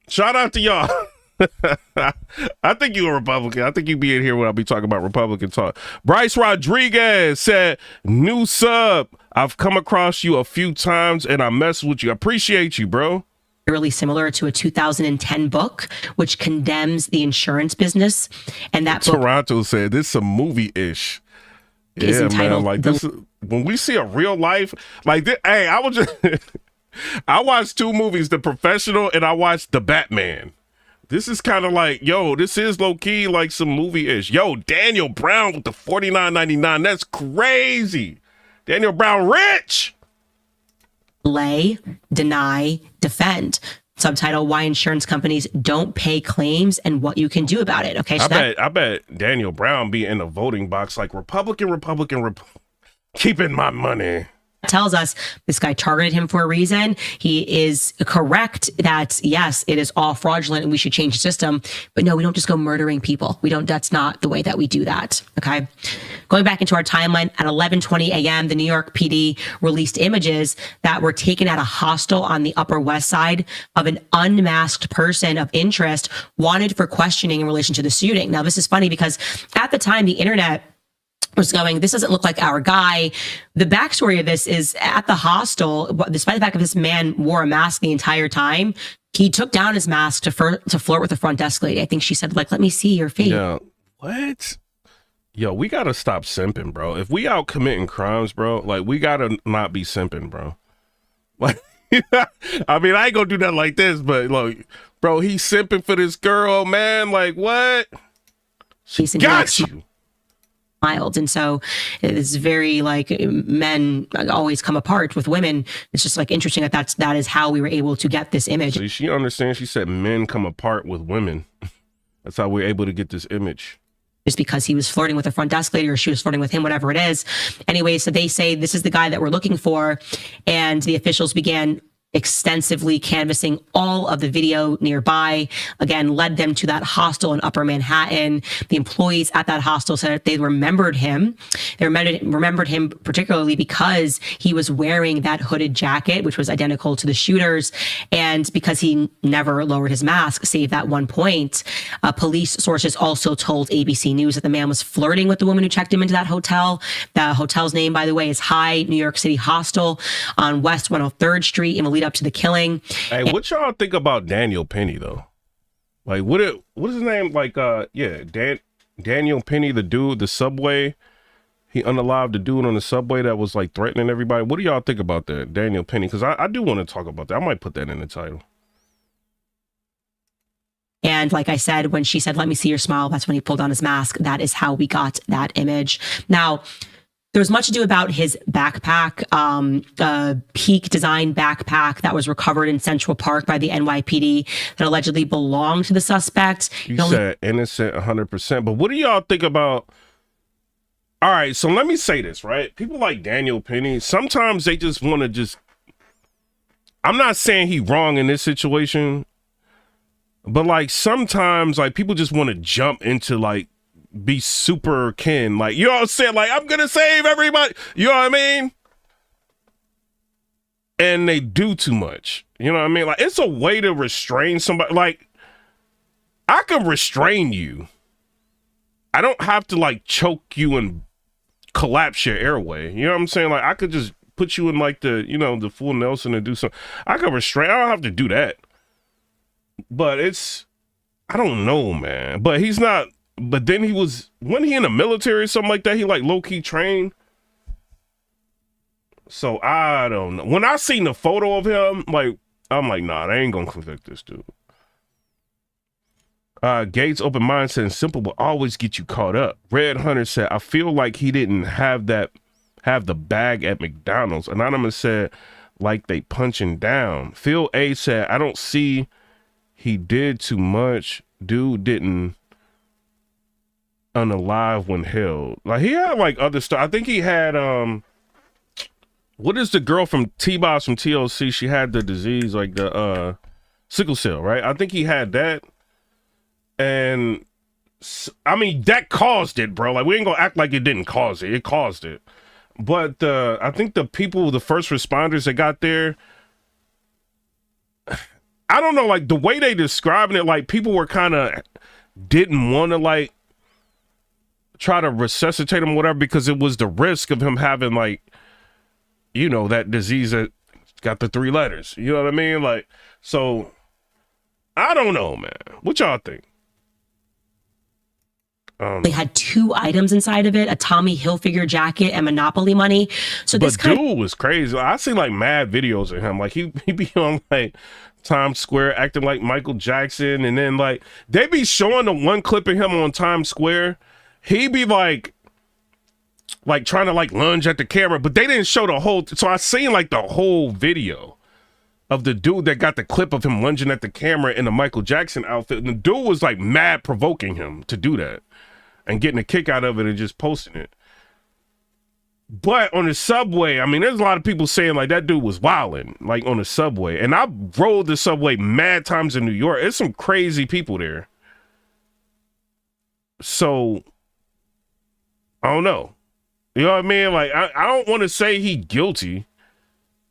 Shout out to y'all. I think you a Republican. I think you be in here when I'll be talking about Republican talk. Bryce Rodriguez said, new sub. I've come across you a few times and I mess with you. I appreciate you, bro. Really similar to a 2010 book, which condemns the insurance business. And that Toronto said, this is some movie-ish. Yeah, man, like this is, when we see a real life like this. Hey, I was just I watched 2 movies, The Professional and I watched The Batman. This is kind of like, yo, this is low-key like some movie-ish. Yo, Daniel Brown with the $49.99. That's crazy. Daniel Brown rich. Lay, deny, defend. Subtitle: Why insurance companies don't pay claims and what you can do about it. Okay, so I bet Daniel Brown be in the voting box like Republican, keeping my money. Tells us this guy targeted him for a reason. He is correct that yes, it is all fraudulent and we should change the system. But no, we don't just go murdering people. That's not the way that we do that. Okay. Going back into our timeline at 11:20 a.m., the New York PD released images that were taken at a hostel on the Upper West Side of an unmasked person of interest wanted for questioning in relation to the shooting. Now, this is funny because at the time, the internet was going, this doesn't look like our guy. The backstory of this is at the hostel, despite the fact that this man wore a mask the entire time, he took down his mask to flirt with the front desk lady. I think she said, like, let me see your face. Yeah. What? Yo, we got to stop simping, bro. If we out committing crimes, bro, like, we got to not be simping, bro. Like, I mean, I ain't going to do that like this, but, like, bro, he's simping for this girl, man. Like, what? She got you. Mild. And so it's very like men always come apart with women. It's just like interesting that is how we were able to get this image. So she understands. She said men come apart with women. That's how we're able to get this image. Just because he was flirting with a front desk lady or she was flirting with him, whatever it is. Anyway, so they say this is the guy that we're looking for. And the officials began extensively canvassing all of the video nearby, again, led them to that hostel in Upper Manhattan. The employees at that hostel said that they remembered him. They remembered him particularly because he was wearing that hooded jacket, which was identical to the shooter's, and because he never lowered his mask, save that one point. Police sources also told ABC News that the man was flirting with the woman who checked him into that hotel. The hotel's name, by the way, is High New York City Hostel on West 103rd Street in the lead up to the killing. Hey, what y'all think about Daniel Penny though? Like, what is his name? Like, Daniel Penny, the dude, the subway. He unalived the dude on the subway that was like threatening everybody. What do y'all think about that, Daniel Penny? Because I do want to talk about that. I might put that in the title. And like I said, when she said, "Let me see your smile," that's when he pulled down his mask. That is how we got that image. Now, there was much ado about his backpack, Peak Design backpack that was recovered in Central Park by the NYPD that allegedly belonged to the suspect. You said innocent 100%, but what do y'all think about? All right, so let me say this, right? People like Daniel Penny, sometimes they just want to I'm not saying he wrong in this situation, but like sometimes like people just want to jump into like, be super kin, like, you know what I'm saying? Like, I'm gonna save everybody, you know what I mean? And they do too much, you know what I mean? Like, it's a way to restrain somebody. Like, I can restrain you. I don't have to like choke you and collapse your airway, you know what I'm saying? Like, I could just put you in like the, you know, the full Nelson and do something. I can restrain, I don't have to do that. But I don't know, man. But he's not. But then wasn't he in the military or something like that? He like low-key trained. So I don't know. When I seen the photo of him, like, I'm like, nah, they ain't gonna convict this dude. Gates open mind said simple will always get you caught up. Red Hunter said, I feel like he didn't have the bag at McDonald's. Anonymous said, like they punching down. Phil A said, I don't see he did too much. Dude didn't unalive when held. Like, he had like other stuff. I think he had what is the girl from T-Boss from TLC? She had the disease, like the sickle cell, right? I think he had that. And I mean, that caused it, bro. Like, we ain't gonna act like it didn't cause it. It caused it. But I think the first responders that got there, I don't know, like the way they describing it, like people were kind of didn't want to like try to resuscitate him, whatever, because it was the risk of him having like, you know, that disease that got the 3 letters. You know what I mean? Like, so I don't know, man. What y'all think? They had 2 items inside of it, a Tommy Hilfiger jacket and Monopoly money. So this dude was crazy. I see like mad videos of him. Like he be on like Times Square acting like Michael Jackson. And then like they be showing the one clip of him on Times Square. He be like trying to like lunge at the camera, but they didn't show the whole. So I seen like the whole video. of the dude that got the clip of him lunging at the camera in a Michael Jackson outfit. And the dude was like mad provoking him to do that and getting a kick out of it and just posting it. But on the subway, I mean, there's a lot of people saying like that dude was wilding, like on the subway. And I rode the subway mad times in New York. There's some crazy people there. So I don't know. You know what I mean? Like I don't want to say he guilty,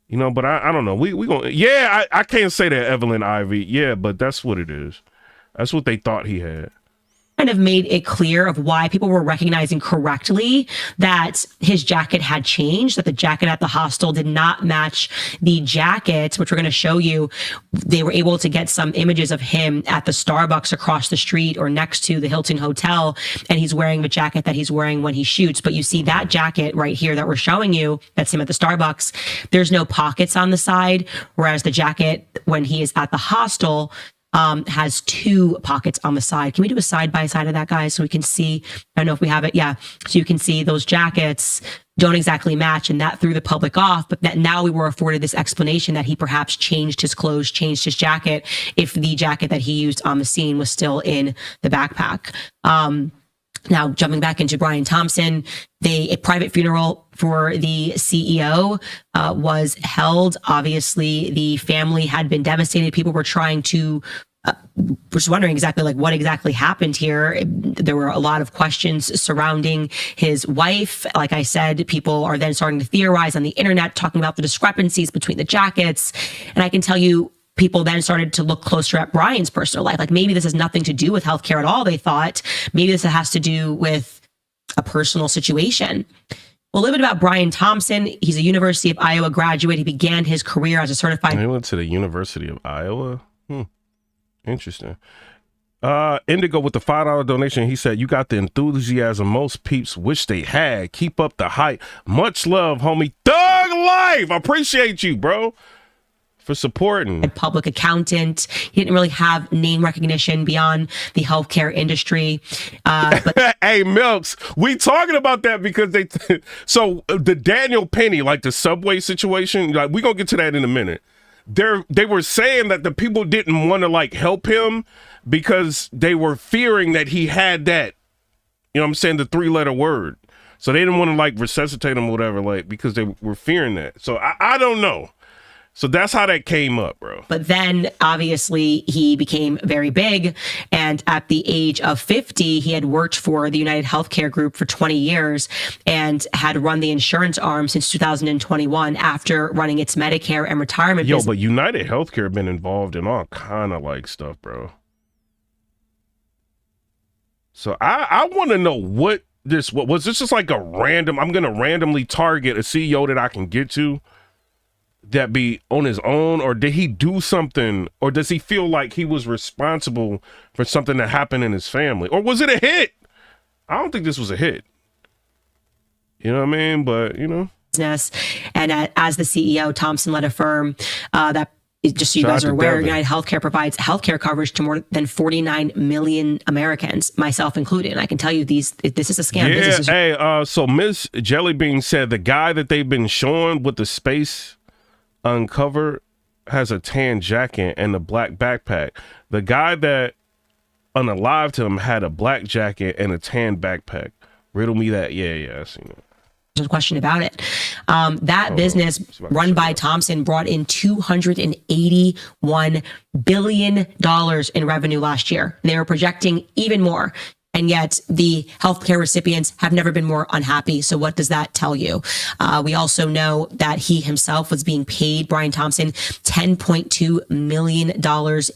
you know, but I don't know. We gonna, yeah, I can't say that, Evelyn Ivy. Yeah, but that's what it is. That's what they thought he had. Kind of made it clear of why people were recognizing correctly that his jacket had changed, that the jacket at the hostel did not match the jacket, which we're going to show you. They were able to get some images of him at the Starbucks across the street or next to the Hilton Hotel, and he's wearing the jacket that he's wearing when he shoots. But you see that jacket right here that we're showing you, that's him at the Starbucks. There's no pockets on the side, whereas the jacket when he is at the hostel has 2 pockets on the side. Can we do a side by side of that, guys, so we can see? I don't know if we have it. Yeah. So you can see those jackets don't exactly match, and that threw the public off. But that now we were afforded this explanation that he perhaps changed his clothes, changed his jacket, if the jacket that he used on the scene was still in the backpack. Now, jumping back into Brian Thompson, a private funeral for the CEO was held. Obviously, the family had been devastated. People were trying to was wondering exactly like what exactly happened here. There were a lot of questions surrounding his wife. Like I said, people are then starting to theorize on the internet, talking about the discrepancies between the jackets. And I can tell you, people then started to look closer at Brian's personal life. Like maybe this has nothing to do with healthcare at all, they thought. Maybe this has to do with a personal situation. Well, a little bit about Brian Thompson. He's a University of Iowa graduate. He began his career as a certified... He went to the University of Iowa? Interesting. Indigo with the $5 donation. He said, you got the enthusiasm most peeps wish they had. Keep up the hype. Much love, homie. Thug life. I appreciate you, bro, for supporting. A public accountant. He didn't really have name recognition beyond the healthcare industry. But hey, Milks, we talking about that because so the Daniel Penny, like the subway situation, like we're going to get to that in a minute. They were saying that the people didn't want to like help him because they were fearing that he had that, you know what I'm saying, the 3-letter word. So they didn't want to like resuscitate him or whatever, like, because they were fearing that. So I don't know. So that's how that came up, bro. But then obviously he became very big. And at the age of 50, he had worked for the United Healthcare Group for 20 years and had run the insurance arm since 2021 after running its Medicare and retirement business. But United Healthcare been involved in all kind of like stuff, bro. So I want to know what was this just like a random, I'm going to randomly target a CEO that I can get to that be on his own, or did he do something, or does he feel like he was responsible for something that happened in his family, or was it a hit? I don't think this was a hit. You know what I mean? But, you know. And as the CEO, Thompson led a firm that, just so you guys are aware, United Healthcare provides healthcare coverage to more than 49 million Americans, myself included. And I can tell you this is a scam. Yeah, so Miss Jellybean said the guy that they've been showing with the space uncovered has a tan jacket and a black backpack. The guy that unalived him had a black jacket and a tan backpack. Riddle me that. Yeah, I seen it. There's no question about it. That business run by Thompson brought in $281 billion in revenue last year. They were projecting even more. And yet the healthcare recipients have never been more unhappy. So what does that tell you? We also know that he himself was being paid, Brian Thompson, $10.2 million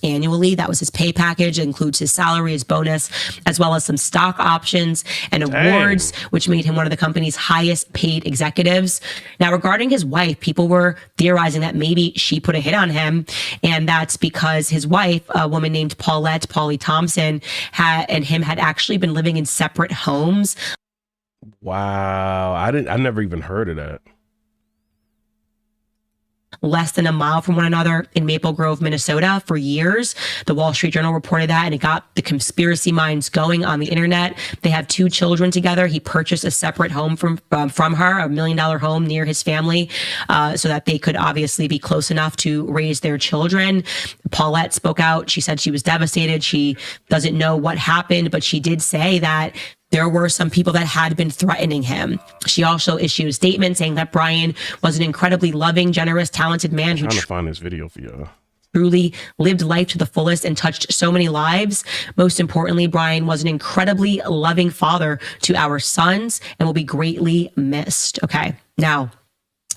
annually. That was his pay package. It includes his salary, his bonus, as well as some stock options and awards, which made him one of the company's highest paid executives. Now, regarding his wife, people were theorizing that maybe she put a hit on him. And that's because his wife, a woman named Paulie Thompson, had actually been living in separate homes. Wow. I never even heard of that. less than a mile from one another in Maple Grove, Minnesota for years. The Wall Street Journal reported that, and it got the conspiracy minds going on the internet. They have 2 children together. He purchased a separate home from her, $1 million home near his family, so that they could obviously be close enough to raise their children. Paulette spoke out. She said she was devastated. She doesn't know what happened, but she did say that there were some people that had been threatening him. She also issued a statement saying that Brian was an incredibly loving, generous, talented man who trying to find this video for y'all. Truly lived life to the fullest and touched so many lives. Most importantly, Brian was an incredibly loving father to our sons and will be greatly missed. Okay. Now,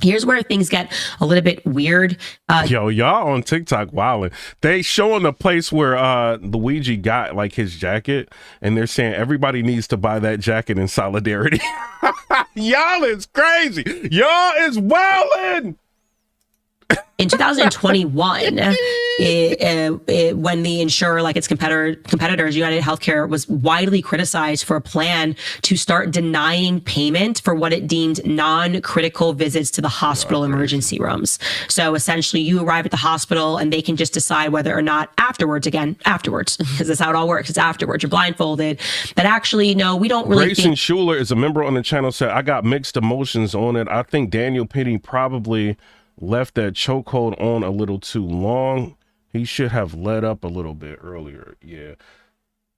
here's where things get a little bit weird. Yo, y'all on TikTok wilding. They showing the place where Luigi got like his jacket, and they're saying everybody needs to buy that jacket in solidarity. Y'all is crazy. Y'all is wilding. In 2021, when the insurer, like its competitors, United Healthcare, was widely criticized for a plan to start denying payment for what it deemed non-critical visits to the hospital emergency rooms. So essentially, you arrive at the hospital and they can just decide whether or not afterwards, because that's how it all works. It's afterwards. You're blindfolded. That actually, no, we don't really Grayson Schuler is a member on the channel, said, I got mixed emotions on it. I think Daniel Penny probably left that chokehold on a little too long. He should have let up a little bit earlier. Yeah.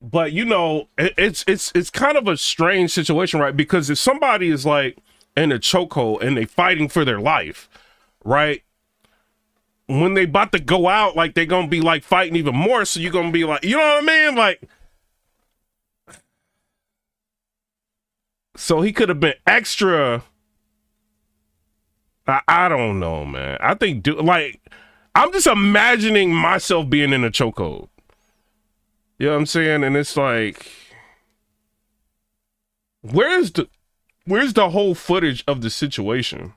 But you know, it's kind of a strange situation, right? Because if somebody is like in a chokehold and they fighting for their life, right? When they about to go out, like they're gonna be like fighting even more. So you're gonna be like, you know what I mean? Like, so he could have been extra. I don't know, man. I think, I'm just imagining myself being in a chokehold. You know what I'm saying? And it's like, where's the whole footage of the situation?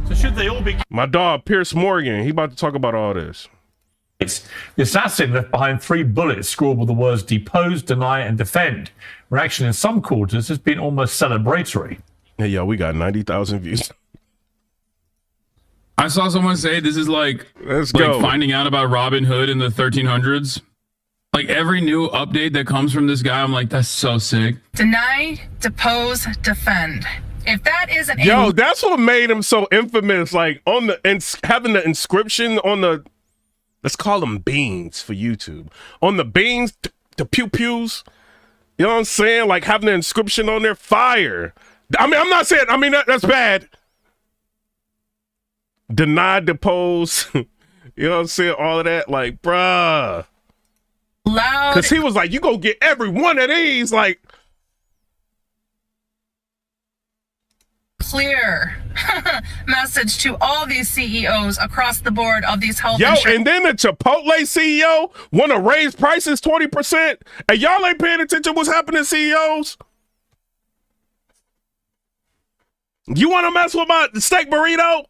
So should they all be... My dog, Pierce Morgan, he about to talk about all this. The assassin left behind 3 bullets scrawled with the words depose, deny, and defend. Reaction in some quarters has been almost celebratory. Hey, yo, we got 90,000 views. I saw someone say this is like finding out about Robin Hood in the 1300s. Like every new update that comes from this guy, I'm like, that's so sick. Deny, depose, defend. If that isn't that's what made him so infamous. Like on the having the inscription on the, let's call them beans for YouTube, on the beans, the pew pews. You know what I'm saying? Like having the inscription on there, fire. I mean, I'm not saying. I mean that's bad. Deny, depose, you know what I'm saying? All of that, like, bruh. Loud. Because he was like, you go get every one of these, like. Clear message to all these CEOs across the board of these health insurance. And then the Chipotle CEO want to raise prices 20%. And y'all ain't paying attention to what's happening to CEOs? You want to mess with my steak burrito?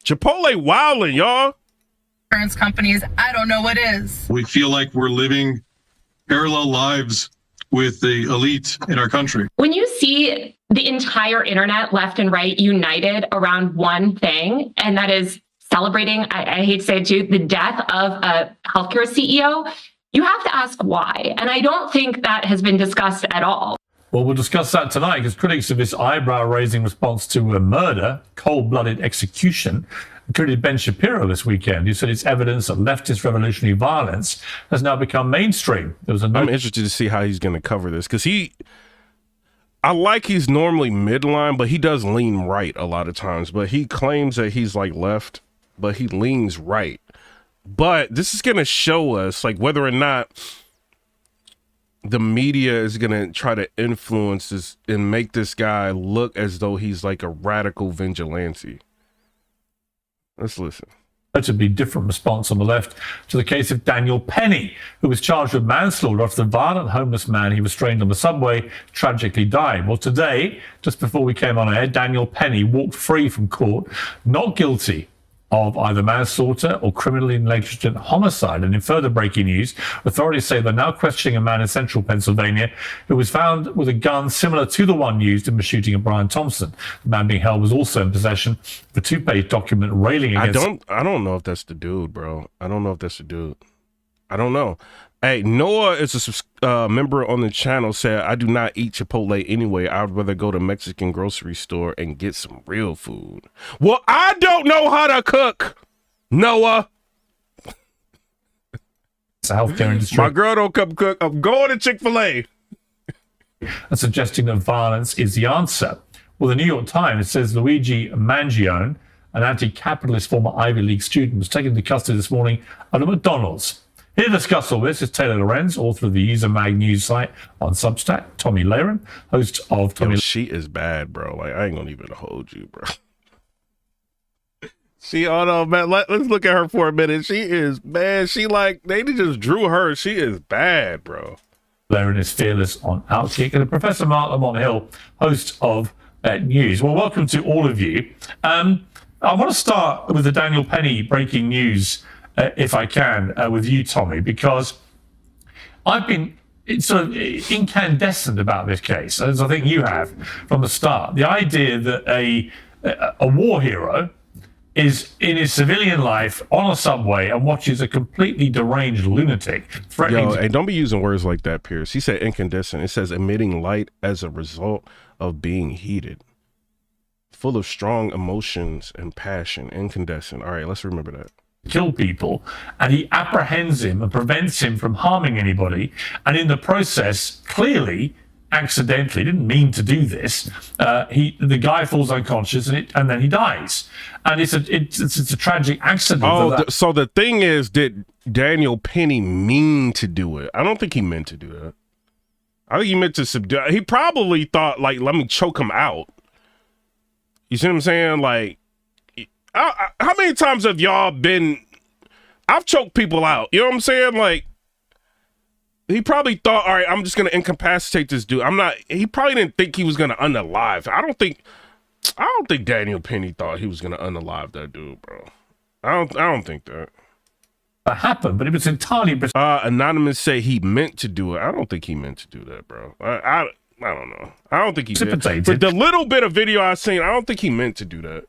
Chipotle wildin', y'all. Insurance companies, I don't know what is. We feel like we're living parallel lives with the elite in our country. When you see the entire internet, left and right, united around one thing, and that is celebrating, I hate to say it too, the death of a healthcare CEO, you have to ask why. And I don't think that has been discussed at all. Well, we'll discuss that tonight because critics of this eyebrow-raising response to a murder, cold-blooded execution, included Ben Shapiro this weekend, who said it's evidence that leftist revolutionary violence has now become mainstream. I'm interested to see how he's going to cover this because I like he's normally midline, but he does lean right a lot of times. But he claims that he's like left, but he leans right. But this is going to show us like whether or not the media is going to try to influence this and make this guy look as though he's like a radical vigilante. Let's listen. Relatively different response on the left to the case of Daniel Penny, who was charged with manslaughter after the violent homeless man he restrained on the subway tragically died. Well, today, just before we came on air, Daniel Penny walked free from court, not guilty of either manslaughter or criminally negligent homicide. And in further breaking news, authorities say they're now questioning a man in central Pennsylvania who was found with a gun similar to the one used in the shooting of Brian Thompson. The man being held was also in possession of a 2-page document railing against... I don't know if that's the dude, bro. I don't know if that's the dude. I don't know. Hey, Noah is a member on the channel, said, I do not eat Chipotle anyway. I'd rather go to Mexican grocery store and get some real food. Well, I don't know how to cook, Noah. It's a healthcare industry. My girl don't come cook. I'm going to Chick-fil-A. And suggesting that violence is the answer. Well, the New York Times says Luigi Mangione, an anti-capitalist former Ivy League student, was taken into custody this morning at a McDonald's. Here to discuss all this is Taylor Lorenz, author of the User Mag news site on Substack, Tommy Laren, host of Tommy. Yo, she is bad, bro. Like, I ain't gonna even hold you, bro. Hold on, man. Let's look at her for a minute. She is bad. They just drew her. She is bad, bro. Laren is fearless on Outkick, and Professor Mark Lamont Hill, host of News. Well, welcome to all of you. I want to start with the Daniel Penny breaking news. If I can, with you, Tommy, because I've been sort of incandescent about this case, as I think you have from the start. The idea that a war hero is in his civilian life on a subway and watches a completely deranged lunatic threatening. Hey, don't be using words like that, Pierce. He said incandescent. It says emitting light as a result of being heated, full of strong emotions and passion. Incandescent. All right, let's remember that. Kill people, and he apprehends him and prevents him from harming anybody, and in the process, clearly, accidentally, didn't mean to do this. The guy falls unconscious, and then he dies, and it's a tragic accident. Oh, so the thing is, did Daniel Penny mean to do it? I don't think he meant to do that. I think he meant to subdue. He probably thought, like, let me choke him out. You see what I'm saying? Like, how many times have y'all been? I've choked people out. You know what I'm saying? Like, he probably thought, all right, I'm just gonna incapacitate this dude. He probably didn't think he was gonna unalive. I don't think Daniel Penny thought he was gonna unalive that dude, bro. I don't think that. That happened, but it was entirely. Anonymous say he meant to do it. I don't think he meant to do that, bro. I don't know. I don't think he did. But the little bit of video I've seen, I don't think he meant to do that.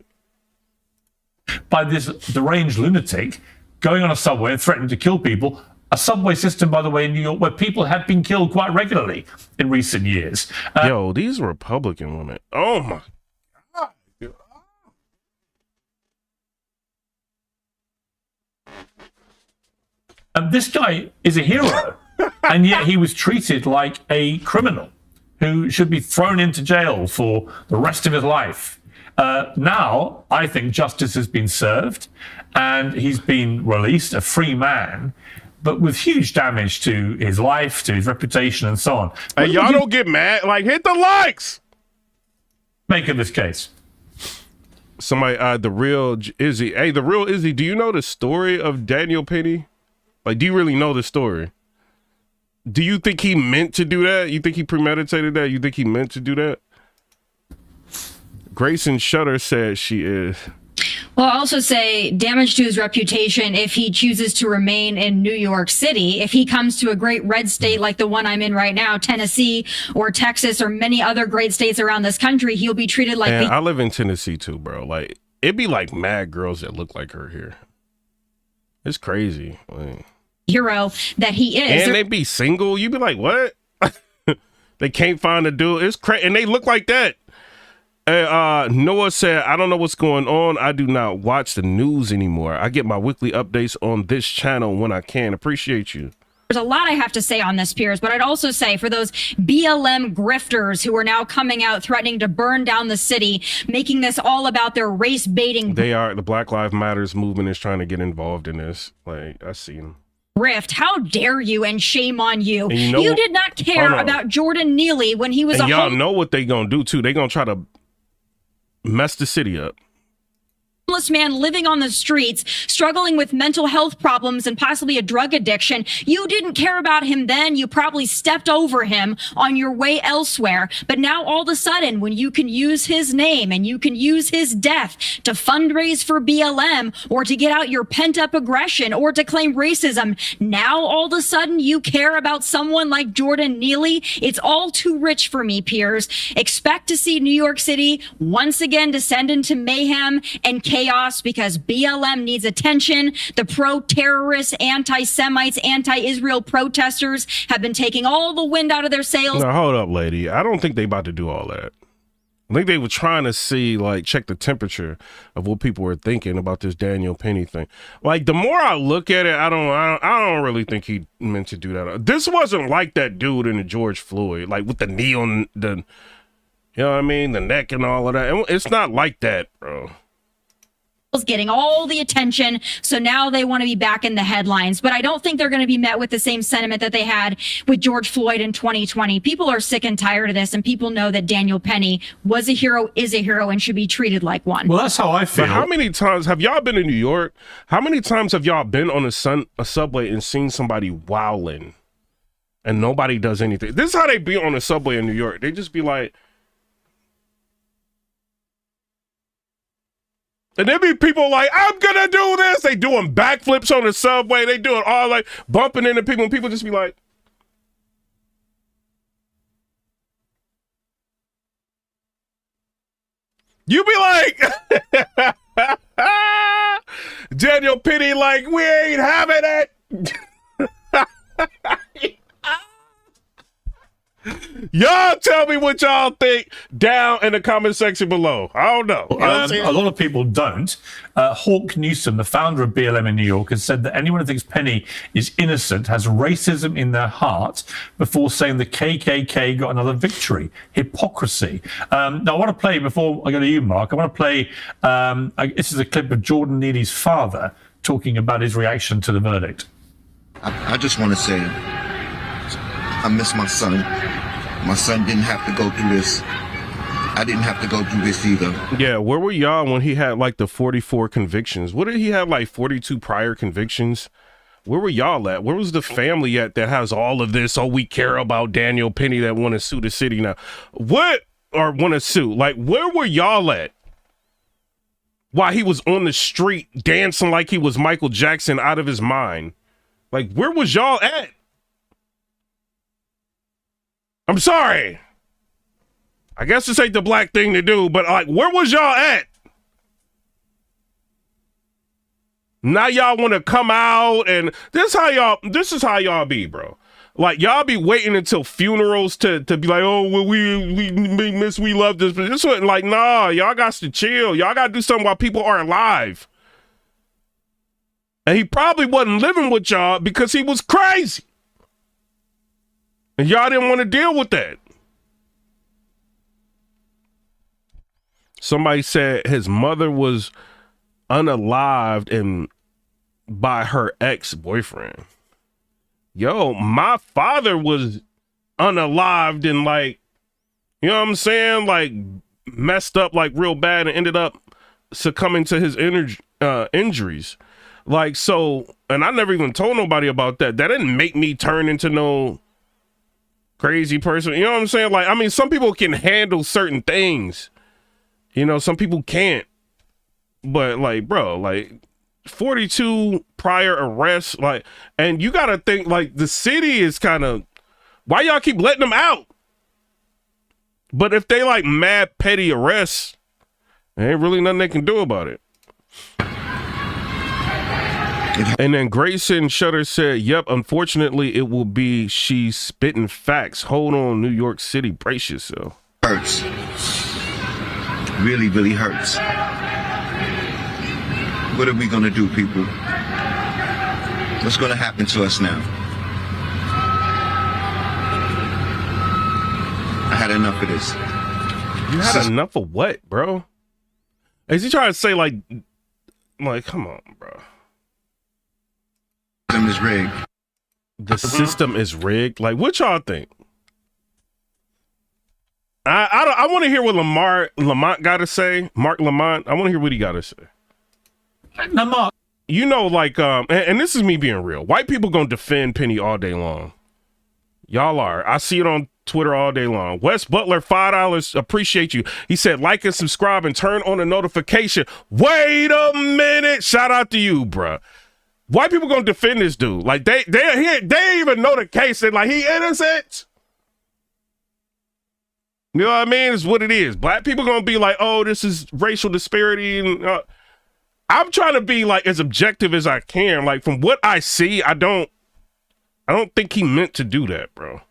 By this deranged lunatic going on a subway and threatening to kill people. A subway system, by the way, in New York, where people have been killed quite regularly in recent years. Yo, these Republican women. Oh, my God. And this guy is a hero, and yet he was treated like a criminal who should be thrown into jail for the rest of his life. Now, I think justice has been served and he's been released, a free man, but with huge damage to his life, to his reputation, and so on. Hey, y'all don't get mad. Like, hit the likes. Make of this case. Somebody, the real Izzy. Hey, the real Izzy, do you know the story of Daniel Penny? Like, do you really know the story? Do you think he meant to do that? You think he premeditated that? You think he meant to do that? Grayson Shutter says she is. Well, I'll also say damage to his reputation if he chooses to remain in New York City. If he comes to a great red state like the one I'm in right now, Tennessee or Texas or many other great states around this country, he'll be treated like I live in Tennessee too, bro. Like, it'd be like mad girls that look like her here. It's crazy. Like, hero that he is. And they be single. You'd be like, what? They can't find a dude. It's crazy. And they look like that. Noah said, I don't know what's going on. I do not watch the news anymore. I get my weekly updates on this channel when I can. Appreciate you. There's a lot I have to say on this, Piers, but I'd also say for those BLM grifters who are now coming out threatening to burn down the city, making this all about their race baiting. They are. The Black Lives Matters movement is trying to get involved in this. Like, I see them. Grift. How dare you, and shame on you. And you did not care about Jordan Neely when he was and y'all know what they gonna do too. They gonna try to mess the city up. homeless man living on the streets, struggling with mental health problems and possibly a drug addiction. You didn't care about him then. You probably stepped over him on your way elsewhere. But now all of a sudden, when you can use his name and you can use his death to fundraise for BLM or to get out your pent up aggression or to claim racism, now all of a sudden you care about someone like Jordan Neely. It's all too rich for me, peers. Expect to see New York City once again descend into mayhem and chaos because BLM needs attention. The pro-terrorist, anti-Semites, anti-Israel protesters have been taking all the wind out of their sails. Now, hold up, lady. I don't think they about to do all that. I think they were trying to see, like, check the temperature of what people were thinking about this Daniel Penny thing. Like, the more I look at it, I don't really think he meant to do that. This wasn't like that dude in the George Floyd, like with the knee on the, you know what I mean, the neck and all of that. It's not like that, bro. Getting all the attention, so now they want to be back in the headlines. But I don't think they're going to be met with the same sentiment that they had with George Floyd in 2020. People are sick and tired of this, and people know that Daniel Penny was a hero, is a hero, and should be treated like one. Well, that's how I feel. But how many times have y'all been in New York? How many times have y'all been on a subway and seen somebody wilding and nobody does anything? This is how they be on the subway in New York. They just be like, and there be people like, I'm gonna do this. They doing backflips on the subway. They doing all like bumping into people, and people just be like, you be like, Daniel Penny, like, we ain't having it. Y'all tell me what y'all think down in the comment section below. I don't know. A lot of people don't. Hawk Newsom, the founder of BLM in New York, has said that anyone who thinks Penny is innocent has racism in their heart before saying the KKK got another victory. Hypocrisy. Now, I want to play, before I go to you, Mark, I want to play, this is a clip of Jordan Neely's father talking about his reaction to the verdict. I just want to say, I miss my son. My son didn't have to go through this. I didn't have to go through this either. Yeah, where were y'all when he had like the 44 convictions? What did he have, like 42 prior convictions? Where were y'all at? Where was the family at that has all of this? Oh, we care about Daniel Penny that want to sue the city now. What? Or want to sue? Like, where were y'all at? While he was on the street dancing like he was Michael Jackson out of his mind. Like, where was y'all at? I'm sorry. I guess this ain't the black thing to do, but like, where was y'all at? Now y'all want to come out and this is how y'all be, bro. Like, y'all be waiting until funerals to be like, oh, well, we love this. But this wasn't like, nah, y'all got to chill. Y'all got to do something while people are alive. And he probably wasn't living with y'all because he was crazy. And y'all didn't want to deal with that. Somebody said his mother was unalived and by her ex-boyfriend. Yo, my father was unalived and like, you know what I'm saying? Like messed up like real bad and ended up succumbing to his injuries. Like, so, and I never even told nobody about that. That didn't make me turn into no crazy person. You know what I'm saying? Like, I mean, some people can handle certain things. You know, some people can't. But like, bro, like 42 prior arrests, like, and you gotta think like the city is kind of, why y'all keep letting them out? But if they like mad petty arrests, there ain't really nothing they can do about it. And then Grayson Shutter said, yep, unfortunately it will be she's spitting facts. Hold on, New York City, brace yourself. Hurts. Really, really hurts. What are we going to do, people? What's going to happen to us now? I had enough of this. You had enough of what, bro? Is he trying to say like, come on, bro. The system is rigged. The system is rigged? Like, what y'all think? I want to hear what Lamont got to say. Mark Lamont. I want to hear what he got to say. Now, Mark, you know, like, and this is me being real. White people gonna defend Penny all day long. Y'all are. I see it on Twitter all day long. Wes Butler, $5. Appreciate you. He said, like and subscribe and turn on the notification. Wait a minute. Shout out to you, bruh. White people gonna defend this dude. Like they even know the case. They're like, he innocent. You know what I mean? It's what it is. Black people gonna be like, oh, this is racial disparity. And I'm trying to be like as objective as I can. Like from what I see, I don't think he meant to do that, bro.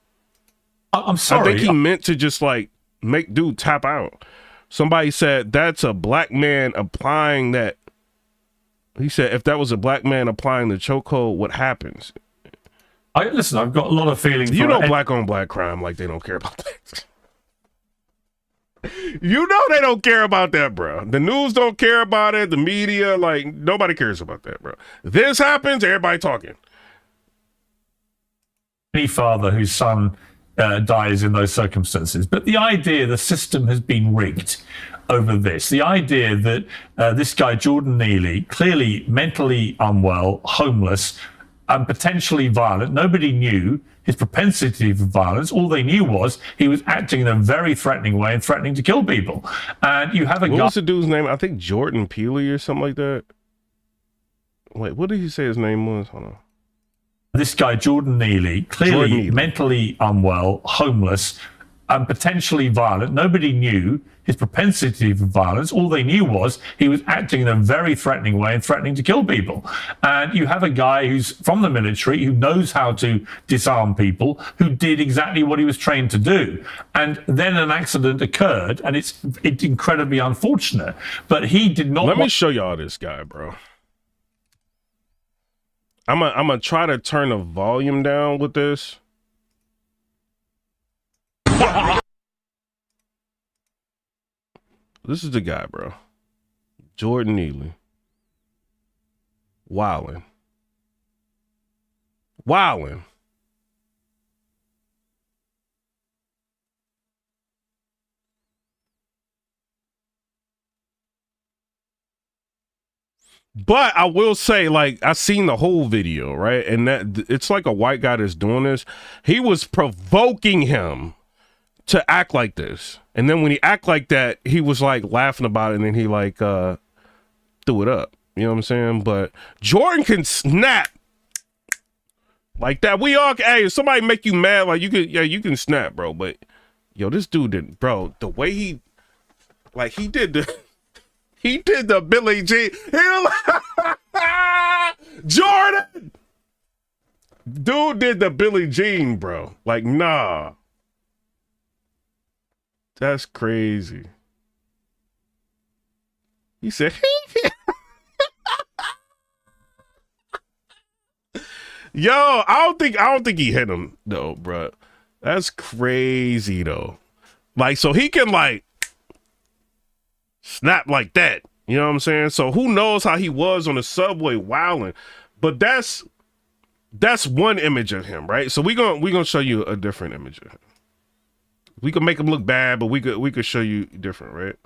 I'm sorry. I think he meant to just like make dude tap out. Somebody said that's a black man applying that. He said if that was a black man applying the chokehold, what happens? Listen, I've got a lot of feelings. You know, black on black crime, like they don't care about that. You know they don't care about that, bro. The news don't care about it. The media, like nobody cares about that, bro. This happens, everybody talking. Any father whose son dies in those circumstances. But the idea the system has been rigged over this, the idea that this guy, Jordan Neely, clearly mentally unwell, homeless, and potentially violent, nobody knew his propensity for violence. All they knew was he was acting in a very threatening way and threatening to kill people. And you have a guy... What was the dude's name? I think Jordan Peely or something like that. Wait, what did he say his name was? Hold on. This guy, Jordan Neely, clearly mentally unwell, homeless, and potentially violent. Nobody knew his propensity for violence. All they knew was he was acting in a very threatening way and threatening to kill people. And you have a guy who's from the military, who knows how to disarm people, who did exactly what he was trained to do. And then an accident occurred, and it's incredibly unfortunate. But he did not... Let me show y'all this guy, bro. I'm gonna try to turn the volume down with this. This is the guy, bro. Jordan Neely. Wildin'. But I will say, like, I seen the whole video, right? And that it's like a white guy that's doing this. He was provoking him to act like this. And then when he act like that, he was like laughing about it, and then he like threw it up. You know what I'm saying? But Jordan can snap like that. We all, hey, if somebody make you mad, like you can snap, bro. But yo, this dude did, bro, the way he did the Billie Jean. Jordan! Dude did the Billie Jean, bro. Like, nah. That's crazy. He said, yo, I don't think he hit him though, bro. That's crazy though. Like, so he can like snap like that. You know what I'm saying? So who knows how he was on the subway wilding. But that's one image of him, right? So we're gonna show you a different image of him. We could make him look bad, but we could show you different, right?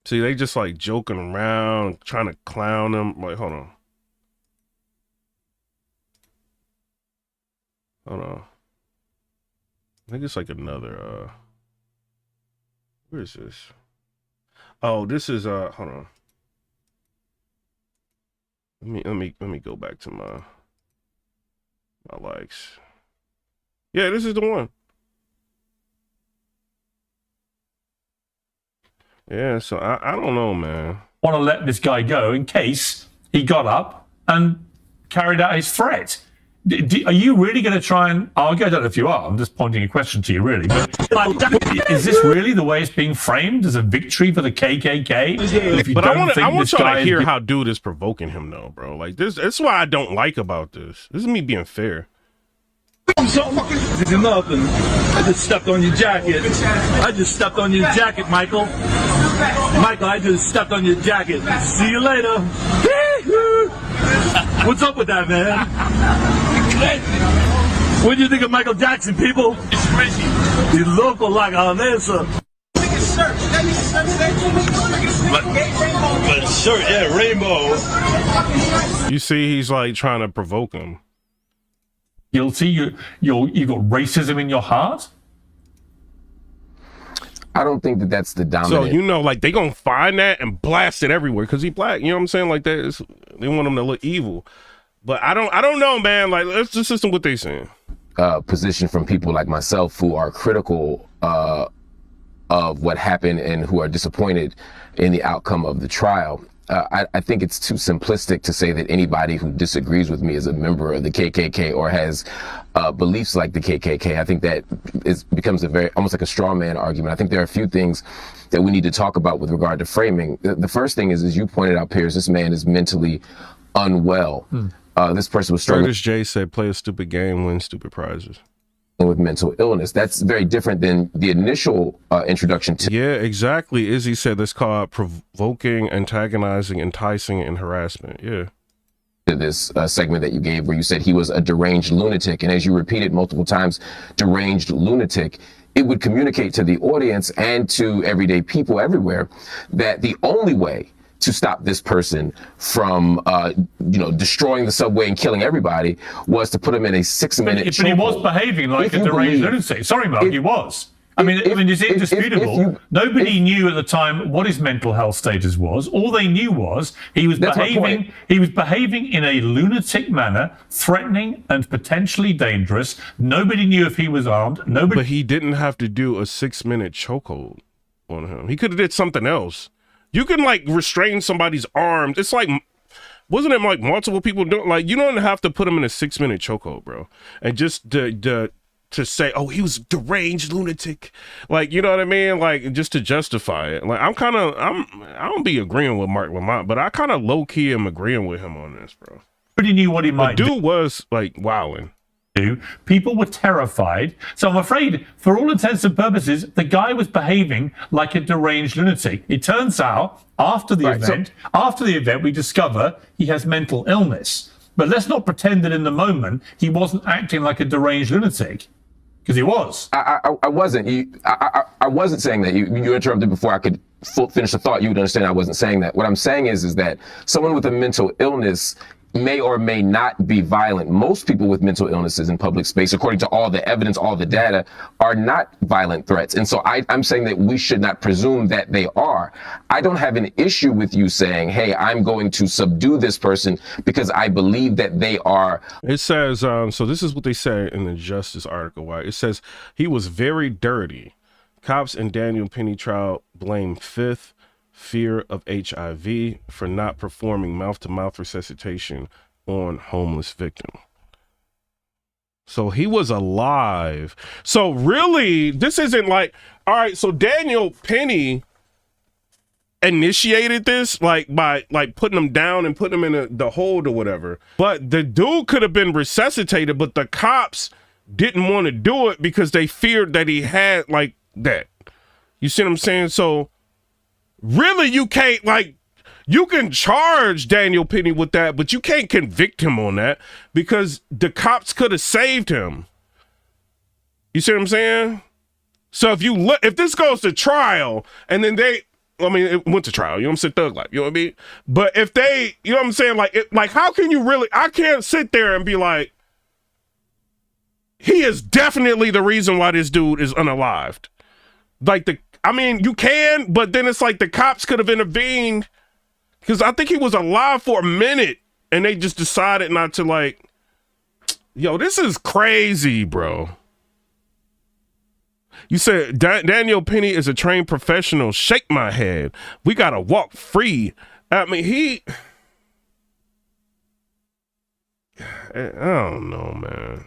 See, they just like joking around, trying to clown him. Like, hold on. I think it's like another where is this? Oh, this is hold on. Let me go back to my likes. Yeah, this is the one. Yeah, so I don't know, man. Want to let this guy go in case he got up and carried out his threat. Are you really going to try and argue? I don't know if you are. I'm just pointing a question to you, really. But is this really the way it's being framed as a victory for the KKK? If you but don't I want y'all to hear is... how dude is provoking him, though, bro. Like this. That's what I don't like about this. This is me being fair. This is nothing. I just stepped on your jacket. Michael. I just stepped on your jacket. See you later. What's up with that, man? What do you think of Michael Jackson, people? It's crazy. You look like a mesa. shirt, yeah, rainbow. You see, he's like trying to provoke him. Guilty? You got racism in your heart? I don't think that that's the dominant. So, you know, like, they gonna find that and blast it everywhere because he black. You know what I'm saying? Like, they want him to look evil. But I don't know, man. Like, let's just listen to what they saying. Position from people like myself who are critical of what happened and who are disappointed in the outcome of the trial. I think it's too simplistic to say that anybody who disagrees with me is a member of the KKK or has beliefs like the KKK. I think that becomes almost like a straw man argument. I think there are a few things that we need to talk about with regard to framing. The first thing is, as you pointed out, Piers, this man is mentally unwell. This person was struggling. Curtis J said, play a stupid game, win stupid prizes. With mental illness. That's very different than the initial introduction to. Yeah, exactly. Izzy said that's called provoking, antagonizing, enticing, and harassment. Yeah. This segment that you gave where you said he was a deranged lunatic. And as you repeated multiple times, deranged lunatic, it would communicate to the audience and to everyday people everywhere that the only way to stop this person from, destroying the subway and killing everybody was to put him in a 6-minute But he was behaving like a deranged lunatic. Sorry, Mark, he was. I mean, it's indisputable. Nobody knew at the time what his mental health status was. All they knew was he was behaving. He was behaving in a lunatic manner, threatening and potentially dangerous. Nobody knew if he was armed. But he didn't have to do a 6-minute chokehold on him. He could have did something else. You can like restrain somebody's arms. It's like, wasn't it like multiple people doing? Like, you don't have to put him in a 6-minute chokehold, bro. And just to say, oh, he was deranged lunatic, like, you know what I mean? Like, just to justify it. Like, I don't be agreeing with Mark Lamont, but I kind of low key am agreeing with him on this, bro. Nobody knew what he might do. Dude was like wilding. People were terrified. So I'm afraid, for all intents and purposes, the guy was behaving like a deranged lunatic. It turns out, after the event, we discover he has mental illness. But let's not pretend that in the moment he wasn't acting like a deranged lunatic, because he was. I wasn't. I wasn't saying that. You interrupted before I could finish the thought. You would understand I wasn't saying that. What I'm saying is that someone with a mental illness may or may not be violent. Most people with mental illnesses in public space, according to all the evidence, all the data, are not violent threats. And so I'm saying that we should not presume that they are. I don't have an issue with you saying, hey, I'm going to subdue this person because I believe that they are. It says, so this is what they say in the Justice article. Why it says he was very dirty. Cops in Daniel Penny trial blame fifth fear of HIV for not performing mouth-to-mouth resuscitation on homeless victim. So he was alive. So really, this isn't like, all right, so Daniel Penny initiated this like by like putting him down and putting him in the hold or whatever. But the dude could have been resuscitated, but the cops didn't want to do it because they feared that he had like that. You see what I'm saying? So really, you can't, like, you can charge Daniel Penny with that, but you can't convict him on that because the cops could have saved him. You see what I'm saying? So if this goes to trial and then it went to trial, you know what I'm saying? Thug life, you know what I mean? But if they, you know what I'm saying? Like, how can you really, I can't sit there and be like, he is definitely the reason why this dude is unalived. Like you can, but then it's like the cops could have intervened because I think he was alive for a minute and they just decided not to, like, yo, this is crazy, bro. You said Daniel Penny is a trained professional. Shake my head. We got to walk free. I mean, I don't know, man.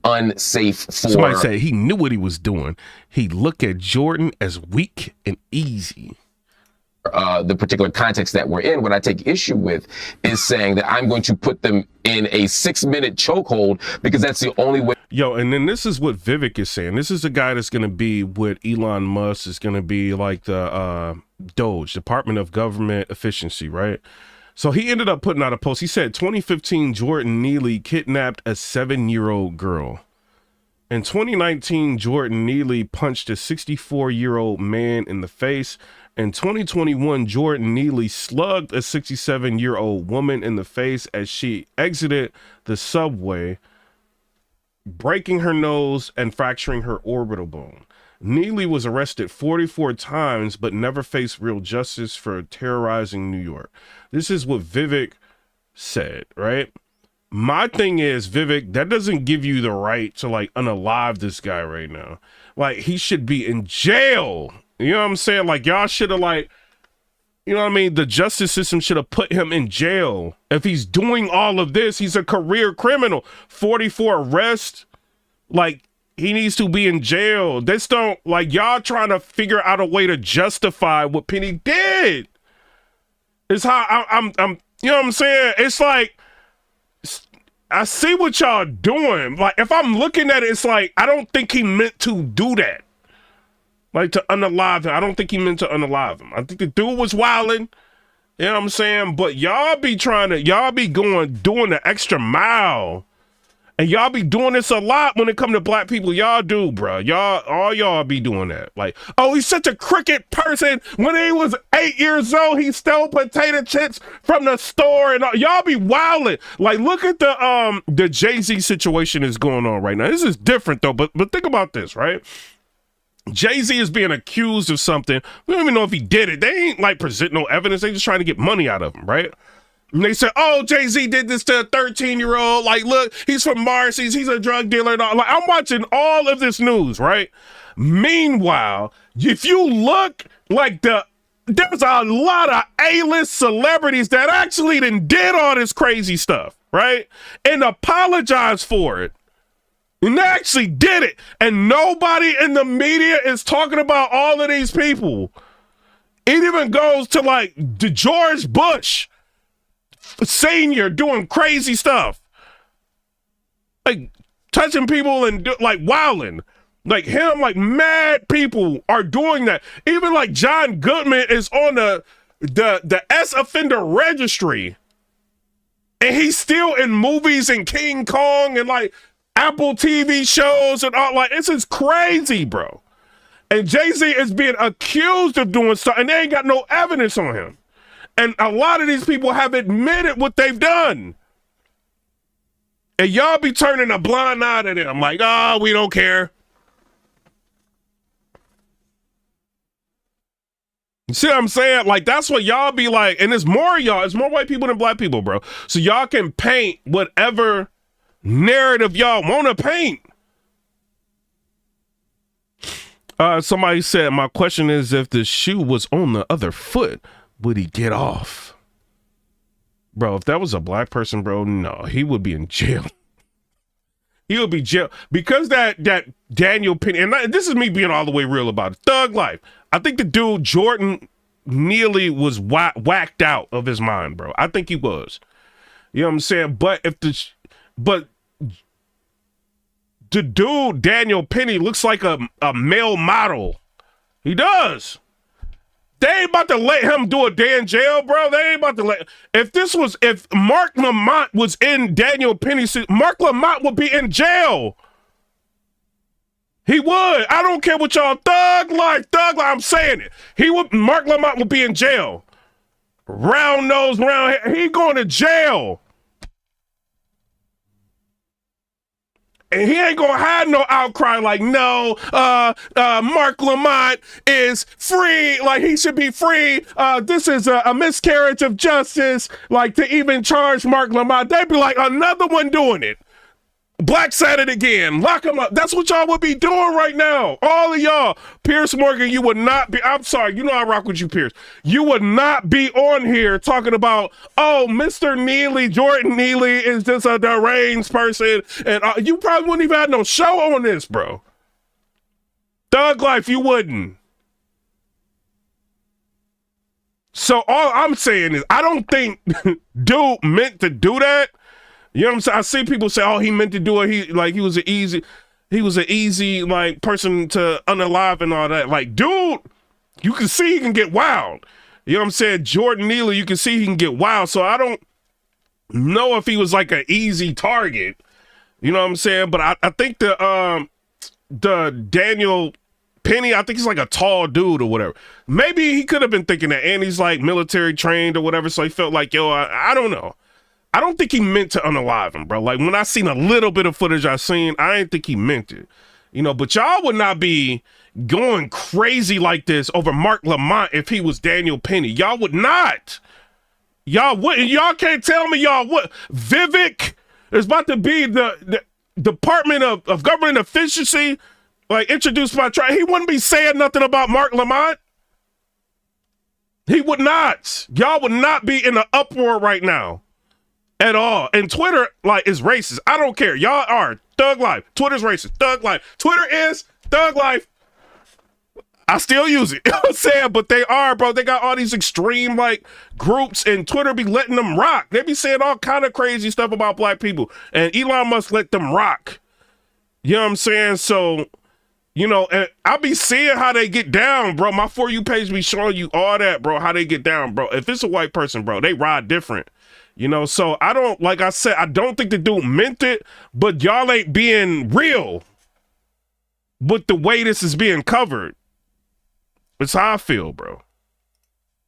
Unsafe for somebody said he knew what he was doing. He looked at Jordan as weak and easy. The particular context that we're in, what I take issue with is saying that I'm going to put them in a 6-minute chokehold because that's the only way. Yo, and then this is what Vivek is saying. This is the guy that's going to be with Elon Musk, is going to be like the DOGE, Department of Government Efficiency, right? So he ended up putting out a post. He said 2015 Jordan Neely kidnapped a 7-year-old girl. In 2019, Jordan Neely punched a 64-year-old man in the face. In 2021, Jordan Neely slugged a 67-year-old woman in the face as she exited the subway, breaking her nose and fracturing her orbital bone. Neely was arrested 44 times but never faced real justice for terrorizing New York. This is what Vivek said, right? My thing is, Vivek, that doesn't give you the right to like unalive this guy right now. Like, he should be in jail. You know what I'm saying? Like, y'all should have like, you know what I mean? The justice system should have put him in jail. If he's doing all of this, he's a career criminal. 44 arrests. Like, he needs to be in jail. This don't, like, y'all trying to figure out a way to justify what Penny did. It's how I'm you know what I'm saying? It's like, I see what y'all doing. Like, if I'm looking at it, it's like, I don't think he meant to do that. Like, to unalive him. I don't think he meant to unalive him. I think the dude was wilding. You know what I'm saying? But y'all be doing the extra mile. And y'all be doing this a lot when it come to black people. Y'all do, bro. All y'all be doing that. Like, oh, he's such a crooked person. When he was 8 years old, he stole potato chips from the store, and y'all be wilding. Like, look at the Jay-Z situation is going on right now. This is different though, but think about this, right? Jay-Z is being accused of something. We don't even know if he did it. They ain't like present no evidence. They just trying to get money out of him, right? And they said, oh, Jay-Z did this to a 13-year-old. Like, look, he's from Marcy's. He's a drug dealer. And all. Like, I'm watching all of this news, right? Meanwhile, if you look, like, there's a lot of A-list celebrities that actually did all this crazy stuff, right? And apologized for it. And they actually did it. And nobody in the media is talking about all of these people. It even goes to, like, the George Bush Senior doing crazy stuff, like touching people and like wilding, like him. Like, mad people are doing that. Even like John Goodman is on the S offender registry, and he's still in movies and King Kong and like Apple TV shows and all. Like, this is crazy, bro. And Jay-Z is being accused of doing stuff, and they ain't got no evidence on him. And a lot of these people have admitted what they've done. And y'all be turning a blind eye to them. Like, oh, we don't care. You see what I'm saying? Like, that's what y'all be like. And it's more y'all. It's more white people than black people, bro. So y'all can paint whatever narrative y'all want to paint. Somebody said, my question is, if the shoe was on the other foot, would he get off? Bro, if that was a black person, bro, no, he would be in jail. He would be jail because that Daniel Penny, and this is me being all the way real about it. Thug life. I think the dude Jordan Neely was whacked out of his mind, bro. I think he was. You know what I'm saying? But the dude Daniel Penny looks like a male model. He does. They ain't about to let him do a day in jail, bro. They ain't about to let. If Mark Lamont was in Daniel Penny's, Mark Lamont would be in jail. He would. I don't care what y'all thug life. I'm saying it. Mark Lamont would be in jail. Round nose, round hair. He going to jail. And he ain't gonna have no outcry like, no, Mark Lamont is free, like he should be free. This is a miscarriage of justice, like to even charge Mark Lamont. They'd be like, another one doing it. Black said it again. Lock him up. That's what y'all would be doing right now. All of y'all. Pierce Morgan, you would not be. I'm sorry. You know I rock with you, Pierce. You would not be on here talking about, oh, Mr. Neely, Jordan Neely is just a deranged person. And you probably wouldn't even have no show on this, bro. Thug life, you wouldn't. So all I'm saying is, I don't think dude meant to do that. You know what I'm saying? I see people say, oh, he meant to do it. He was an easy like person to unalive and all that. Like, dude, you can see he can get wild. You know what I'm saying? Jordan Neely, you can see he can get wild. So I don't know if he was like an easy target. You know what I'm saying? But I think the Daniel Penny, I think he's like a tall dude or whatever. Maybe he could have been thinking that, and he's like military trained or whatever, so he felt like, yo, I don't know. I don't think he meant to unalive him, bro. Like, when I seen a little bit of footage I seen, I didn't think he meant it. You know, but y'all would not be going crazy like this over Mark Lamont if he was Daniel Penny. Y'all would not. Y'all wouldn't. Y'all can't tell me y'all would. Vivek is about to be the Department of Government Efficiency, like, introduced by Trump. He wouldn't be saying nothing about Mark Lamont. He would not. Y'all would not be in an uproar right now. At all. And Twitter, like, is racist. I don't care. Y'all are thug life. Twitter's racist. Thug life. Twitter is thug life. I still use it. You know what I'm saying? But they are, bro. They got all these extreme, like, groups, and Twitter be letting them rock. They be saying all kind of crazy stuff about black people. And Elon Musk let them rock. You know what I'm saying? So, you know, and I be seeing how they get down, bro. My For You page be showing you all that, bro, how they get down, bro. If it's a white person, bro, they ride different. You know, so I don't, like I said, I don't think the dude meant it, but y'all ain't being real with the way this is being covered. It's how I feel, bro.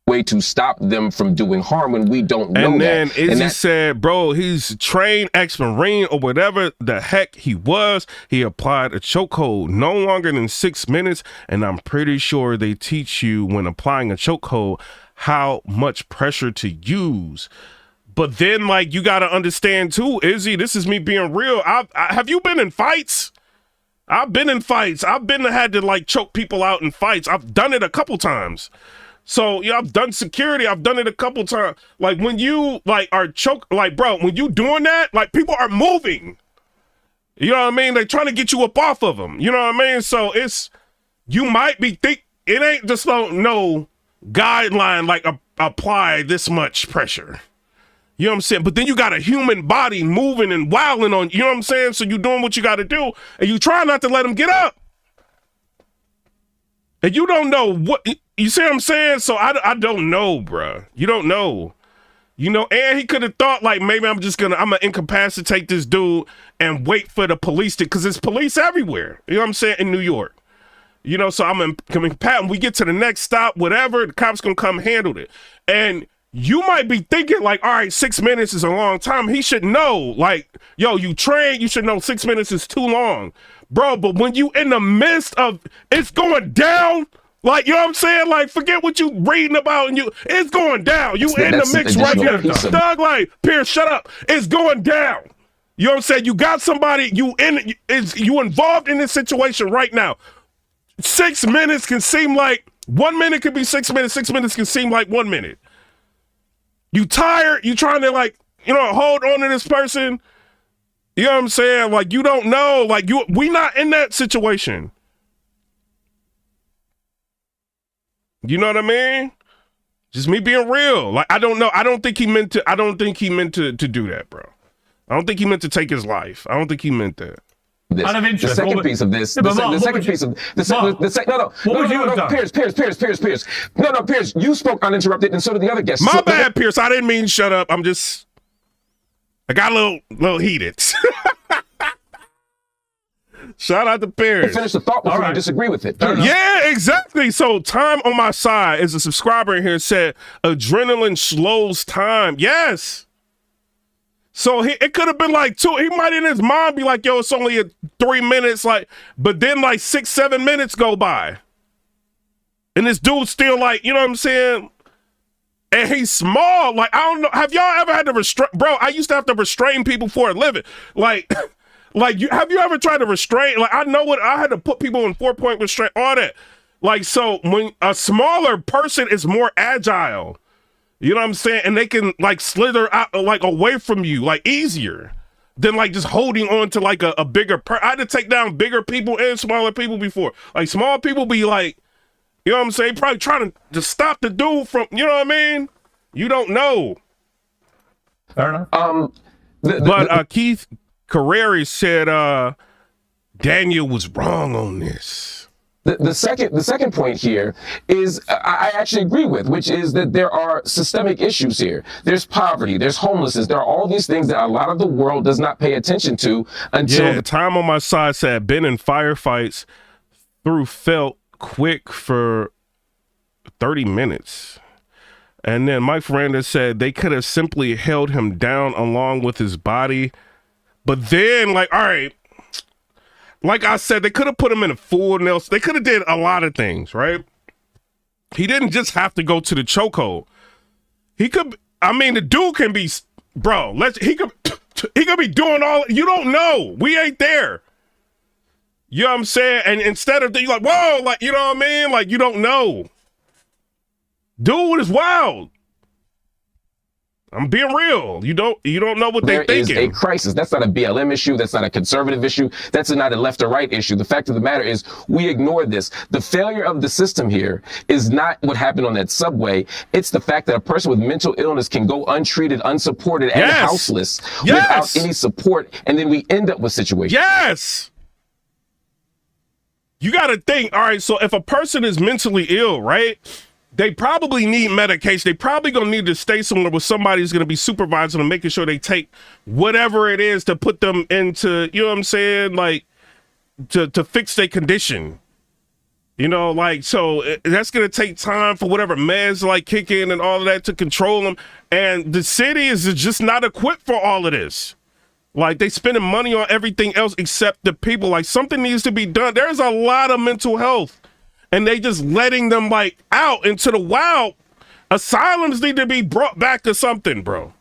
Way to stop them from doing harm when we don't know and that. Then Izzy said, bro, he's trained ex-Marine or whatever the heck he was. He applied a chokehold no longer than 6 minutes, and I'm pretty sure they teach you when applying a chokehold how much pressure to use. But then, like, you got to understand, too, Izzy, this is me being real. Have you been in fights? I've been in fights. I've had to, like, choke people out in fights. I've done it a couple times. So, yeah, I've done security. I've done it a couple times. Like, when you, like, are choke, like, bro, when you doing that, like, people are moving. You know what I mean? They're trying to get you up off of them. You know what I mean? So, you might be it ain't just no guideline, like, apply this much pressure. You know what I'm saying? But then you got a human body moving and wilding on, you know what I'm saying? So you doing what you got to do, and you try not to let them get up. And you don't know what, you see what I'm saying? So I don't know, bruh. You don't know. You know, and he could have thought, like, maybe I'm gonna incapacitate this dude and wait for the police because there's police everywhere. You know what I'm saying? In New York. You know, so I'm incapacitate. We get to the next stop, whatever, the cops gonna come handle it. And you might be thinking, like, all right, 6 minutes is a long time. He should know, like, yo, you trained, you should know 6 minutes is too long. Bro, but when you in the midst of it's going down, like, you know what I'm saying? Like, forget what you reading about and it's going down. You in the mix right here. Thug life. Pierce, shut up. It's going down. You know what I'm saying? You got somebody, you involved in this situation right now. 6 minutes can seem like 1 minute could be 6 minutes. 6 minutes can seem like 1 minute. You tired, you trying to, like, you know, hold on to this person. You know what I'm saying? Like, you don't know. Like, we not in that situation. You know what I mean? Just me being real. Like, I don't know. I don't think he meant to do that, bro. I don't think he meant to take his life. I don't think he meant that. The second piece of this, Pierce. No, Pierce, you spoke uninterrupted, and so did the other guests. My bad, Pierce. I didn't mean shut up. I got a little heated. Shout out to Pierce. Finish the thought before you disagree with it. Yeah, exactly. So, Time on My Side is a subscriber in here said adrenaline slows time. Yes. So it could have been like 2. He might in his mind be like, yo, it's only 3 minutes, like, but then like 6, 7 minutes go by. And this dude's still, like, you know what I'm saying? And he's small. Like, I don't know. Have y'all ever had to restrain? Bro, I used to have to restrain people for a living. Like, have you ever tried to restrain? Like, I know what I had to put people in 4-point restraint, all that. Like, so when a smaller person is more agile, you know what I'm saying? And they can, like, slither out, like, away from you, like, easier than, like, just holding on to, like, a bigger I had to take down bigger people and smaller people before. Like, small people be like, you know what I'm saying? Probably trying to stop the dude from, you know what I mean? You don't know. Fair enough. But Keith Carreri said Daniel was wrong on this. The second point here is I actually agree with, which is that there are systemic issues here. There's poverty, there's homelessness, there are all these things that a lot of the world does not pay attention to until the time on my side said been in firefights through felt quick for 30 minutes. And then Mike Ferrandis said they could have simply held him down along with his body. But then, like, all right, like I said, they could have put him in a full nails. They could have did a lot of things, right? He didn't just have to go to the chokehold. He could, I mean, the dude can be, bro, he could be doing all, you don't know. We ain't there. You know what I'm saying? And instead of, you're like, whoa, like, you know what I mean? Like, you don't know. Dude is wild. I'm being real. You don't know what they're thinking. There is a crisis. That's not a BLM issue. That's not a conservative issue. That's not a left or right issue. The fact of the matter is we ignore this. The failure of the system here is not what happened on that subway. It's the fact that a person with mental illness can go untreated, unsupported, and houseless without any support, and then we end up with situations. Yes. You got to think, all right, so if a person is mentally ill, right, they probably need medication. They probably going to need to stay somewhere where somebody's going to be supervising them, making sure they take whatever it is to put them into, you know what I'm saying, like, to fix their condition. You know, like, so that's going to take time for whatever meds, like, kick in and all of that to control them. And the city is just not equipped for all of this. Like, they spending money on everything else except the people. Like, something needs to be done. There's a lot of mental health. And they just letting them, like, out into the wild. Asylums need to be brought back to something, bro.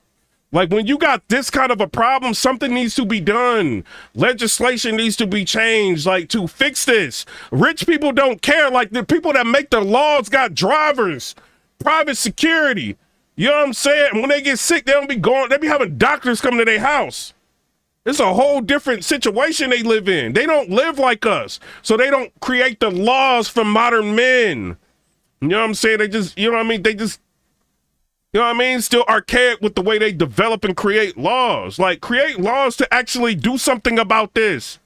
Like, when you got this kind of a problem, something needs to be done. Legislation needs to be changed, like, to fix this. Rich people don't care. Like, the people that make the laws got drivers, private security. You know what I'm saying? When they get sick, they don't be going. They be having doctors come to their house. It's a whole different situation they live in. They don't live like us. So they don't create the laws for modern men. You know what I'm saying? They just, you know what I mean? They just, you know what I mean? Still archaic with the way they develop and create laws. Like, create laws to actually do something about this.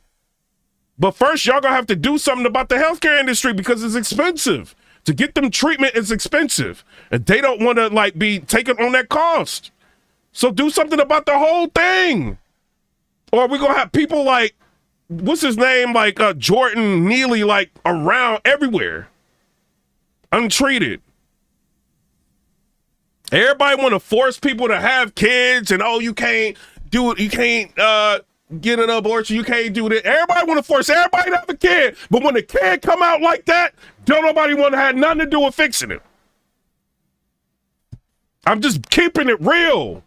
But first, y'all gonna have to do something about the healthcare industry because it's expensive. To get them treatment is expensive. And they don't want to, like, be taking on that cost. So do something about the whole thing. Or we're going to have people like, what's his name, like Jordan Neely, like around everywhere, untreated. Everybody want to force people to have kids and, oh, you can't do it. You can't get an abortion. You can't do that. Everybody want to force everybody to have a kid. But when the kid come out like that, don't nobody want to have nothing to do with fixing it. I'm just keeping it real.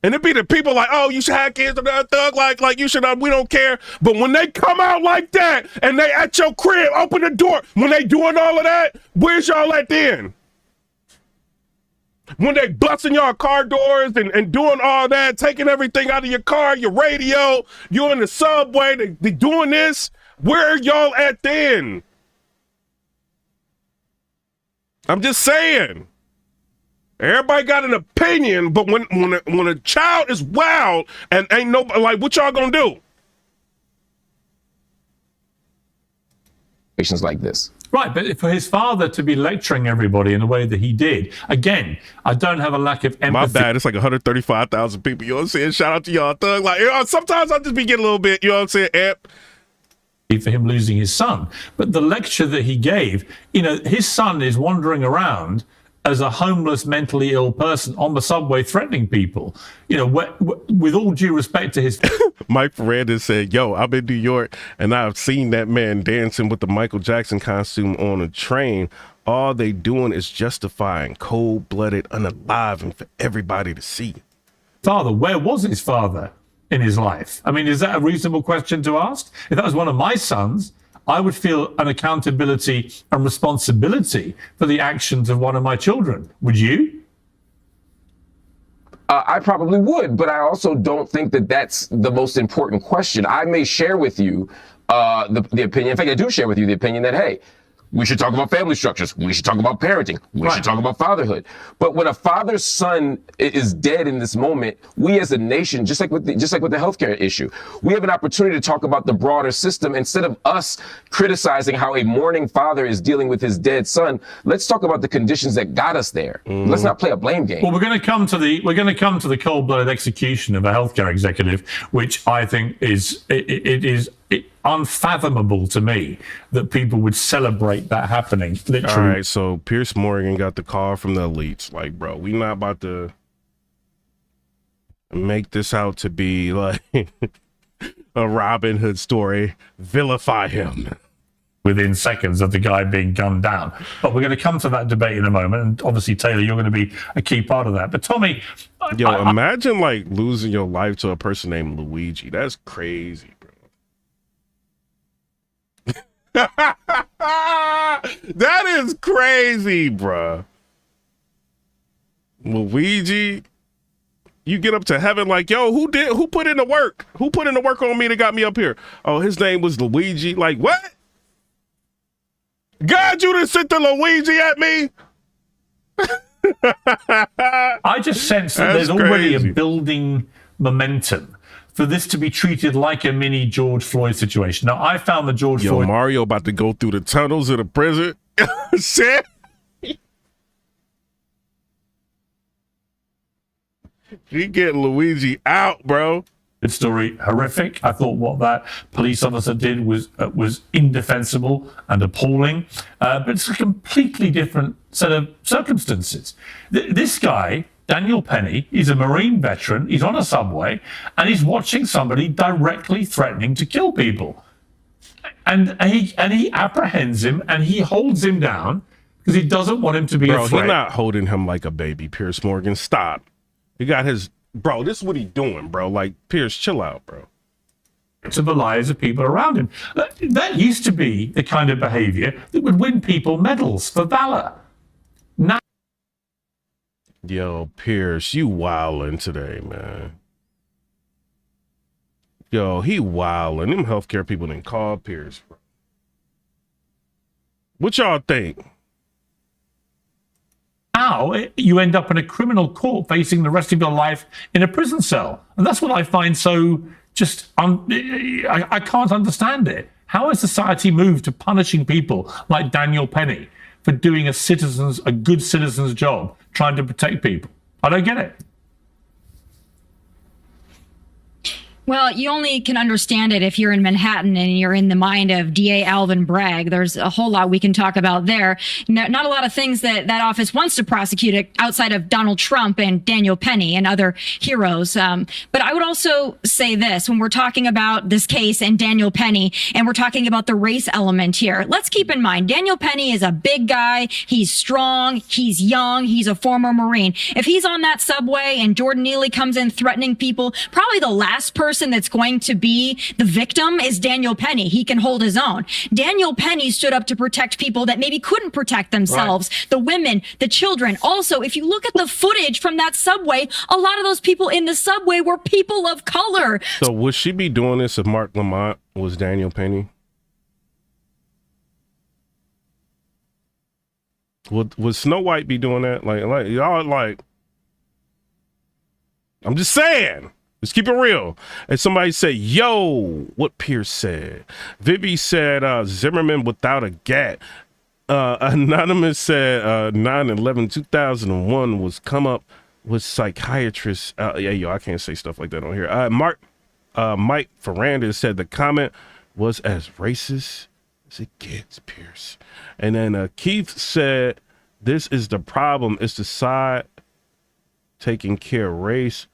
And it be the people like, oh, you should have kids, thug, like you should have, we don't care. But when they come out like that and they at your crib, open the door, when they doing all of that, where's y'all at then? When they busting y'all car doors and doing all that, taking everything out of your car, your radio, you in the subway, they doing this, where are y'all at then? I'm just saying. Everybody got an opinion, but when a child is wild and ain't no, like, what y'all gonna do? Situations like this. Right, but for his father to be lecturing everybody in the way that he did, again, I don't have a lack of empathy. My bad, it's like 135,000 people, you know what I'm saying? Shout out to y'all, thug. Like, you know, sometimes I just be getting a little bit, you know what I'm saying, amp. For him losing his son. But the lecture that he gave, you know, his son is wandering around as a homeless, mentally ill person on the subway threatening people. You know, with all due respect to his... Mike Ferrandis said, yo, I'm in New York, and I've seen that man dancing with the Michael Jackson costume on a train. All they doing is justifying cold-blooded unaliving for everybody to see. Father, where was his father in his life? I mean, is that a reasonable question to ask? If that was one of my sons, I would feel an accountability and responsibility for the actions of one of my children. Would you? I probably would, but I also don't think that that's the most important question. I may share with you the opinion. In fact, I do share with you the opinion that, hey, We should talk about family structures. We should talk about parenting. We should talk about fatherhood. But when a father's son is dead in this moment, we as a nation, just like with the healthcare issue, we have an opportunity to talk about the broader system instead of us criticizing how a mourning father is dealing with his dead son. Let's talk about the conditions that got us there. Let's not play a blame game. Well, we're going to come to the cold-blooded execution of a healthcare executive, which I think is unfathomable to me that people would celebrate that happening. Literally. All right, so Pierce Morgan got the call from the elites. Like, bro, we not about to make this out to be like a Robin Hood story. Vilify him. Within seconds of the guy being gunned down. But we're going to come to that debate in a moment. And obviously, Taylor, you're going to be a key part of that. But Tommy... imagine like losing your life to a person named Luigi. That's crazy, bro. That is crazy, bro. Luigi, you get up to heaven like, yo, who put in the work? Who put in the work on me that got me up here? Oh, his name was Luigi. Like, what? God, you done sent the Luigi at me? I just sense that there's already a building momentum for this to be treated like a mini George Floyd situation. Now, I found the George Floyd... Mario about to go through the tunnels of the prison. Shit. He getting Luigi out, bro. Story horrific. I thought what that police officer did was indefensible and appalling, but it's a completely different set of circumstances. This guy, Daniel Penny, is a Marine veteran. He's on a subway and he's watching somebody directly threatening to kill people, and he apprehends him and he holds him down because he doesn't want him to be a threat. He's not holding him like a baby. Pierce Morgan, stop. He got his... Bro, this is what he doing, bro. Like, Pierce, chill out, bro. To the lives of people around him. That used to be the kind of behavior that would win people medals for valor. Now, yo, Pierce, you wildin' today, man. Yo, he wildin'. Them healthcare people didn't call Pierce, bro. What y'all think? now you end up in a criminal court facing the rest of your life in a prison cell. And that's what I find so just, I can't understand it. How has society moved to punishing people like Daniel Penny for doing a good citizen's job, trying to protect people? I don't get it. Well, you only can understand it if you're in Manhattan and you're in the mind of DA Alvin Bragg. There's a whole lot we can talk about there. Not a lot of things that office wants to prosecute outside of Donald Trump and Daniel Penny and other heroes. But I would also say this, when we're talking about this case and Daniel Penny, and we're talking about the race element here, let's keep in mind, Daniel Penny is a big guy. He's strong. He's young. He's a former Marine. If he's on that subway and Jordan Neely comes in threatening people, probably the last person that's going to be the victim is Daniel Penny. He can hold his own. Daniel Penny stood up to protect people that maybe couldn't protect themselves, right. The women, the children. Also, if you look at the footage from that subway, a lot of those people in the subway were people of color. So would she be doing this if Mark Lamont was Daniel Penny? Would Snow White be doing that? Like y'all like, I'm just saying. Let's keep it real. And somebody said, yo, what Pierce said. Vivi said, Zimmerman without a gat. Anonymous said, 9/11/2001 was come up with psychiatrists. I can't say stuff like that on here. Mike Ferrandis said the comment was as racist as it gets, Pierce. And then Keith said, this is the problem. It's the side taking care of race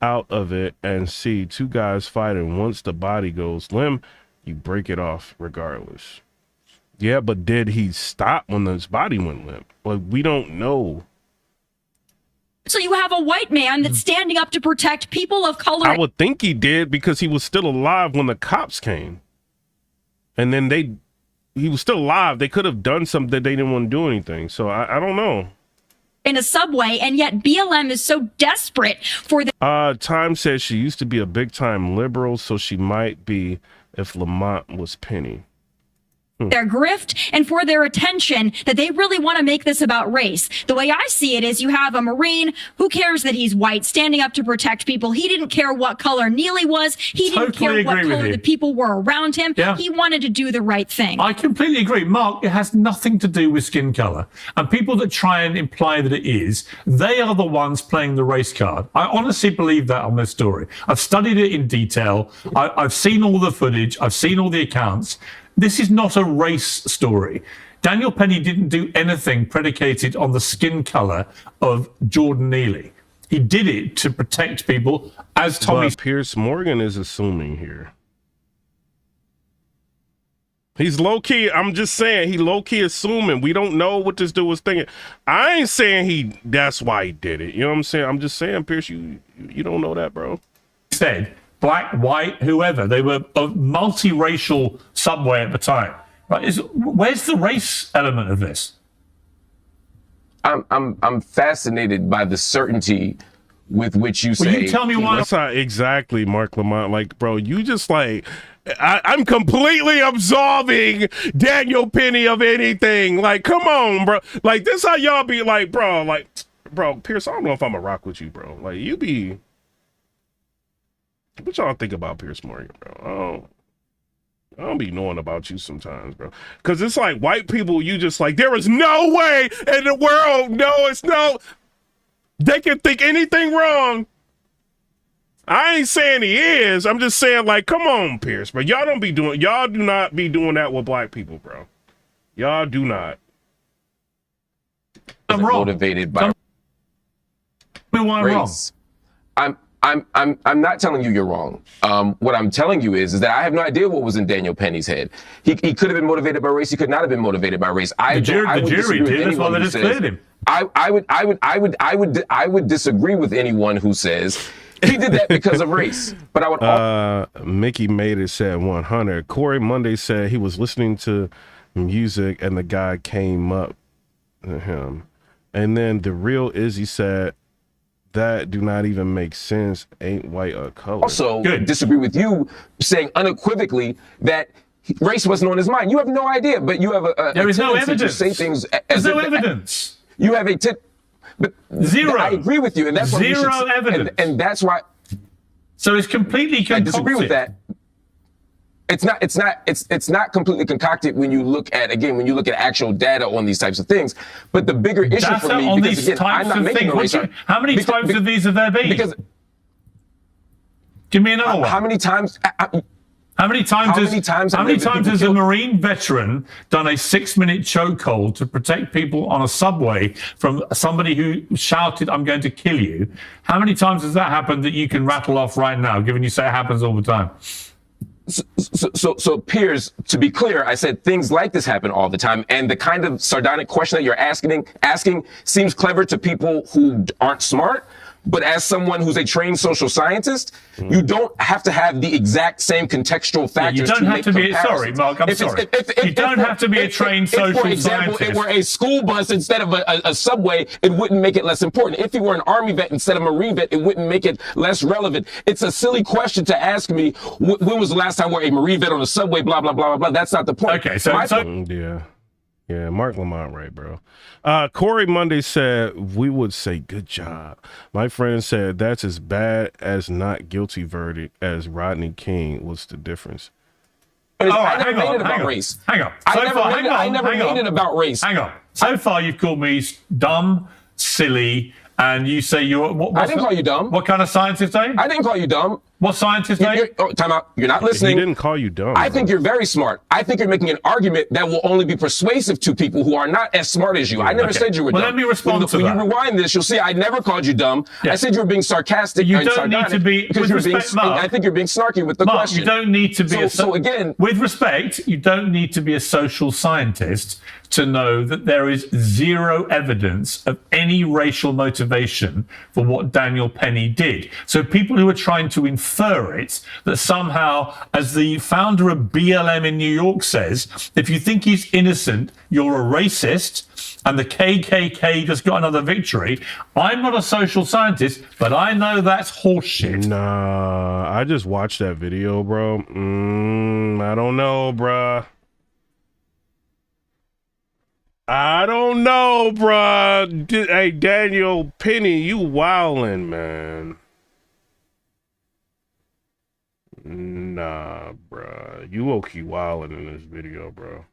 out of it and see two guys fighting. Once the body goes limp, you break it off regardless. Yeah, but did he stop when his body went limp? Like, we don't know. So you have a white man that's standing up to protect people of color. I would think he did because he was still alive when the cops came. And then he was still alive. They could have done something that they didn't want to do anything. So I don't know. In a subway, and yet BLM is so desperate for the Time says she used to be a big time liberal, so she might be if Lamont was Penny. their grift and for their attention, that they really want to make this about race. The way I see it is you have a Marine, who cares that he's white, standing up to protect people. He didn't care what color Neely was. He didn't care what color the people were around him. Yeah. He wanted to do the right thing. I completely agree. Mark, it has nothing to do with skin color. And people that try and imply that it is, they are the ones playing the race card. I honestly believe that on this story. I've studied it in detail. I've seen all the footage. I've seen all the accounts. This is not a race story. Daniel Penny didn't do anything predicated on the skin color of Jordan Neely. He did it to protect people, as Tommy. But Pierce Morgan is assuming here. He's low-key, I'm just saying, he low-key assuming. We don't know what this dude was thinking. I ain't saying that's why he did it. You know what I'm saying? I'm just saying, Pierce, you don't know that, bro. Said black, white, whoever. They were a multiracial subway at the time. Right? Where's the race element of this? I'm fascinated by the certainty with which you say. Will you tell me why? That's not exactly Mark Lamont. Like, bro, you just like, I'm completely absolving Daniel Penny of anything. Like, come on, bro. Like, this how y'all be like, bro, Pierce, I don't know if I'm a rock with you, bro. Like, you be. What y'all think about Pierce Morgan, bro? I don't be knowing about you sometimes, bro. Because it's like white people, you just like, there is no way in the world. No, it's no. They can think anything wrong. I ain't saying he is. I'm just saying, like, come on, Pierce, bro. Y'all do not be doing that with black people, bro. Y'all do not. I'm wrong. Motivated by race. I'm not telling you you're wrong. What I'm telling you is that I have no idea what was in Daniel Penny's head. He could have been motivated by race. He could not have been motivated by race. The jury did. That's why they just cleared him. I would disagree with anyone who says he did that because of race. But I would. Mickey made it said 100. Corey Monday said he was listening to music and the guy came up to him, and then the real Izzy said that do not even make sense. Ain't white a color. Also, disagree with you saying unequivocally that race wasn't on his mind. You have no idea, but you have there is no evidence to say things. There's no evidence. You have but zero. I agree with you, and that's zero evidence, and that's why. So it's completely concocted. I disagree with that. It's not completely concocted when you look at actual data on these types of things. But the bigger issue for me, because again, I'm not making a race argument. How many times of these have there been? Because give me another one. How many times? How many times has a Marine veteran done a 6-minute chokehold to protect people on a subway from somebody who shouted, "I'm going to kill you"? How many times has that happened that you can rattle off right now, given you say it happens all the time? So Piers, to be clear, I said things like this happen all the time, and the kind of sardonic question that you're asking seems clever to people who aren't smart. But as someone who's a trained social scientist, you don't have to have the exact same contextual factors. You don't to have make to be. comparisons. Sorry, Mark. I'm sorry. You don't have to be a trained social for example, scientist. If it were a school bus instead of a subway, it wouldn't make it less important. If you were an Army vet instead of a Marine vet, it wouldn't make it less relevant. It's a silly question to ask me. When was the last time we were a Marine vet on a subway? Blah blah blah blah blah. That's not the point. Okay, so yeah, Mark Lamont, right, bro. Corey Monday said, we would say good job. My friend said, that's as bad as not guilty verdict as Rodney King. What's the difference? I never made it about race. Hang on. I never made it about race. Hang on. So far, you've called me dumb, silly, and you say you're... I didn't call you dumb. What kind of scientist are you? I didn't call you dumb. What scientist are you? Time out. You're not listening. He didn't call you dumb. I think you're very smart. I think you're making an argument that will only be persuasive to people who are not as smart as you. I never said you were dumb. Let me respond to that. When you rewind this, you'll see I never called you dumb. Yeah. I said you were being sarcastic. You don't need to be... Because with respect, I think you're being snarky with the Mark, question. you don't need to be... So again... With respect, you don't need to be a social scientist to know that there is zero evidence of any racial motivation for what Daniel Penny did. So people who are trying to infer it, that somehow, as the founder of BLM in New York says, if you think he's innocent, you're a racist, and the KKK just got another victory. I'm not a social scientist, but I know that's horseshit. Nah, I just watched that video, bro. I don't know, bruh. I don't know, bruh. Hey, Daniel Penny, you wildin', man. Nah, bruh. You low-key wildin' in this video, bro.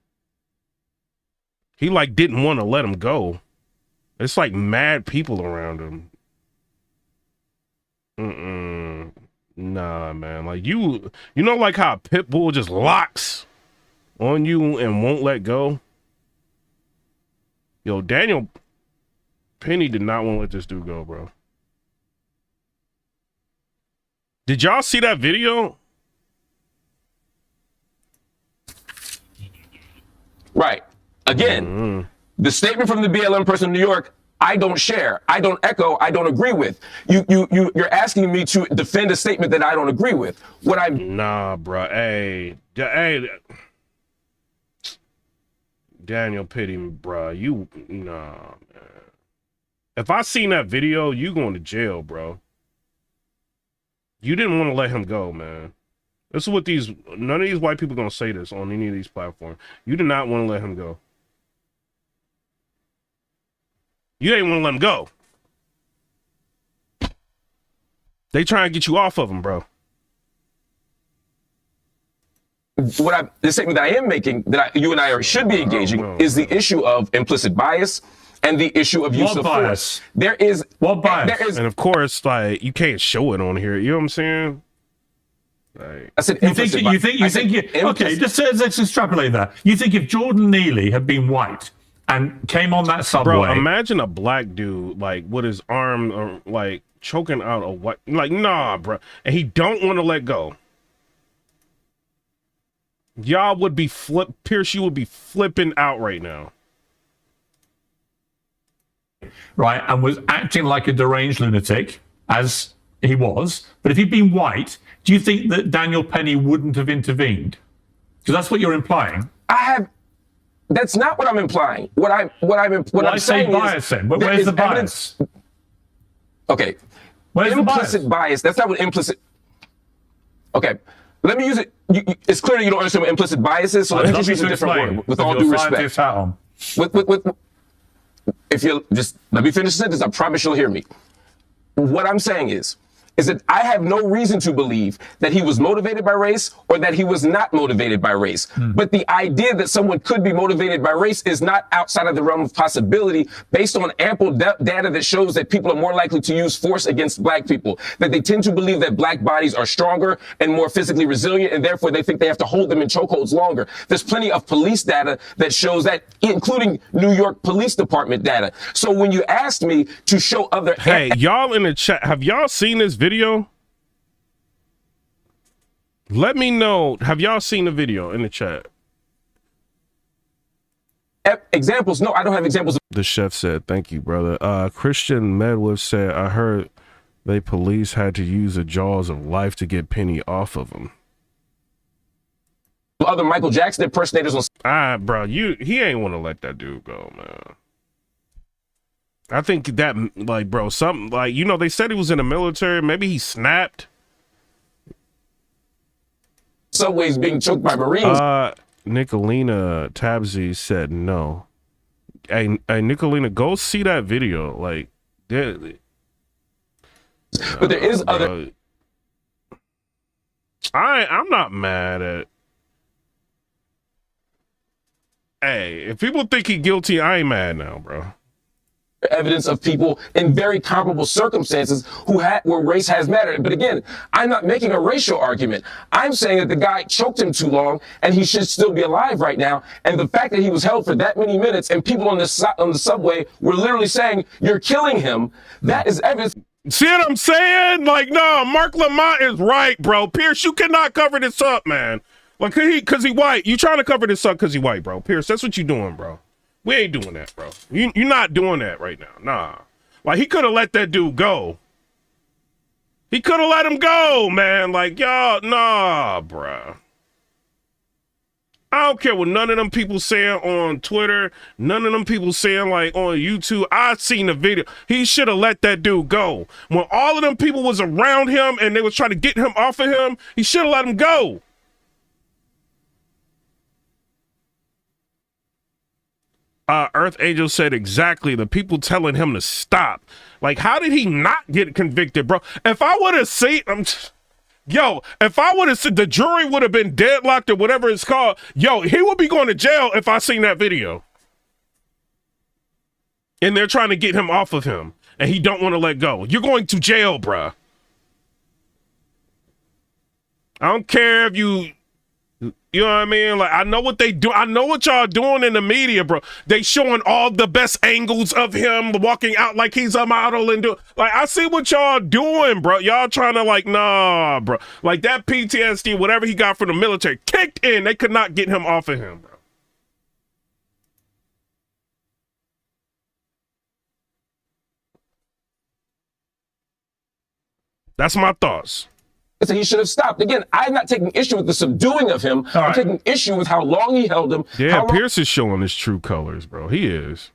He, like, didn't want to let him go. It's like mad people around him. Nah, man. Like, you know, like how a pit bull just locks on you and won't let go? Yo, Daniel Penny did not want to let this dude go, bro. Did y'all see that video? Right. Again, the statement from the BLM person in New York, I don't share, I don't echo, I don't agree with. You're asking me to defend a statement that I don't agree with. What I'm Nah, bro. Hey, Daniel Penny, bro. Nah, man. If I seen that video, you going to jail, bro. You didn't want to let him go, man. This is what none of these white people gonna say this on any of these platforms. You did not want to let him go. You didn't want to let him go. They trying to get you off of him, bro. The statement that I am making, that you and I should be engaging, is the issue of implicit bias and the issue of use of force. There is what bias? There is, and of course, like, you can't show it on here. You know what I'm saying? Like, I said, okay, let's extrapolate that. You think if Jordan Neely had been white and came on that subway, bro, imagine a black dude like with his arm like choking out a white, like, nah, bro, and he don't want to let go. Y'all would be Pierce, you would be flipping out right now. Right, and was acting like a deranged lunatic, as he was. But if he'd been white, do you think that Daniel Penny wouldn't have intervened? Because that's what you're implying. That's not what I'm implying. What I'm saying bias, is, then. But where's the bias? Okay. Where's implicit bias? That's not what implicit. Okay. Let me use it. It's clear you don't understand what implicit bias is, so let me just use a different word. With all due respect. If you just let me finish the sentence, I promise you'll hear me. What I'm saying is that I have no reason to believe that he was motivated by race or that he was not motivated by race. But the idea that someone could be motivated by race is not outside of the realm of possibility based on ample data that shows that people are more likely to use force against black people, that they tend to believe that black bodies are stronger and more physically resilient, and therefore they think they have to hold them in chokeholds longer. There's plenty of police data that shows that, including New York Police Department data. So when you asked me to show other... Hey, y'all in the chat, have y'all seen this video? Let me know. Have y'all seen the video in the chat? Examples? No, I don't have examples. The chef said, thank you, brother. Christian Medwood said, I heard they police had to use the jaws of life to get Penny off of him. Other Michael Jackson impersonators on... bro, he ain't want to let that dude go, man. I think that, like, bro, something like, you know, they said he was in the military. Maybe he snapped. Subways being choked by Marines. Nicolina Tabsy said no. Hey, Nicolina, go see that video. Like, but there is other. I'm not mad at. Hey, if people think he's guilty, I ain't mad now, bro. Evidence of people in very comparable circumstances where race has mattered. But again, I'm not making a racial argument. I'm saying that the guy choked him too long and he should still be alive right now. And the fact that he was held for that many minutes and people on the subway were literally saying, you're killing him, that is evidence. See what I'm saying? Like, no, Mark Lamont is right, bro. Pierce, you cannot cover this up, man. Like, because he white. You trying to cover this up because he white, bro. Pierce, that's what you doing, bro. We ain't doing that, bro. You're not doing that right now. Nah. Like, he could have let that dude go. He could have let him go, man. Like, y'all, nah, bro. I don't care what none of them people saying on Twitter. None of them people saying, like, on YouTube. I seen the video. He should have let that dude go. When all of them people was around him and they was trying to get him off of him, he should have let him go. Earth Angel said exactly. The people telling him to stop. Like, how did he not get convicted, bro? If I would have seen, if I would have said the jury would have been deadlocked or whatever it's called, he would be going to jail if I seen that video. And they're trying to get him off of him, and he don't want to let go. You're going to jail, bruh. I don't care if you know what I mean? Like, I know what they do. I know what y'all doing in the media, bro. They showing all the best angles of him walking out like he's a model and like, I see what y'all doing, bro. Y'all trying to like, nah, bro. Like that PTSD, whatever he got from the military, kicked in. They could not get him off of him, bro. That's my thoughts. So he should have stopped. Again, I'm not taking issue with the subduing of him. I'm taking issue with how long he held him. Yeah, Pierce is showing his true colors, bro. He is.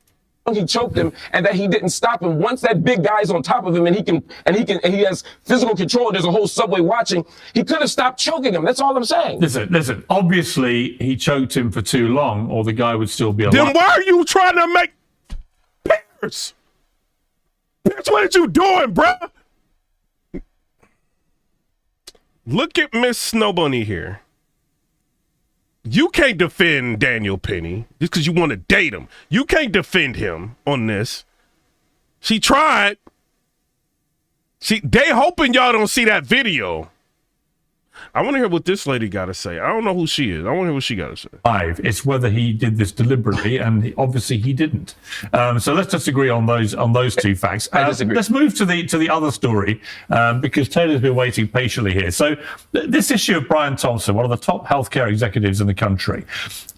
He choked him, and that he didn't stop him. Once that big guy's on top of him, and he has physical control. There's a whole subway watching. He could have stopped choking him. That's all I'm saying. Listen. Obviously, he choked him for too long, or the guy would still be alive. Then why are you trying to make Pierce? Pierce, what are you doing, bro? Look at Miss Snow Bunny here. You can't defend Daniel Penny just because you want to date him. You can't defend him on this. She tried. They hoping y'all don't see that video. I want to hear what this lady got to say. I don't know who she is. I want to hear what she got to say. It's whether he did this deliberately, and obviously he didn't. So let's just agree on those two facts. I disagree. Let's move to the other story because Taylor's been waiting patiently here. So this issue of Brian Thompson, one of the top healthcare executives in the country,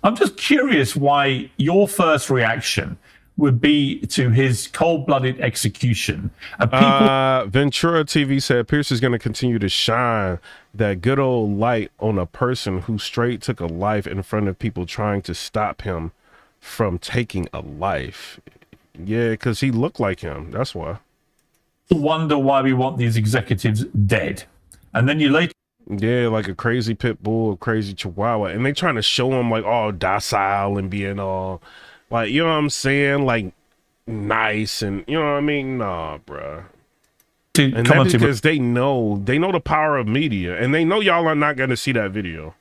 I'm just curious why your first reaction would be to his cold-blooded execution. Ventura TV said Pierce is going to continue to shine that good old light on a person who straight took a life in front of people trying to stop him from taking a life. Yeah, because he looked like him. That's why. Wonder why we want these executives dead. And then you later... Yeah, like a crazy pit bull, a crazy chihuahua. And they trying to show him like all docile and being all... Like, you know what I'm saying? Like, nice and, you know what I mean? Nah, bruh. And that is because they know the power of media, and they know y'all are not going to see that video.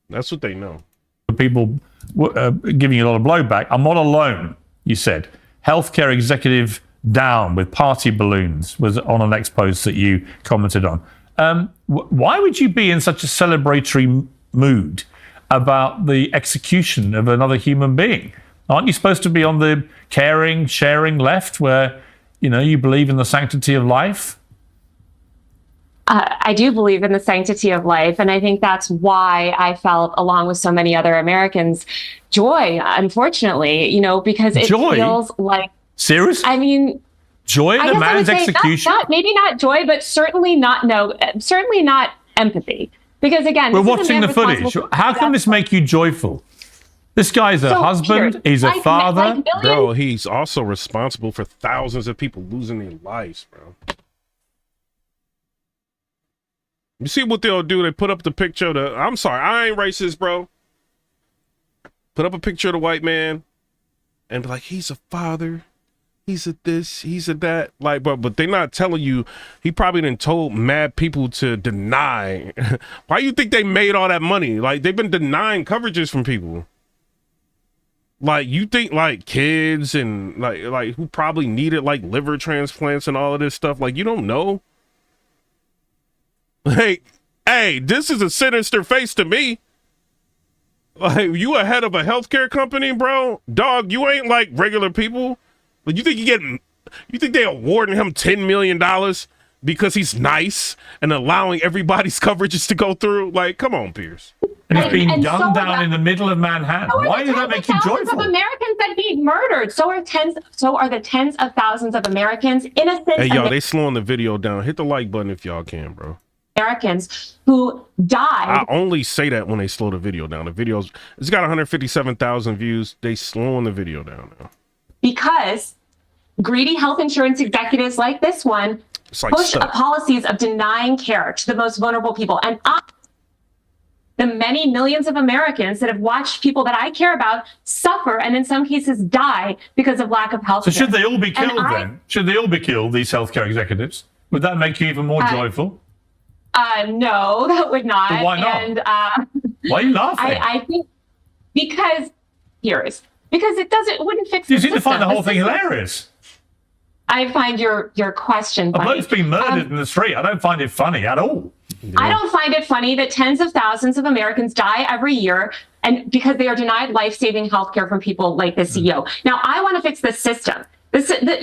That's what they know. People giving you a lot of blowback. I'm not alone, you said. Healthcare executive down with party balloons was on an next post that you commented on. Why would you be in such a celebratory mood about the execution of another human being? Aren't you supposed to be on the caring, sharing left where, you believe in the sanctity of life? I do believe in the sanctity of life. And I think that's why I felt, along with so many other Americans, joy, unfortunately, because it feels like... Serious? I mean... Joy in a man's execution? Maybe not joy, but certainly not empathy. Because again, we're watching the footage. How can this make you joyful? This guy's a husband. He's a father. Bro, he's also responsible for thousands of people losing their lives, bro. You see what they'll do? They put up the picture of the... I'm sorry, I ain't racist, bro. Put up a picture of the white man and be like, he's a father. He's a this, he's a that. Like, but they're not telling you, he probably done told mad people to deny. Why you think they made all that money? Like, they've been denying coverages from people. Like, you think like kids and like who probably needed like liver transplants and all of this stuff. Like, you don't know. Like, hey, this is a sinister face to me. Like, you a head of a healthcare company, bro? Dog, you ain't like regular people. Like, you think they awarding him $10 million because he's nice and allowing everybody's coverages to go through? Like, come on, Pierce. And he's being gunned down in the middle of Manhattan. Why does that make you joyful? Thousands of Americans that being murdered. So are the tens of thousands of Americans, innocent. Hey, yo, they slowing the video down. Hit the like button if y'all can, bro. Americans who died. I only say that when they slow the video down. The video's, it's got 157,000 views. They slowing the video down now. Because greedy health insurance executives like this one push policies of denying care to the most vulnerable people. And the many millions of Americans that have watched people that I care about suffer and in some cases die because of lack of health So care. should they all be killed then? Should they all be killed, these healthcare executives? Would that make you even more joyful? No, that would not. But why not? And, why are you laughing? I think because it wouldn't fix You the seem to system. find the whole thing hilarious. I find your question A funny. bloke's being murdered in the street. I don't find it funny at all. I don't find it funny that tens of thousands of Americans die every year and because they are denied life-saving health care from people like the CEO. Now, I want to fix the system.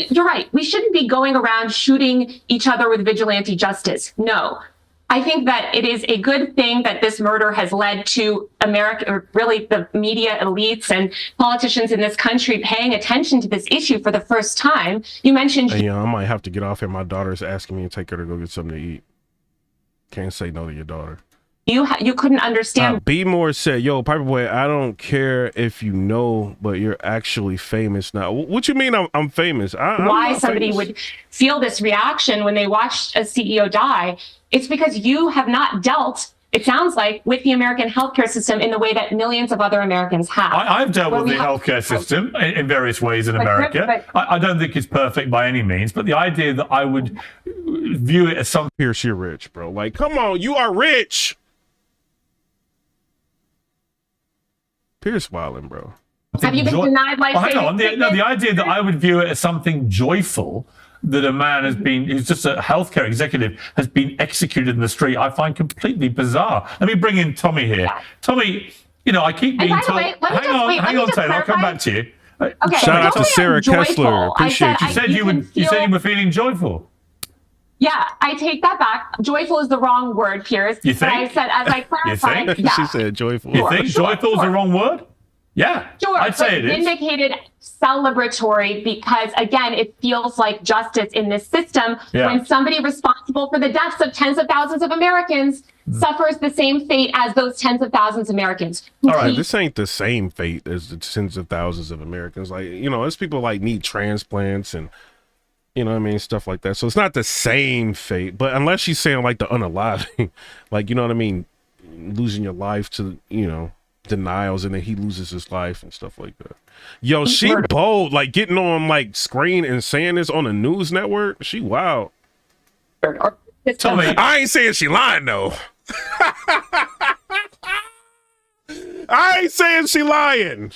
You're right. We shouldn't be going around shooting each other with vigilante justice. No. I think that it is a good thing that this murder has led to America, or really the media elites and politicians in this country paying attention to this issue for the first time. You mentioned... Hey, I might have to get off here. My daughter's asking me to take her to go get something to eat. Can't say no to your daughter. You couldn't understand. B Moore said, yo, Piper Boy, I don't care if you know, but you're actually famous now. What you mean I'm famous? Why somebody would feel this reaction when they watched a CEO die. It's because you have not dealt, it sounds like, with the American healthcare system in the way that millions of other Americans have. I've dealt with the healthcare system in various ways in America. I don't think it's perfect by any means, but the idea that I would view it as something... Pierce, you're rich, bro. Like, come on, you are rich. Pierce wilding, bro. Have you been denied life-saving Hang on. The idea that I would view it as something joyful that a man who's just a healthcare executive, has been executed in the street, I find completely bizarre. Let me bring in Tommy here. Yeah. Tommy, I keep being told... Hang on, Taylor, I'll come back to you. Okay, shout out to Sarah Kessler. Appreciate you. You said you were feeling joyful. Yeah, I take that back. Joyful is the wrong word, Pierce. You think? But I said, as I clarified, you think? yeah. She said joyful. You think joyful is the wrong word? Yeah, sure, I'd say it is. Vindicated, celebratory, because again, it feels like justice in this system when somebody responsible for the deaths of tens of thousands of Americans suffers the same fate as those tens of thousands of Americans. All right, this ain't the same fate as the tens of thousands of Americans. Like, there's people like need transplants and stuff like that. So it's not the same fate, but unless she's saying like the unaliving, like, losing your life to, denials and then he loses his life and stuff like that. Yo, she bold, like getting on like screen and saying this on a news network. She wild. I ain't saying she lying though. I ain't saying she lying.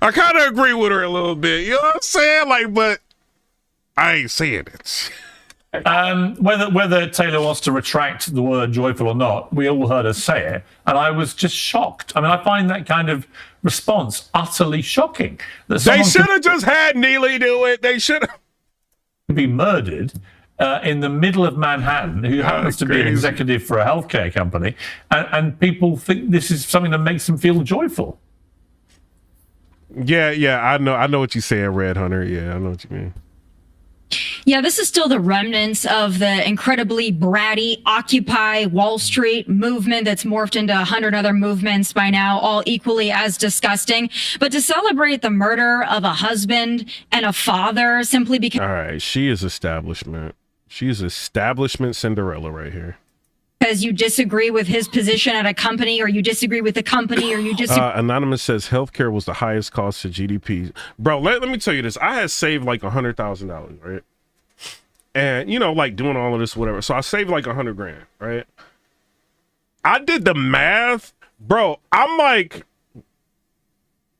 I kind of agree with her a little bit. You know what I'm saying? Like, but I ain't saying it. Whether Taylor wants to retract the word joyful or not, we all heard her say it, and I was just shocked. I mean, I find that kind of response utterly shocking. That they should have just had Neely do it. They should have be murdered in the middle of Manhattan, who happens to be an executive for a healthcare company, and people think this is something that makes them feel joyful. Yeah, I know what you're saying, Red Hunter. Yeah, I know what you mean. Yeah, this is still the remnants of the incredibly bratty Occupy Wall Street movement that's morphed into 100 other movements by now, all equally as disgusting. But to celebrate the murder of a husband and a father simply because... All right, she is establishment. She is establishment Cinderella right here. Because you disagree with his position at a company, or you disagree with the company, or you disagree... Anonymous says healthcare was the highest cost to GDP. Bro, let me tell you this. I had saved like $100,000, right? And, like doing all of this, whatever. So I saved like $100,000, right? I did the math. Bro, I'm like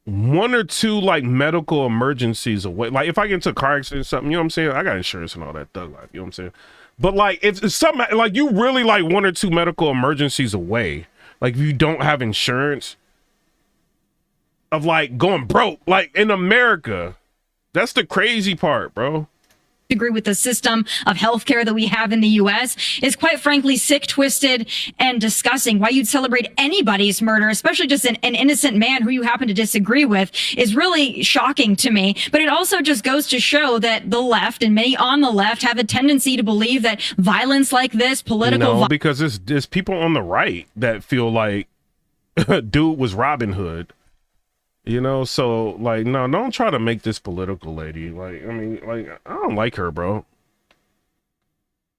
one or two like medical emergencies away. Like if I get into a car accident or something, you know what I'm saying? I got insurance and all that thug life, you know what I'm saying? But like if it's something like you really like one or two medical emergencies away, like if you don't have insurance, of like going broke, like in America. That's the crazy part, bro. Agree with the system of healthcare that we have in the U.S. is quite frankly sick, twisted, and disgusting. Why you'd celebrate anybody's murder, especially just an innocent man who you happen to disagree with, is really shocking to me. But it also just goes to show that the left and many on the left have a tendency to believe that violence like this, political because there's people on the right that feel like dude was Robin Hood. So like, no, don't try to make this political, lady. Like, I mean, like, I don't like her, bro.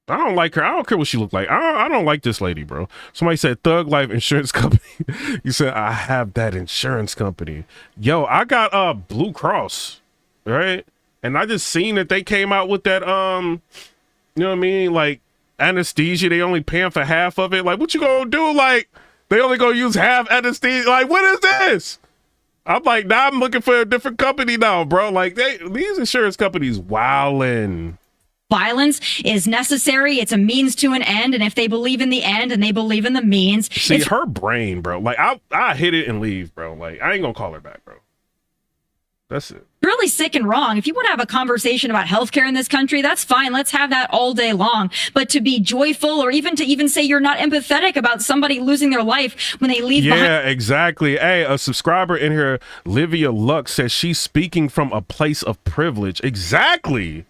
I don't like her. I don't care what she look like. I don't like this lady, bro. Somebody said Thug Life Insurance Company. You said I have that insurance company. Yo, I got Blue Cross, right? And I just seen that they came out with that you know what I mean, like anesthesia. They only paying for half of it. Like, what you gonna do? Like, they only gonna use half anesthesia. Like, what is this? I'm like, now I'm looking for a different company now, bro. Like, these insurance companies wildin'. Violence is necessary. It's a means to an end. And if they believe in the end and they believe in the means. See, her brain, bro. Like, I hit it and leave, bro. Like, I ain't gonna call her back, bro. That's it. Really sick and wrong. If you want to have a conversation about healthcare in this country, that's fine. Let's have that all day long. But to be joyful or even to say you're not empathetic about somebody losing their life when they leave behind. Yeah, exactly. Hey, a subscriber in here, Livia Luck, says she's speaking from a place of privilege. Exactly.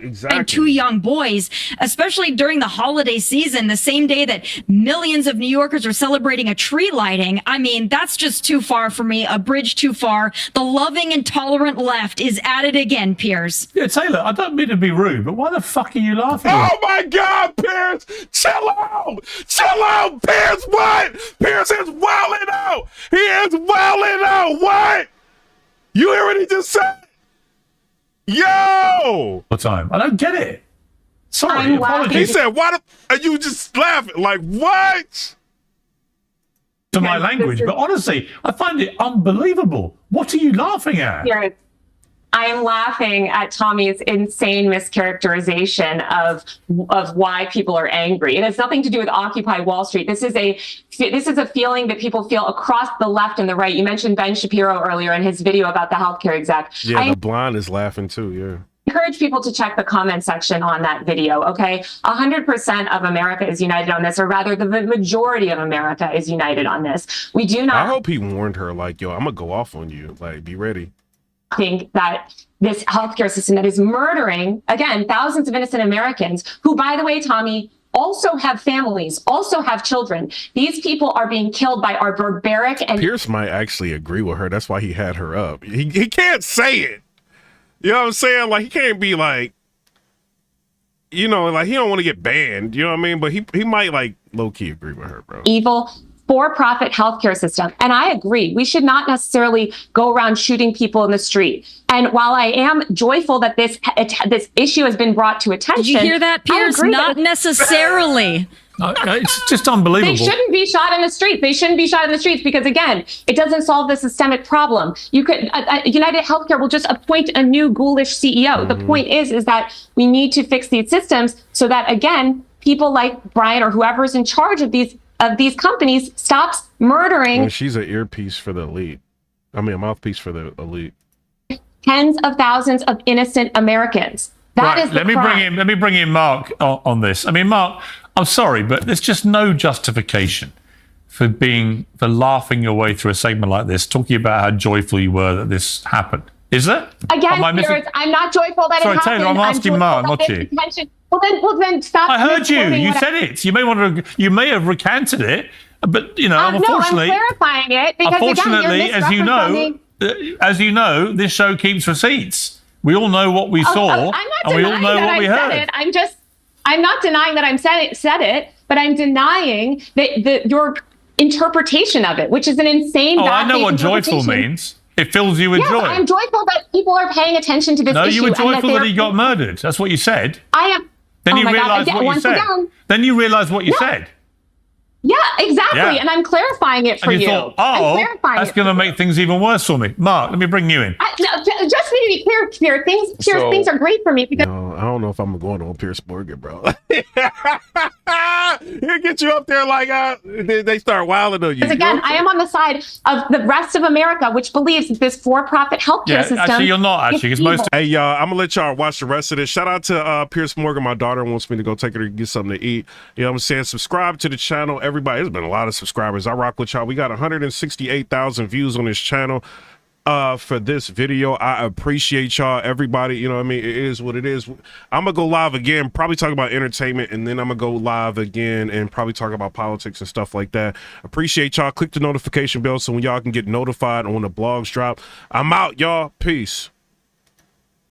And two young boys, especially during the holiday season, the same day that millions of New Yorkers are celebrating a tree lighting. I mean, that's just too far for me, a bridge too far. The loving and tolerant left is at it again, Piers. Yeah, Taylor, I don't mean to be rude, but why the fuck are you laughing? Oh my God, Piers! Chill out! Chill out, Piers! What? Piers is wilding out! He is wilding out! What? You hear what he just said? Yo! What time? I don't get it. Sorry, apologies. He said, "Why are you just laughing? Like what?" To my language, but honestly, I find it unbelievable. What are you laughing at? Here, I'm laughing at Tommy's insane mischaracterization of why people are angry. It has nothing to do with Occupy Wall Street. This is a feeling that people feel across the left and the right. You mentioned Ben Shapiro earlier in his video about the healthcare exec. Yeah, the blonde is laughing too. Yeah. Encourage people to check the comment section on that video. Okay, 100% of America is united on this, or rather, the majority of America is united on this. We do not. I hope he warned her, like, "Yo, I'm gonna go off on you. Like, be ready." Think that this healthcare system that is murdering, again, thousands of innocent Americans who, by the way, Tommy, also have families, also have children. These people are being killed by our barbaric and... Pierce might actually agree with her. That's why he had her up. He can't say it. You know what I'm saying? Like, he can't be like, you know, like, he don't want to get banned. You know what I mean? But he might, like, low-key agree with her, bro. Evil for-profit healthcare system. And I agree, we should not necessarily go around shooting people in the street. And while I am joyful that this issue has been brought to attention, did you hear that, Piers? Not necessarily. It's just unbelievable. They shouldn't be shot in the streets. They shouldn't be shot in the streets because, again, it doesn't solve the systemic problem. You could United Healthcare will just appoint a new ghoulish CEO. The point is that we need to fix these systems so that, again, people like Brian or whoever's in charge of these companies stops murdering. And she's an earpiece for the elite. I mean, a mouthpiece for the elite. Tens of thousands of innocent Americans. That is the let me bring in Mark on this. I mean, Mark, I'm sorry, but there's just no justification for laughing your way through a segment like this, talking about how joyful you were that this happened. Is there? Again, I'm not joyful that it happened. Sorry, Taylor, I'm asking Mark, not you. Well, then stop. I heard you. You said it. You may have recanted it, but unfortunately, no, I'm clarifying it because unfortunately, again, as you know, this show keeps receipts. We all know what we saw, and we all know what we heard. I'm not denying that I said it, but I'm denying that your interpretation of it, which is an insane. I know what joyful means. It fills you with joy. I'm joyful that people are paying attention to this issue. No, you were joyful that he got murdered. That's what you said. I am. Then you realized what you said. Then you realized what you said. Yeah, exactly. Yeah. And I'm clarifying it for and you. Thought, that's going to make things even worse for me. Mark, let me bring you in. Just to be clear, things are great for me because I don't know if I'm going on Piers Morgan, bro. He'll get you up there like they start wilding on you. Because again, I am on the side of the rest of America, which believes that this for-profit healthcare system. Actually, you're not. Hey, y'all, I'm gonna let y'all watch the rest of this. Shout out to Piers Morgan. My daughter wants me to go take her to get something to eat. You know what I'm saying? Subscribe to the channel. Everybody, there's been a lot of subscribers. I rock with y'all. We got 168,000 views on this channel for this video. I appreciate y'all, everybody. You know what I mean? It is what it is. I'm gonna go live again, probably talk about entertainment, and then I'm gonna go live again and probably talk about politics and stuff like that. Appreciate y'all. Click the notification bell so when y'all can get notified when the blogs drop. I'm out, y'all. Peace.